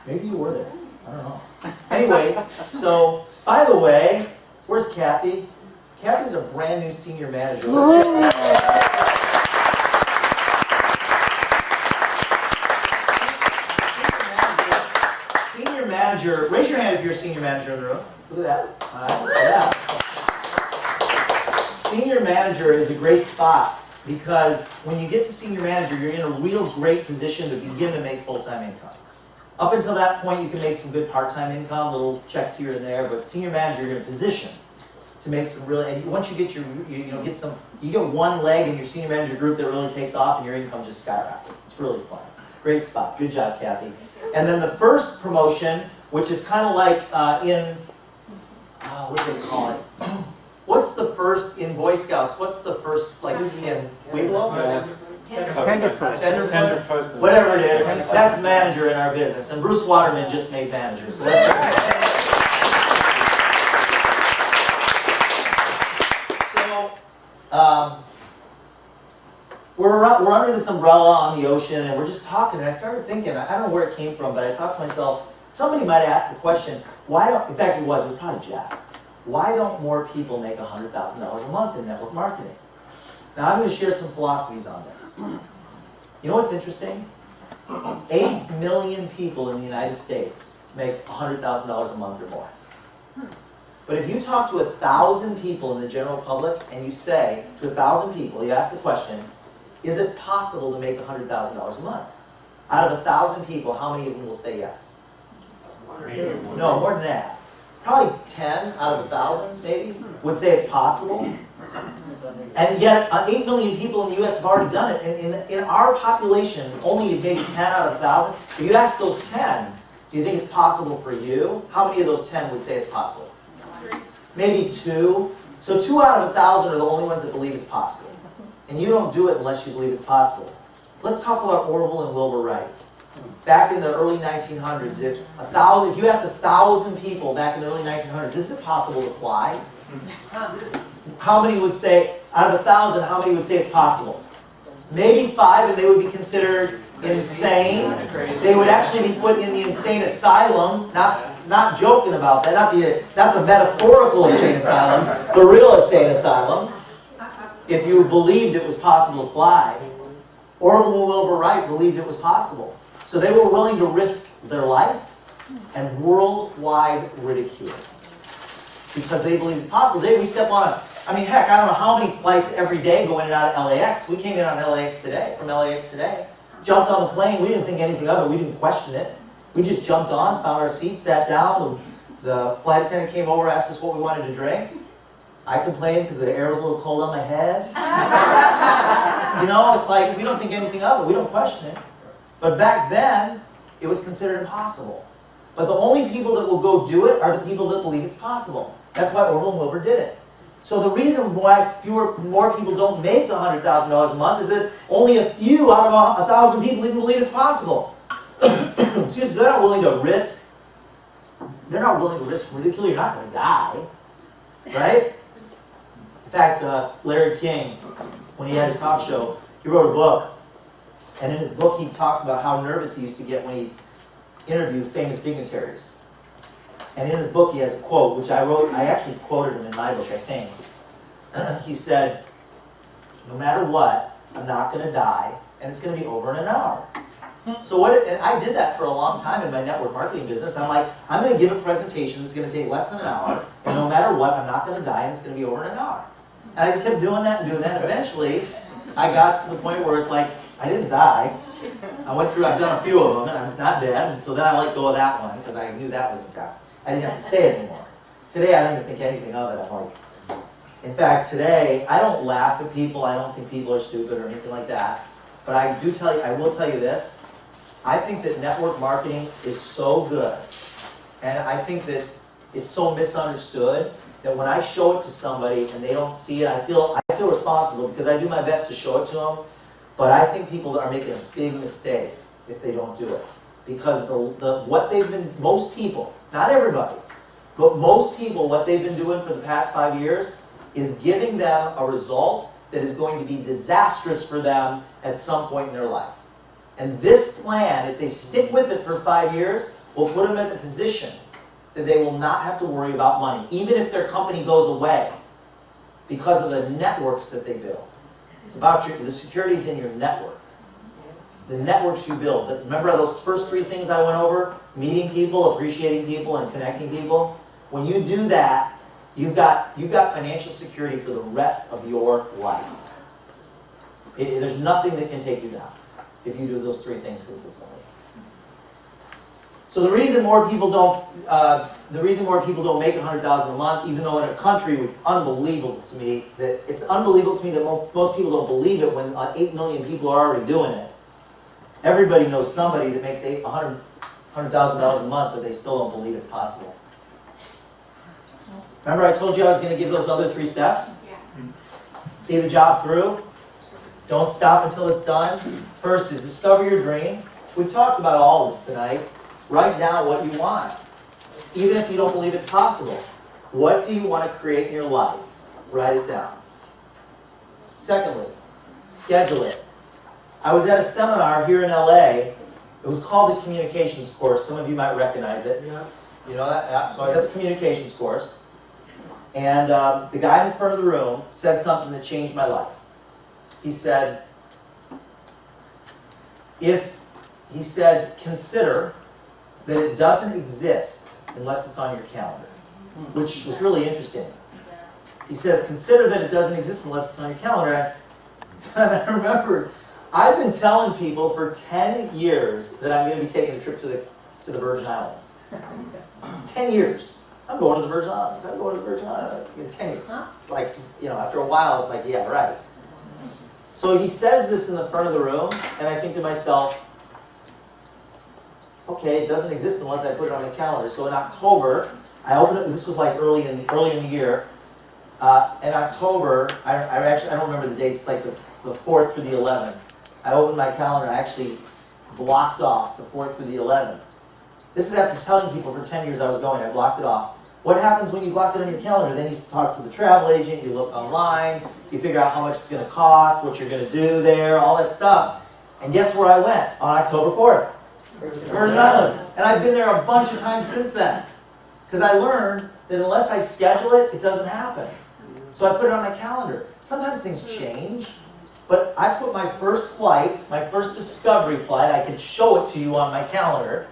Maybe you were there. I don't know. Anyway, so, by the way, where's Kathy? Kathy's a brand new senior manager. Let's hear it. Manager, raise your hand if you're a senior manager in the room. Look at that. All right, yeah. Senior manager is a great spot because when you get to senior manager, you're in a real great position to begin to make full-time income. Up until that point, you can make some good part-time income, little checks here and there, but senior manager, you're in a position to make some really, and once you get your, you get one leg in your senior manager group that really takes off and your income just skyrockets. It's really fun. Great spot. Good job, Kathy. And then the first promotion, which is kind of like what do they call it? What's the first in Boy Scouts? What's the first, like, in Weeblo? Tenderfoot. Whatever it is, that's manager in our business. And Bruce Waterman just made manager. So that's So, we're under this umbrella on the ocean, and we're just talking, and I started thinking, I don't know where it came from, but I thought to myself, somebody might have asked the question, why don't, in fact it was probably Jeff, why don't more people make $100,000 a month in network marketing? Now I'm going to share some philosophies on this. You know what's interesting? 8 million people in the United States make $100,000 a month or more. But if you talk to 1,000 people in the general public, and you say to 1,000 people, you ask the question, is it possible to make $100,000 a month? Out of 1,000 people, how many of them will say yes? No, more than that. Probably 10 out of 1,000, maybe, would say it's possible. And yet, 8 million people in the U.S. have already done it. And in our population, only maybe 10 out of 1,000. If you ask those 10, do you think it's possible for you? How many of those 10 would say it's possible? Maybe 2. So 2 out of 1,000 are the only ones that believe it's possible. And you don't do it unless you believe it's possible. Let's talk about Orville and Wilbur Wright. Back in the early 1900s, if you asked 1,000 people back in the early 1900s, is it possible to fly? How many would say, out of 1,000, how many would say it's possible? Maybe 5, and they would be considered insane. They would actually be put in the insane asylum, not joking about that, not the metaphorical insane asylum, the real insane asylum. If you believed it was possible to fly, Orville and Wilbur Wright believed it was possible. So they were willing to risk their life and worldwide ridicule because they believed it's possible. Today we step on I mean, heck, I don't know how many flights every day go in and out of LAX. We came in on LAX today, from LAX today. Jumped on the plane, we didn't think anything of it, we didn't question it. We just jumped on, found our seat, sat down, the flight attendant came over, asked us what we wanted to drink. I complained because the air was a little cold on my head. You know, it's like, we don't think anything of it, we don't question it. But back then, it was considered impossible. But the only people that will go do it are the people that believe it's possible. That's why Orville and Wilbur did it. So the reason why more people don't make $100,000 a month is that only a few out of 1,000 people even believe it's possible. Excuse me, they're not willing to risk. They're not willing to risk ridicule. You're not going to die, right? In fact, Larry King, when he had his talk show, he wrote a book, and in his book he talks about how nervous he used to get when he interviewed famous dignitaries. And in his book he has a quote, which I wrote. I actually quoted him in my book, I think. he said, no matter what, I'm not gonna die, and it's gonna be over in an hour. So and I did that for a long time in my network marketing business. I'm like, I'm gonna give a presentation that's gonna take less than an hour, and no matter what, I'm not gonna die, and it's gonna be over in an hour. And I just kept doing that and doing that. Eventually, I got to the point where it's like, I didn't die. I've done a few of them, and I'm not dead, and so then I let go of that one, because I knew that wasn't God. I didn't have to say it anymore. Today, I don't even think anything of it. I'm like, in fact, today, I don't laugh at people. I don't think people are stupid or anything like that. But I will tell you this. I think that network marketing is so good, and I think that it's so misunderstood that when I show it to somebody and they don't see it, I feel responsible because I do my best to show it to them. But I think people are making a big mistake if they don't do it, because most people, not everybody, but most people, what they've been doing for the past 5 years is giving them a result that is going to be disastrous for them at some point in their life. And this plan, if they stick with it for 5 years, will put them in a position that they will not have to worry about money, even if their company goes away, because of the networks that they build. It's about the security's in your network. The networks you build. Remember those first 3 things I went over? Meeting people, appreciating people, and connecting people? When you do that, you've got financial security for the rest of your life. There's nothing that can take you down if you do those 3 things consistently. So the reason more people don't make $100,000 a month, even though in a country, which unbelievable to me, that it's unbelievable to me that most people don't believe it when 8 million people are already doing it. Everybody knows somebody that makes $100,000 a month, but they still don't believe it's possible. Remember I told you I was going to give those other 3 steps? Yeah. See the job through. Don't stop until it's done. First is discover your dream. We've talked about all this tonight. Write down what you want, even if you don't believe it's possible. What do you want to create in your life? Write it down. Secondly, schedule it. I was at a seminar here in LA. It was called the Communications Course. Some of you might recognize it. Yeah. You know that? Yeah. So I was at the Communications Course. And the guy in the front of the room said something that changed my life. He said, consider that it doesn't exist unless it's on your calendar, which was really interesting. He says, consider that it doesn't exist unless it's on your calendar. And I remember, I've been telling people for 10 years that I'm going to be taking a trip to the Virgin Islands. 10 years. I'm going to the Virgin Islands. I'm going to the Virgin Islands. In 10 years. Like, after a while, it's like, yeah, right. So he says this in the front of the room, and I think to myself, okay, it doesn't exist unless I put it on the calendar. So in October, I opened it. This was like early in the year. In October, I don't remember the dates. Like the 4th through the 11th. I opened my calendar. I actually blocked off the 4th through the 11th. This is after telling people for 10 years I was going. I blocked it off. What happens when you block it on your calendar? Then you talk to the travel agent. You look online. You figure out how much it's going to cost, what you're going to do there, all that stuff. And guess where I went on October 4th? Virgin Islands. And I've been there a bunch of times since then. Because I learned that unless I schedule it, it doesn't happen. So I put it on my calendar. Sometimes things change. But I put my first flight, my first discovery flight, I can show it to you on my calendar.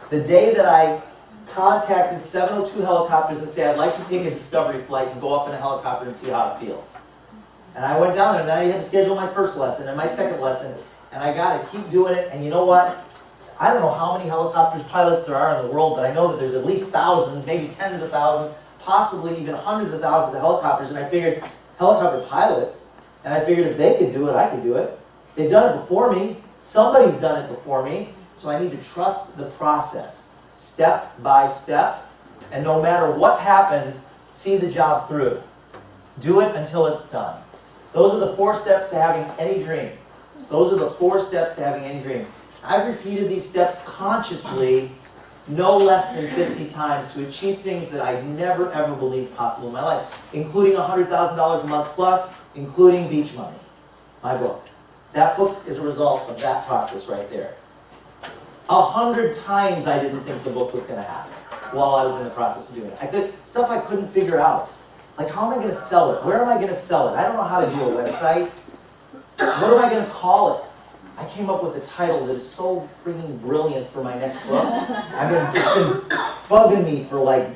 The day that I contacted 702 helicopters and say, I'd like to take a discovery flight and go up in a helicopter and see how it feels. And I went down there, and then I had to schedule my first lesson and my second lesson. And I got to keep doing it. And you know what? I don't know how many helicopters pilots there are in the world, but I know that there's at least thousands, maybe tens of thousands, possibly even hundreds of thousands of helicopters. And I figured, helicopter pilots, and I figured if they could do it, I could do it. They've done it before me. Somebody's done it before me. So I need to trust the process, step by step. And no matter what happens, see the job through. Do it until it's done. Those are the 4 steps to having any dream. Those are the 4 steps to having any dream. I've repeated these steps consciously no less than 50 times to achieve things that I never ever believed possible in my life, including $100,000 a month plus, including Beach Money, my book. That book is a result of that process right there. 100 times I didn't think the book was going to happen while I was in the process of doing it. Stuff I couldn't figure out. Like, how am I gonna sell it? Where am I gonna sell it? I don't know how to do a website. What am I gonna call it? I came up with a title that is so freaking brilliant for my next book. It's been bugging me for like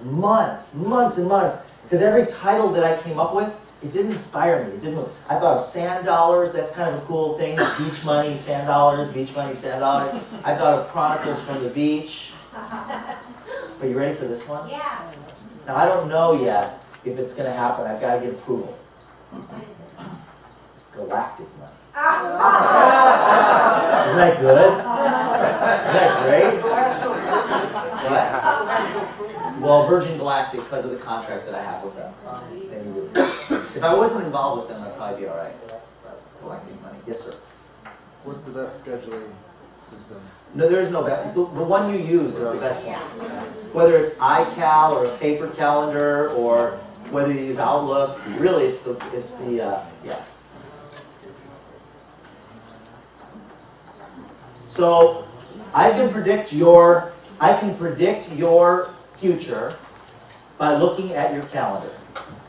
months and months. Because every title that I came up with, it didn't inspire me. It didn't. I thought of sand dollars. That's kind of a cool thing. Beach money, sand dollars. Beach money, sand dollars. I thought of Chronicles from the Beach. Are you ready for this one? Yeah. Now I don't know yet if it's going to happen. I've got to get approval. Galactic money. Isn't that good? Isn't that great? What? Well, Virgin Galactic, because of the contract that I have with them. If I wasn't involved with them, I'd probably be all right. Galactic money. Yes, sir. What's the best scheduling system? No, there is no best. The one you use is the best one. Whether it's iCal or a paper calendar or whether you use Outlook, really it's the yeah. So I can predict your future by looking at your calendar.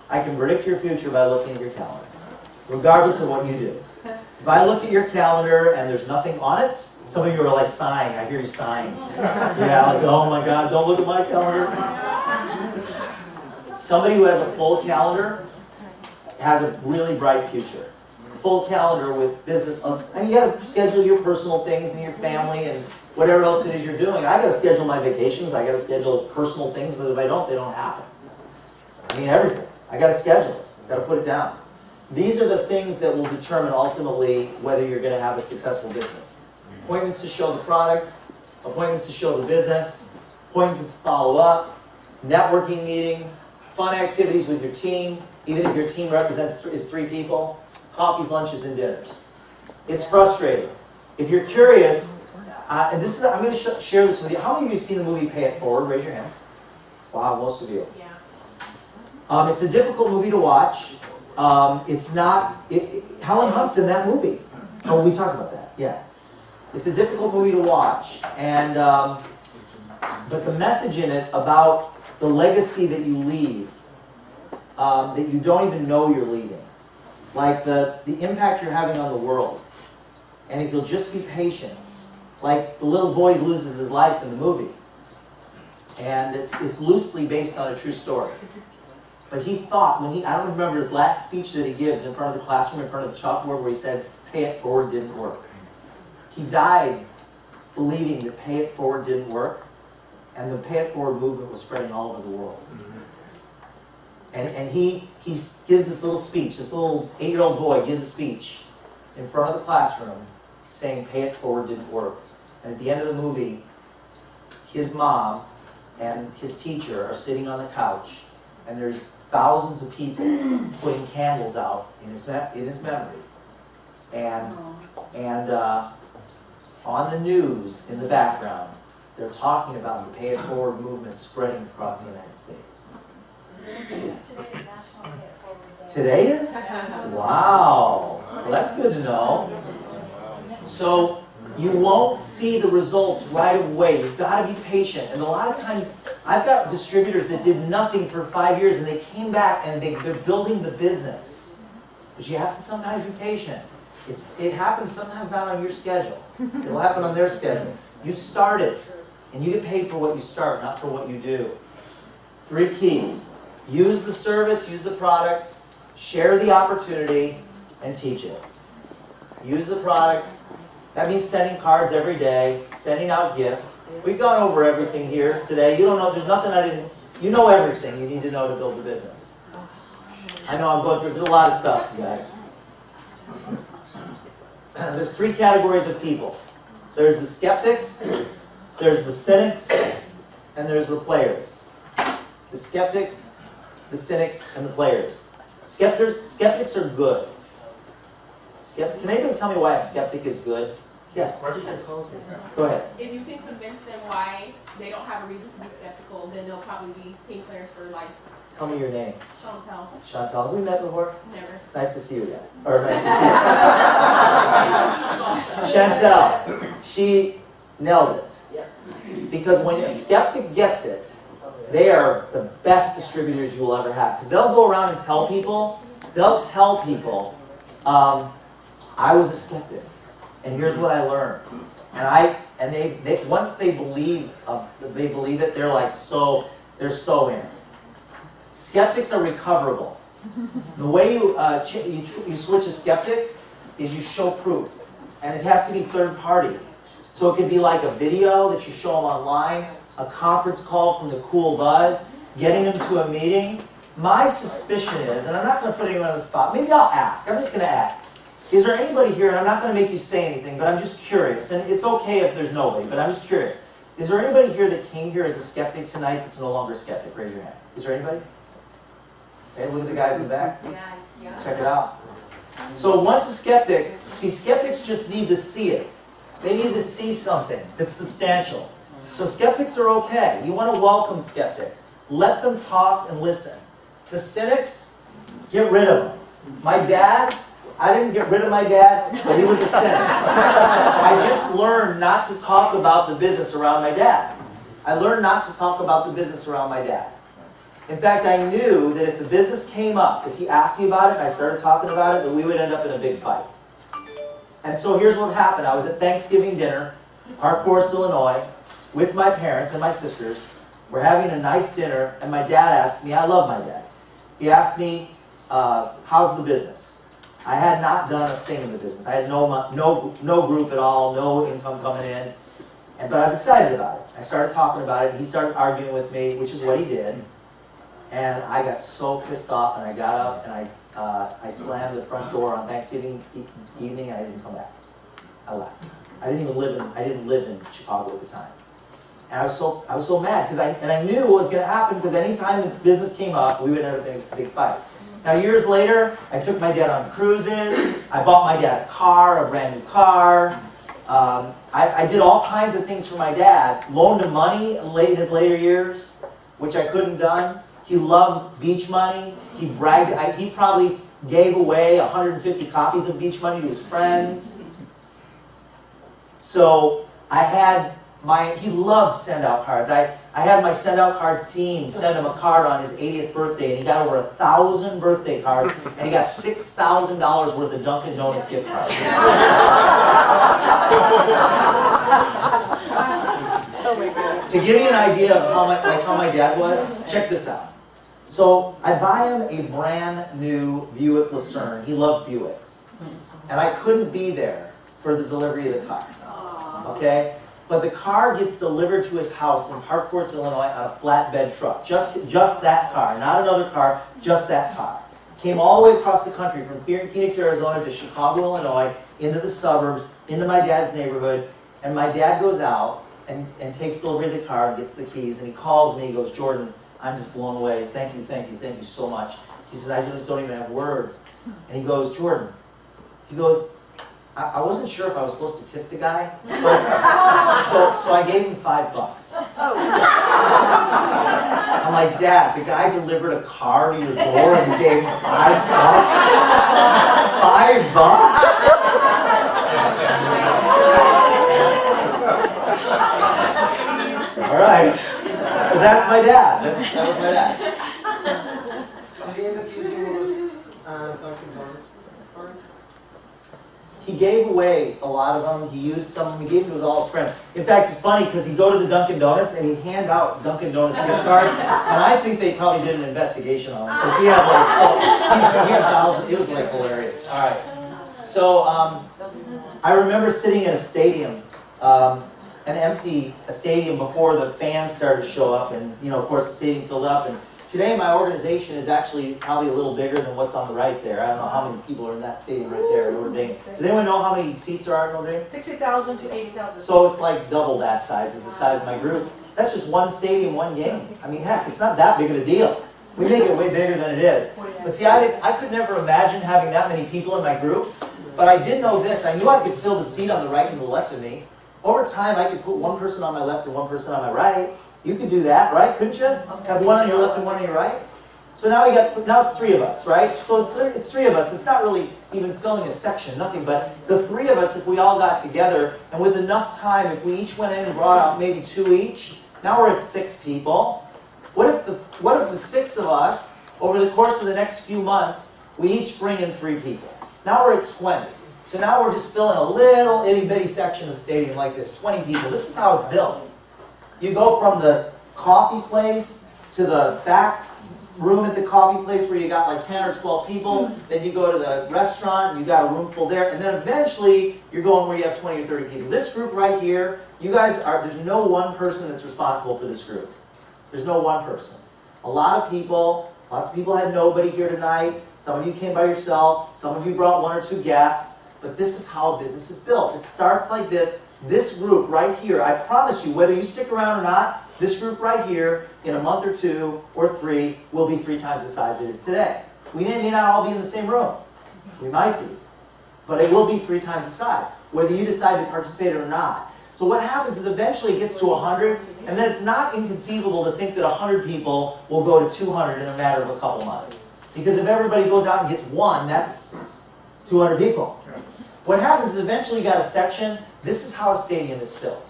I can predict your future by looking at your calendar, regardless of what you do. If I look at your calendar and there's nothing on it, some of you are like sighing. I hear you sighing. Yeah, like, oh my God, don't look at my calendar. Somebody who has a full calendar has a really bright future. Full calendar with business, and you got to schedule your personal things and your family and whatever else it is you're doing. I got to schedule my vacations. I got to schedule personal things, but if I don't, they don't happen. I mean everything. I got to schedule it. Got to put it down. These are the things that will determine ultimately whether you're going to have a successful business. Appointments to show the product, appointments to show the business, appointments to follow up, networking meetings, fun activities with your team, even if your team is 3 people. Coffees, lunches, and dinners. It's frustrating. If you're curious, and this is, I'm going to share this with you. How many of you have seen the movie Pay It Forward? Raise your hand. Wow, most of you. Yeah. It's a difficult movie to watch. It's not. Helen Hunt's in that movie. Oh, we talked about that. Yeah. It's a difficult movie to watch, and but the message in it about the legacy that you leave, that you don't even know you're leaving. Like the impact you're having on the world. And if you'll just be patient, like the little boy loses his life in the movie. And it's loosely based on a true story. But he thought, I don't remember his last speech that he gives in front of the classroom, in front of the chalkboard, where he said, pay it forward didn't work. He died believing that pay it forward didn't work, and the pay it forward movement was spreading all over the world. And he gives this little speech, this little 8-year-old boy gives a speech in front of the classroom saying pay it forward didn't work. And at the end of the movie, his mom and his teacher are sitting on the couch, and there's thousands of people putting candles out in his memory. And on the news in the background, they're talking about the pay it forward movement spreading across the United States. Yes. Today is? Wow. Well, that's good to know. So you won't see the results right away. You've got to be patient. And a lot of times, I've got distributors that did nothing for 5 years and they came back and they're building the business. But you have to sometimes be patient. It happens sometimes not on your schedule. It'll happen on their schedule. You start it, and you get paid for what you start, not for what you do. 3 keys. Use the service, use the product, share the opportunity, and teach it. Use the product. That means sending cards every day, sending out gifts. We've gone over everything here today. You don't know, there's nothing I didn't, you know everything you need to know to build a business. I know I'm going through, there's a lot of stuff, you guys. There's 3 categories of people. There's the skeptics, there's the cynics, and there's the players. The skeptics, the cynics, and the players. Skeptics are good. Can anybody tell me why a skeptic is good? Yes. Go ahead. If you can convince them why they don't have a reason to be skeptical, then they'll probably be team players for life. Tell me your name. Chantel. Chantel, have we met before? Never. Nice to see you again. Or nice to see you. Chantel, she nailed it. Because when a skeptic gets it, They are the best distributors you will ever have. Because they'll go around and tell people, I was a skeptic. And here's what I learned. And they once they believe it, they're like they're so in. Skeptics are recoverable. The way you switch a skeptic is you show proof. And it has to be third party. So it could be like a video that you show them online, a conference call from the Cool Buzz, getting them to a meeting. My suspicion is, and I'm not going to put anyone on the spot, maybe I'll ask, I'm just going to ask. Is there anybody here, and I'm not going to make you say anything, but I'm just curious, and it's okay if there's nobody, but I'm just curious. Is there anybody here that came here as a skeptic tonight that's no longer a skeptic? Raise your hand. Is there anybody? Okay, look at the guys in the back. Check it out. So once a skeptic, see, skeptics just need to see it. They need to see something that's substantial. So skeptics are okay. You want to welcome skeptics. Let them talk and listen. The cynics, get rid of them. My dad, I didn't get rid of my dad, but he was a cynic. I just learned not to talk about the business around my dad. I learned not to talk about the business around my dad. In fact, I knew that if the business came up, if he asked me about it and I started talking about it, that we would end up in a big fight. And so here's what happened. I was at Thanksgiving dinner, Park Forest, Illinois, with my parents and my sisters. We're having a nice dinner, and my dad asked me, I love my dad. He asked me, how's the business? I had not done a thing in the business. I had no group at all, no income coming in. But I was excited about it. I started talking about it, and he started arguing with me, which is what he did. And I got so pissed off, and I got up, and I slammed the front door on Thanksgiving evening, and I didn't come back. I left. I didn't live in Chicago at the time. And I was so mad, because I knew what was going to happen, because anytime the business came up, we would have a big fight. Now, years later, I took my dad on cruises. I bought my dad a car, a brand new car. I did all kinds of things for my dad. Loaned him money in his later years, which I couldn't have done. He loved beach money. He bragged. He probably gave away 150 copies of beach money to his friends. So he loved send-out cards. I had my send-out cards team send him a card on his 80th birthday, and he got over 1,000 birthday cards, and he got $6,000 worth of Dunkin' Donuts gift cards. To give you an idea of how my dad was, check this out. So I buy him a brand new Buick Lucerne. He loved Buicks. And I couldn't be there for the delivery of the car. Okay? But the car gets delivered to his house in Park Forest, Illinois on a flatbed truck. Just that car, not another car, just that car. Came all the way across the country from Phoenix, Arizona to Chicago, Illinois, into the suburbs, into my dad's neighborhood. And my dad goes out and takes delivery of the car and gets the keys. And he calls me, he goes, Jordan, I'm just blown away. Thank you so much. He says, I just don't even have words. And he goes, Jordan, he goes, I wasn't sure if I was supposed to tip the guy, so I gave him $5. I'm like, Dad, the guy delivered a car to your door and you gave him $5? $5? All right. But that's my dad. That was my dad. Did he end up using those Dunkin' Donuts cards? He gave away a lot of them. He used some of them. He gave them to all his friends. In fact, it's funny because he'd go to the Dunkin' Donuts and he'd hand out Dunkin' Donuts gift cards. And I think they probably did an investigation on him because he had he had thousands. It was like hilarious. All right. So I remember sitting in a stadium, a stadium before the fans started to show up, and of course the stadium filled up. And today my organization is actually probably a little bigger than what's on the right there. I don't know how many people are in that stadium right there in Notre Dame. Does anyone know how many seats there are in Notre Dame? 60,000 to 80,000. So it's like double that size as the size of my group. That's just one stadium, one game. I mean, heck, it's not that big of a deal. We make it way bigger than it is. But see, I could never imagine having that many people in my group. But I did know this. I knew I could fill the seat on the right and the left of me. Over time, I could put one person on my left and one person on my right. You could do that, right? Couldn't you? Have one on your left and one on your right. So now it's three of us, right? So it's three of us. It's not really even filling a section, nothing. But the three of us, if we all got together, and with enough time, if we each went in and brought out maybe two each, now we're at 6 people. What if the 6 of us, over the course of the next few months, we each bring in 3 people? Now we're at 20. So now we're just filling a little itty bitty section of the stadium like this, 20 people. This is how it's built. You go from the coffee place to the back room at the coffee place where you got like 10 or 12 people. Then you go to the restaurant, and you got a room full there. And then eventually you're going where you have 20 or 30 people. This group right here, you guys are, there's no one person that's responsible for this group. There's no one person. Lots of people had nobody here tonight. Some of you came by yourself. Some of you brought 1 or 2 guests. But this is how a business is built. It starts like this. This group right here, I promise you, whether you stick around or not, this group right here, in a month or 2 or 3, will be 3 times the size it is today. We may not all be in the same room. We might be. But it will be 3 times the size, whether you decide to participate or not. So what happens is eventually it gets to 100, and then it's not inconceivable to think that 100 people will go to 200 in a matter of a couple months. Because if everybody goes out and gets 1, that's 200 people. What happens is eventually you got a section. This is how a stadium is filled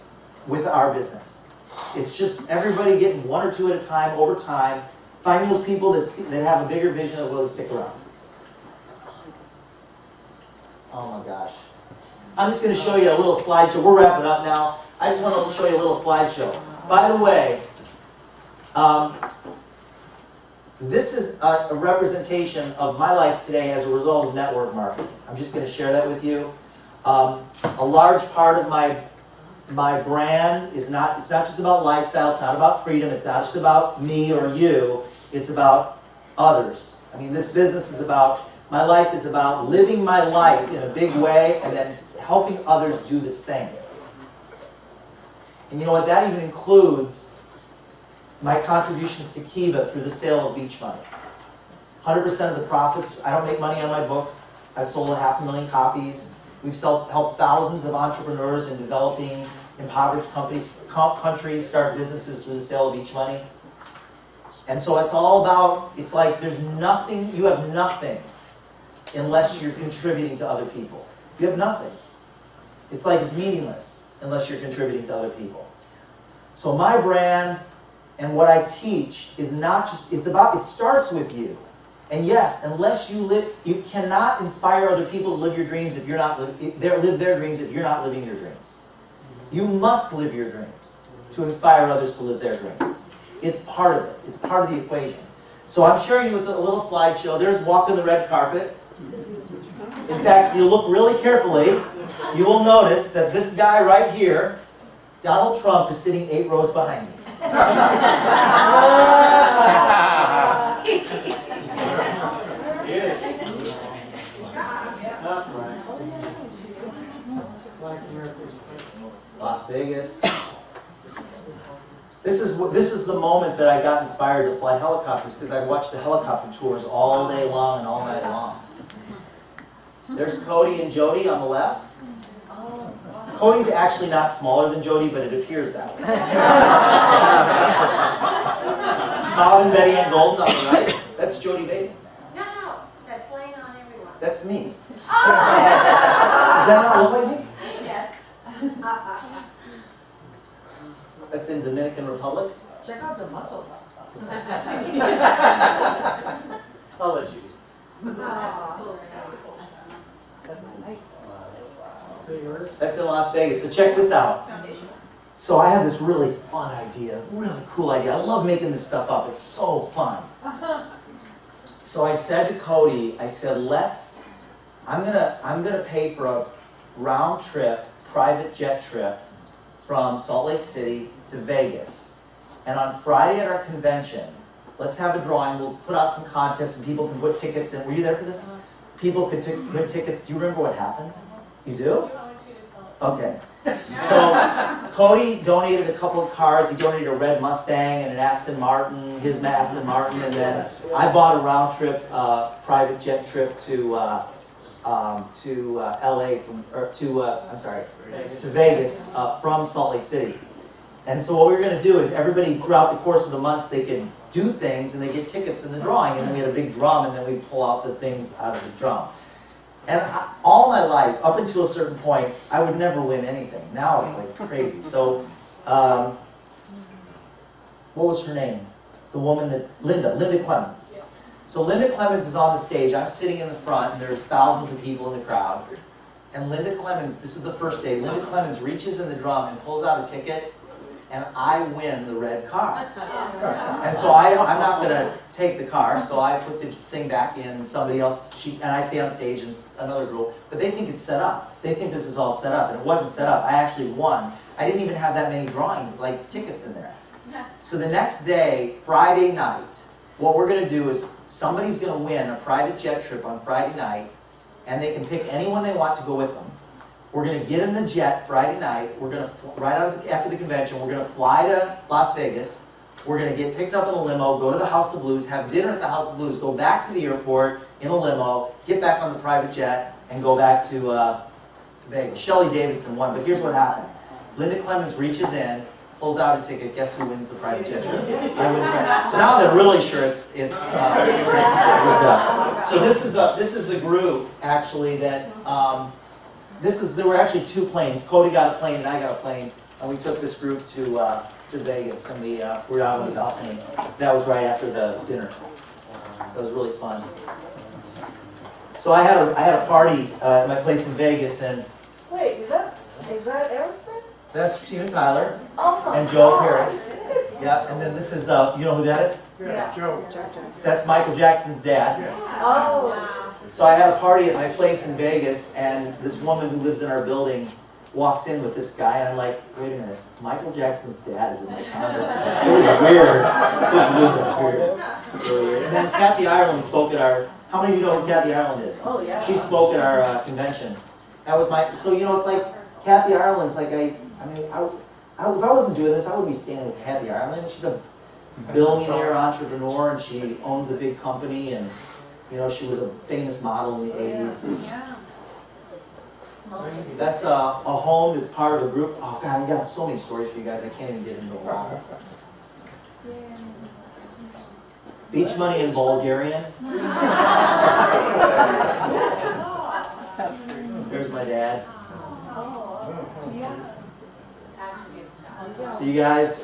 with our business. It's just everybody getting 1 or 2 at a time, over time, finding those people that have a bigger vision that will stick around. Oh my gosh. I'm just going to show you a little slideshow. We're wrapping up now. I just want to show you a little slideshow. By the way, this is a representation of my life today as a result of network marketing. I'm just going to share that with you. A large part of my brand is not, it's not just about lifestyle, it's not about freedom, it's not just about me or you, it's about others. I mean, this business is about, my life is about living my life in a big way and then helping others do the same. And you know what, that even includes my contributions to Kiva through the sale of beach money. 100% of the profits, I don't make money on my book. I've sold 500,000 copies. We've helped thousands of entrepreneurs in developing, impoverished countries start businesses through the sale of beach money. And so it's all about, it's like there's nothing, you have nothing unless you're contributing to other people. You have nothing. It's like it's meaningless unless you're contributing to other people. So my brand and what I teach is not just, it starts with you. And yes, unless you live, you cannot inspire other people to live your dreams if you're not live their dreams if you're not living your dreams. You must live your dreams to inspire others to live their dreams. It's part of it. It's part of the equation. So I'm sharing you with a little slideshow. There's walking the red carpet. In fact, if you look really carefully, you will notice that this guy right here, Donald Trump, is sitting 8 rows behind me. Las Vegas. This is the moment that I got inspired to fly helicopters because I watched the helicopter tours all day long and all night long. There's Cody and Jody on the left. Cody's actually not smaller than Jody, but it appears that way. Bob and Betty and Golden on the right. That's Jody Bates. No, that's laying on everyone. That's me. Does that not look like me? Yes. That's in Dominican Republic. Check out the muscles. I'll let you. That's in Las Vegas. So check this out. So I had this really fun idea, really cool idea. I love making this stuff up. It's so fun. So I said to Cody, I said, I'm gonna pay for a round trip, private jet trip from Salt Lake City to Vegas. And on Friday at our convention, let's have a drawing. We'll put out some contests and people can put tickets in. Were you there for this? People could put tickets. Do you remember what happened? You do? Okay. So Cody donated a couple of cars. He donated a red Mustang and an Aston Martin, his Aston Martin, and then I bought a round trip, private jet trip to LA to Vegas from Salt Lake City. And so what we were going to do is everybody throughout the course of the months they could do things and they get tickets in the drawing, and then we had a big drum and then we pull out the things out of the drum. And all my life, up until a certain point, I would never win anything. Now it's like crazy. So, what was her name? The woman that, Linda Clemens. So Linda Clemens is on the stage, I'm sitting in the front, and there's thousands of people in the crowd. And Linda Clemens, this is the first day, Linda Clemens reaches in the drum and pulls out a ticket, and I win the red car. And so I'm not gonna take the car, so I put the thing back in, and somebody else, and I stay on stage and another girl, but they think it's set up. They think this is all set up, and it wasn't set up. I actually won. I didn't even have that many drawings, like tickets in there. So the next day, Friday night, what we're gonna do is somebody's gonna win a private jet trip on Friday night, and they can pick anyone they want to go with them. We're going to get in the jet Friday night. We're going to, right after the convention, we're going to fly to Las Vegas. We're going to get picked up in a limo, go to the House of Blues, have dinner at the House of Blues, go back to the airport in a limo, get back on the private jet, and go back to Vegas. Shelley Davidson won, but here's what happened. Linda Clemens reaches in, pulls out a ticket. Guess who wins the private jet trip? I win the So now they're really sure it's rigged up. So this is the group actually that there were actually two planes. Cody got a plane and I got a plane, and we took this group to Vegas, and we were out on the balcony. That was right after the dinner. So it was really fun. So I had a party at my place in Vegas, and Wait, is that Aerosmith? that's Steven Tyler Oh my and Joe God. Perry. Yeah, and then this is you know who that is? Yeah. Joe. That's Michael Jackson's dad. Oh. So I had a party at my place in Vegas, and this woman who lives in our building walks in with this guy, and I'm like, wait a minute, Michael Jackson's dad is in my condo. It was weird. It was really weird. And then Kathy Ireland spoke at our, how many of you know who Kathy Ireland is? Oh yeah. She spoke at our convention. That was my, so you know, it's like, Kathy Ireland's like, if I wasn't doing this, I wouldn't be standing with Kathy Ireland. She's a billionaire entrepreneur, and she owns a big company, and you know, she was a famous model in the 80s. Yeah. That's a home that's part of a group. Oh God, I got so many stories for you guys. I can't even get into them all. Beach money in Bulgarian. There's my dad. So you guys,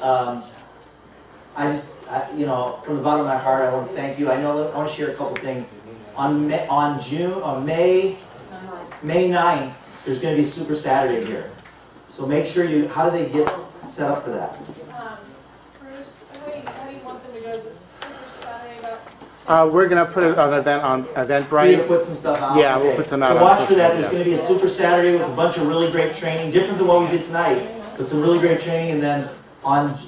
you know, from the bottom of my heart, I want to thank you. I want to share a couple things. On May 9th, there's going to be Super Saturday here. So make sure how do they get set up for that? Bruce, how do you want them to go this Super Saturday? We're gonna put an event on We're Eventbrite. going to put some stuff out. Yeah, we'll Okay. put some out So on watch for social that. There's media. going to be a Super Saturday with a bunch of really great training, different than what we did tonight, but some really great training. And then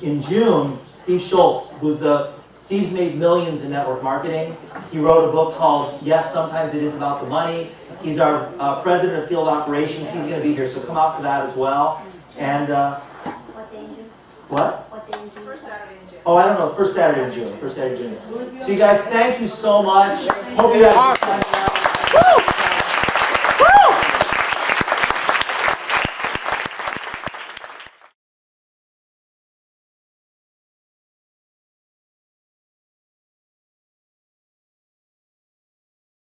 in June, Steve Schultz, Steve's made millions in network marketing. He wrote a book called Yes, Sometimes It Is About the Money. He's our president of field operations. He's going to be here, so come out for that as well. And What day in June? what? What day in June? First Saturday in June. Oh, I don't know. First Saturday in June. So you guys, thank you so much. Hope you have a good time.